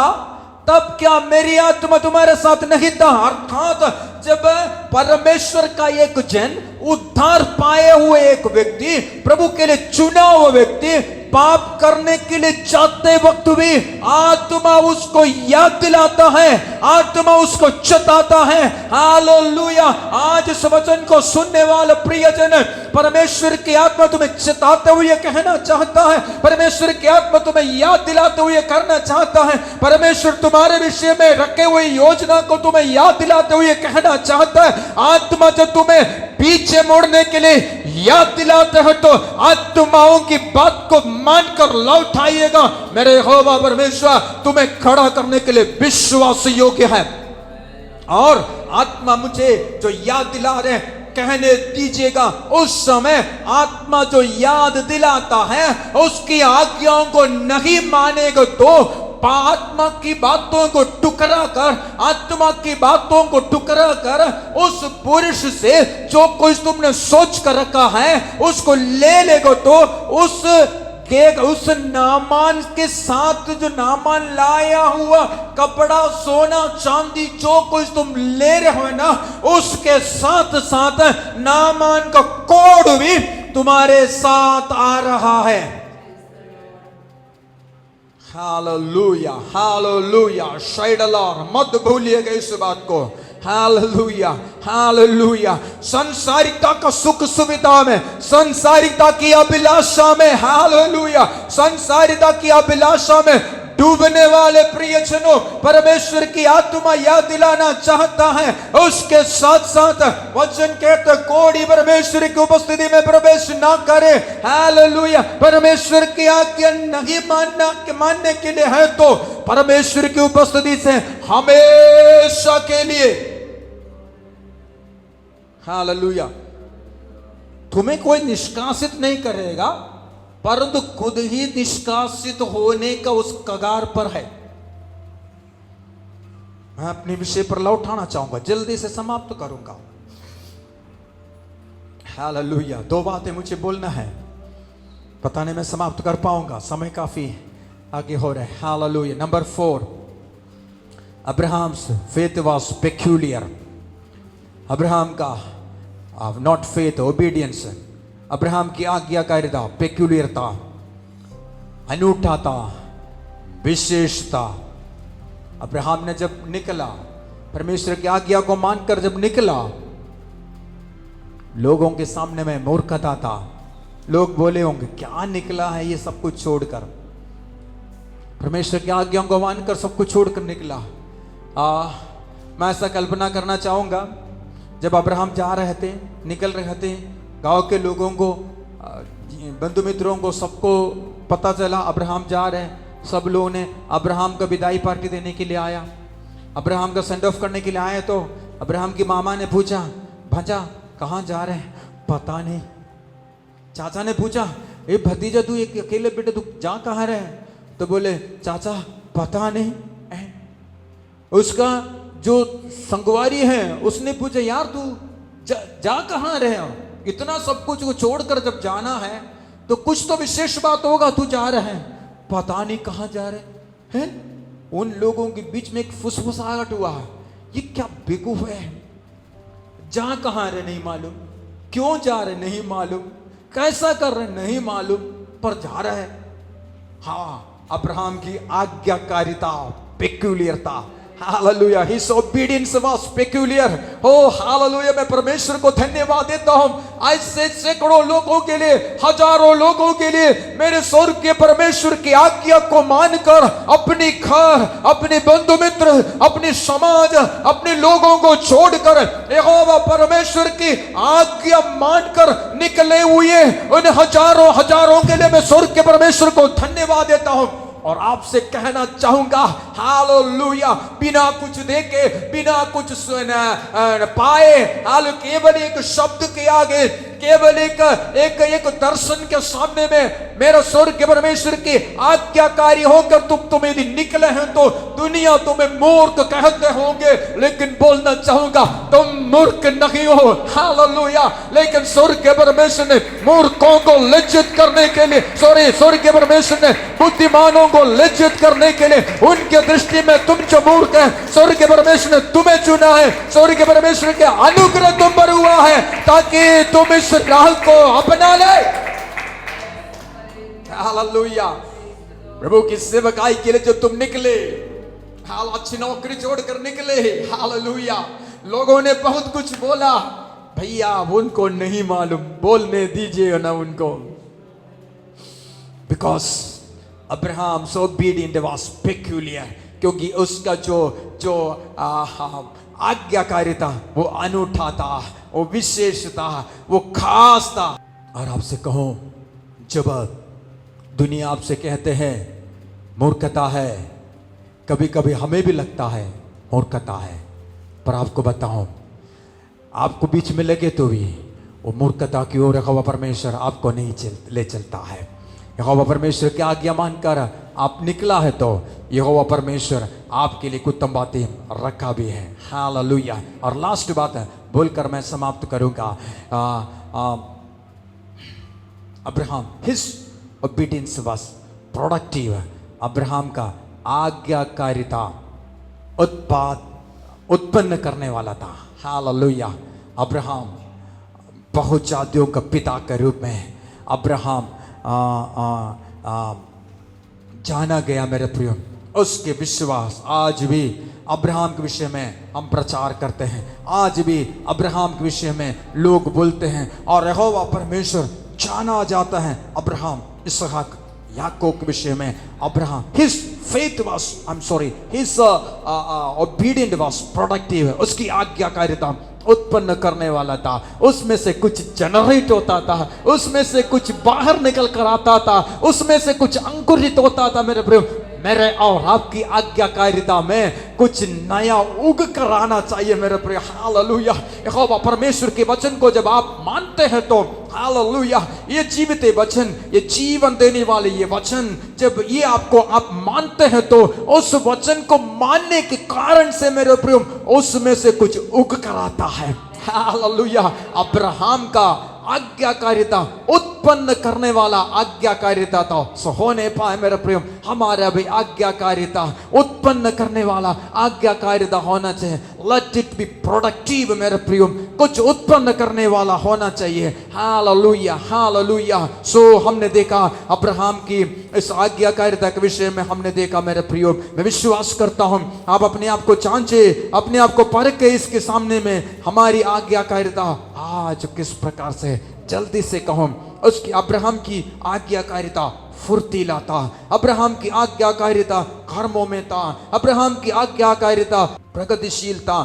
तब क्या मेरी आत्मा तुम्हारे साथ नहीं था? अर्थात जब परमेश्वर का एक जन, उद्धार पाए हुए एक व्यक्ति, प्रभु के लिए चुना हुआ व्यक्ति पाप करने के लिए जाते वक्त भी आत्मा उसको याद दिलाता है, आत्मा उसको चताता है। हालेलुया। आज इस वचन को सुनने वाला प्रियजन, परमेश्वर की आत्मा तुम्हें चताते हुए कहना चाहता है, परमेश्वर की आत्मा तुम्हें याद दिलाते हुए करना चाहता है, परमेश्वर तुम्हारे विषय में रखे हुए योजना को तुम्हें याद दिलाते हुए कहना चाहता है। आत्मा जब तुम्हें पीछे मुड़ने के लिए याद दिलाते हैं तो आत्माओं की बात को मानकर लौट आइएगा। मेरे यहोवा परमेश्वर तुम्हें खड़ा करने के लिए विश्वास योग्य है। और आत्मा मुझे जो याद दिला रहे कहने दीजिएगा, उस समय आत्मा जो याद दिलाता है उसकी आज्ञाओं को नहीं मानेगा तो आत्मा की बातों को टुकरा कर, आत्मा की बातों को टुकरा कर उस पुरुष से जो कुछ तुमने सोच कर रखा है उसको ले लेगा तो उस नामान के साथ, जो नामान लाया हुआ कपड़ा, सोना, चांदी, जो कुछ तुम ले रहे हो ना, उसके साथ साथ नामान का कोड भी तुम्हारे साथ आ रहा है। Hallelujah, hallelujah. शायदलार मत भूलिएगा इस बात को। Hallelujah, hallelujah. संसारिकता का सुख सुविधा में, संसारिकता की अभिलाषा में, हालेलुया, संसारिकता की अभिलाषा में डूबने वाले प्रियजनों, परमेश्वर की आत्मा याद दिलाना चाहता है। उसके साथ साथ वचन कहते कोई परमेश्वर की उपस्थिति में प्रवेश ना करे। हालेलुया। परमेश्वर की आज्ञा नहीं मानने के लिए है तो परमेश्वर की उपस्थिति से हमेशा के लिए, हालेलुया, तुम्हें कोई निष्कासित नहीं करेगा, परंतु खुद ही निष्कासित होने का उस कगार पर है। मैं अपने विषय पर लौटाना चाहूंगा, जल्दी से समाप्त करूंगा। हालेलुया। 2 बातें मुझे बोलना है, पता नहीं मैं समाप्त कर पाऊंगा, समय काफी आगे हो रहा है। Hallelujah. Number 4, Abraham's faith was peculiar. Abraham का नॉट फेथ, ओबीडियंस, अब्राहम की आज्ञाकारिता पेक्यूलियर था, अनूठा था, विशेष था। अब्राहम ने जब निकला, परमेश्वर की आज्ञा को मानकर जब निकला, लोगों के सामने में मूर्खता था। लोग बोले होंगे क्या निकला है ये सब कुछ छोड़कर, परमेश्वर की आज्ञाओं को मानकर सब कुछ छोड़कर निकला। मैं ऐसा कल्पना करना चाहूंगा, जब अब्राहम जा रहे थे, निकल रहे थे, गांव के लोगों को, बंधु मित्रों को, सबको पता चला अब्राहम जा रहे हैं। सब लोगों ने अब्राहम को विदाई पार्टी देने के लिए आया, अब्राहम का सेंड ऑफ करने के लिए आए। तो अब्राहम की मामा ने पूछा, भांजा कहाँ जा रहे हैं? पता नहीं। चाचा ने पूछा, ए भतीजा तू एक अकेले बेटे तू जा कहाँ रहे? तो बोले चाचा पता नहीं। उसका जो संगवारी है उसने पूछा, यार तू जा कहाँ रहे हो? इतना सब कुछ को छोड़कर जब जाना है तो कुछ तो विशेष बात होगा, तू जा रहा है, पता नहीं कहां जा रहे हैं। उन लोगों के बीच में एक फुसफुसाहट हुआ, ये क्या बेवकूफ है, जा कहां रहे नहीं मालूम, क्यों जा रहे नहीं मालूम, कैसा कर रहे नहीं मालूम, पर जा रहा है। हाँ, अब्राहम की आज्ञाकारिता, पेक्यूलियरता, hallelujah, his obedience was peculiar. Oh hallelujah, मैं परमेश्वर को धन्यवाद देता हूं। ऐसे सैकड़ों लोगों के लिए, हजारों लोगों के लिए मेरे स्वर्ग के परमेश्वर की आज्ञा को मानकर अपनी घर, अपने बंधु मित्र, अपने समाज, अपने लोगों को छोड़कर यहोवा परमेश्वर की आज्ञा मानकर निकले हुए उन हजारों के लिए मैं स्वर्ग के परमेश्वर को धन्यवाद देता हूं। और आपसे कहना चाहूंगा, हालेलुया, बिना कुछ देखे, बिना कुछ पाए, केवल एक शब्द के आगे, केवल एक दर्शन के सामने में मेरा स्वर्ग के परमेश्वर की आज्ञाकारी होकर तुम यदि निकले हैं तो दुनिया तुम्हें मूर्ख कहते होंगे, लेकिन बोलना चाहूंगा तुम मूर्ख नहीं हो, हालेलुया। लेकिन स्वर्ग के परमेश्वर ने मूर्खों को लज्जित करने के लिए, स्वर्ग के परमेश्वर ने बुद्धिमानों को लज्जित करने के लिए, उनके दृष्टि में तुम जो मूर्ख है, स्वर्ग के परमेश्वर ने तुम्हें चुना है, स्वर्ग के परमेश्वर के अनुग्रह तुम पर हुआ है ताकि तुम इस राह को अपना ले। हालेलुया, प्रभु की सेवकाई के लिए जब तुम निकले, अच्छी नौकरी छोड़कर निकले, हालेलुया, लोगों ने बहुत कुछ बोला, भैया उनको नहीं मालूम, बोलने दीजिए ना उनको। Because Abraham so obedient was peculiar, क्योंकि उसका जो आज्ञाकारिता वो अनूठा था, वो विशेष था, वो खास था। और आपसे कहूं, जब दुनिया आपसे कहते हैं मूर्खता है, कभी कभी हमें भी लगता है मूर्खता है, पर आपको बताऊं, आपको बीच में लगे तो भी वो मूर्खता की ओर यहोवा परमेश्वर आपको नहीं ले चलता है। यहोवा परमेश्वर की आज्ञा मानकर आप निकला है तो यहोवा परमेश्वर आपके लिए उत्तम बातें रखा भी है। हालेलुया। और लास्ट बात है बोलकर मैं समाप्त करूंगा, Abraham his obedience was productive. Abraham का आज्ञाकारिता उत्पन्न करने वाला था। हालेलुया। अब्राहम बहुत जातियों का पिता के रूप में अब्राहम जाना गया। मेरे प्रियो, उसके विश्वास आज भी अब्राहम के विषय में हम प्रचार करते हैं, आज भी अब्राहम के विषय में लोग बोलते हैं, और यहोवा परमेश्वर जाना जाता है अब्राहम, इसहाक, याकूब के विषय में। Abraham his faith was, I am sorry, his obedient was productive. उसकी आज्ञाकारिता उत्पन्न करने वाला था, उसमें से कुछ जनरेट होता था, उसमें से कुछ बाहर निकल कर आता था, उसमें से कुछ अंकुरित होता था। मेरे प्रियो, मेरे और आपकी आज्ञाकारिता में कुछ नया उग कर आना चाहिए। मेरे प्रिय, हालेलुया। यहोवा परमेश्वर के वचन को जब आप मानते हैं तो हालेलुया, ये जीवित वचन, ये जीवन देने वाले ये वचन, जब ये आपको आप मानते हैं तो उस वचन को मानने के कारण से मेरे प्रिय उसमें से कुछ उग कर आता है। हालेलुया। अब्राहम का आज्ञाकारिता उत्पन्न करने वाला आज्ञाकारिता था, सो होने पाए मेरे प्रिय हमारा भी आज्ञाकारिता उत्पन्न करने वाला आज्ञाकारिता होना चाहिए। लेट इट बी प्रोडक्टिव मेरे प्रिय, कुछ उत्पन्न करने वाला होना चाहिए। Hallelujah, hallelujah. सो हमने देखा अब्राहम की इस आज्ञाकारिता के विषय में, हमने देखा मेरे प्रियो, मैं विश्वास करता हूं आप अपने आप को जांचे, अपने आप को परख के इसके सामने में हमारी आज्ञाकारिता आज किस प्रकार से, जल्दी से कहूं, उसकी अब्राहम की आज्ञाकारिता फुर्तीला था, अब्राहम की आज्ञाकारिता कर्मों में था, अब्राहम की आज्ञाकारिता प्रगतिशील था,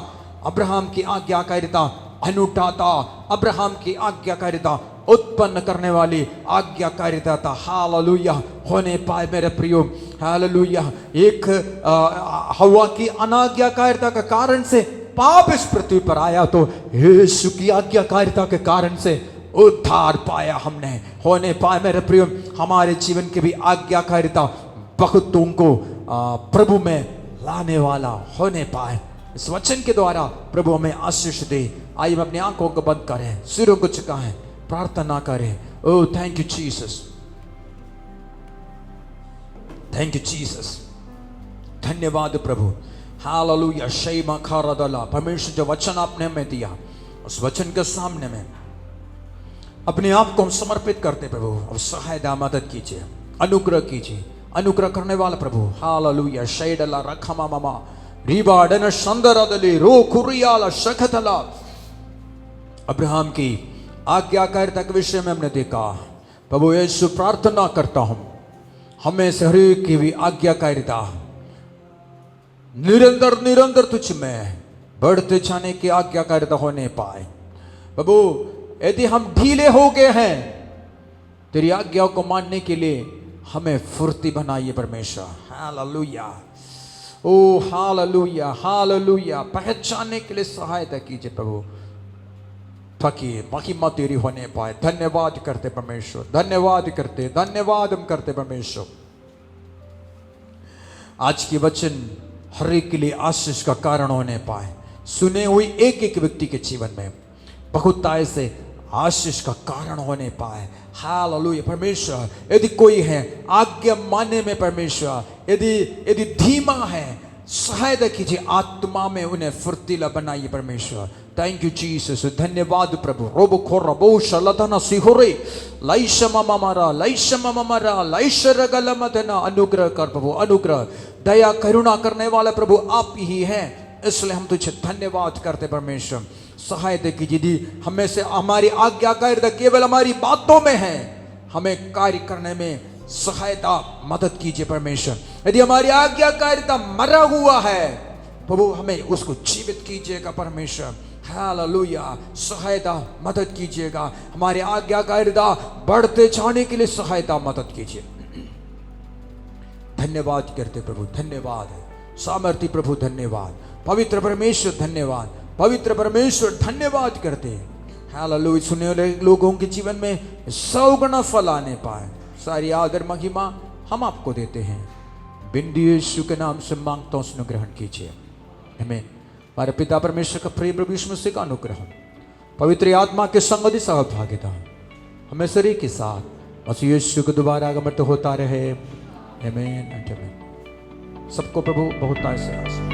अब्राहम की आज्ञाकारिता अनूठा था, अब्राहम की आज्ञाकारिता उत्पन्न करने वाली आज्ञाकारिता था। हालेलुया। होने पाए मेरे प्रियो, हालेलुया। एक हवा की अनाज्ञाकारिता के कारण से पाप इस पृथ्वी पर आया, तो यीशु की आज्ञाकारिता के कारण से उद्धार पाया हमने। होने पाए मेरे प्रियो हमारे जीवन की भी आज्ञाकारिता बहुतों को प्रभु में लाने वाला होने पाए। इस वचन के द्वारा प्रभु हमें आशीष दे। आइए हम अपनी आंखों को बंद करें, सिरों को झुकाएं, प्रार्थना करें। Oh thank you Jesus, thank you Jesus, धन्यवाद प्रभु। हालेलुया। शैमा खारदला, परमेश्वर जो वचन आपने हमें दिया, उस वचन के सामने में अपने आप को हम समर्पित करते प्रभु। अब सहायता मदद कीजिए, अनुग्रह कीजिए, अनुग्रह करने वाला प्रभु। हालेलुया। शैडला रखमा मामा रिबाडन संदरदली रो कुरियाला शखतला। अब्राहम की आज्ञाकारिता के विषय में हमने देखा प्रभु यीशु, प्रार्थना करता हूं हमें से हर एक की भी आज्ञाकारिता निरंतर निरंतर तुझ में बढ़ते जाने की आज्ञाकारिता होने पाए प्रभु। यदि हम ढीले हो गए हैं, तेरी आज्ञाओं को मानने के लिए हमें फुर्ती बनाइए परमेश्वर। हालेलुया, ओ हालेलुया, हालेलुया। पहचानने के लिए सहायता कीजिए प्रभु, ताकि महिमा तेरी होने पाए। धन्यवाद करते परमेश्वर, धन्यवाद करते, धन्यवाद हम करते परमेश्वर। आज की वचन हर एक के लिए आशीष का कारण होने पाए। सुने हुई एक एक व्यक्ति के जीवन में बहुतायत से आशीष का कारण होने पाए। हालेलुया परमेश्वर। यदि कोई है आज्ञा मानने में परमेश्वर, यदि धीमा है, सहायता कीजिए, आत्मा में उन्हें फुर्तीला बनाइए परमेश्वर। थैंक यू जीसस, धन्यवाद प्रभु। रोबो खोरा बो शलतना सिहोरे लाइशमा ममरा लाइशमा ममरा लाइशरगल मतना। अनुग्रह कर प्रभु, अनुग्रह, दया करुणा करने वाला प्रभु आप ही हैं, इसलिए हम तुझे धन्यवाद करते परमेश्वर। सहायता कीजिए। यदि हमें से हमारी आज्ञाकारिता केवल हमारी बातों में है, हमें कार्य करने में सहायता मदद कीजिए परमेश्वर। यदि हमारी आज्ञाकारिता मरा हुआ है प्रभु, हमें उसको जीवित कीजिएगा परमेश्वर। हालेलुया। सहायता मदद कीजिएगा, हमारी आज्ञाकारिता बढ़ते जाने के लिए सहायता मदद कीजिए। धन्यवाद करते प्रभु, धन्यवाद है। सामर्थ्य प्रभु धन्यवाद, पवित्र परमेश्वर धन्यवाद, पवित्र परमेश्वर धन्यवाद करते हैं। हालेलुया। सुनने वाले लोगों के जीवन में 100 गुना फल आने पाए। सारी आदर महिमा हम आपको देते हैं, बिंदु यीशु के नाम से मांगता हूं, उसने ग्रहण कीजिए। हमें हमारे पिता परमेश्वर का प्रिय प्रभु यीशु मसीह का अनुग्रह, पवित्र आत्मा के संगति सहभागिता हमें शरीर के साथ मसीह यीशु को दोबारा आगमन होता रहे। आमीन। सबको प्रभु बहुत से आशीष।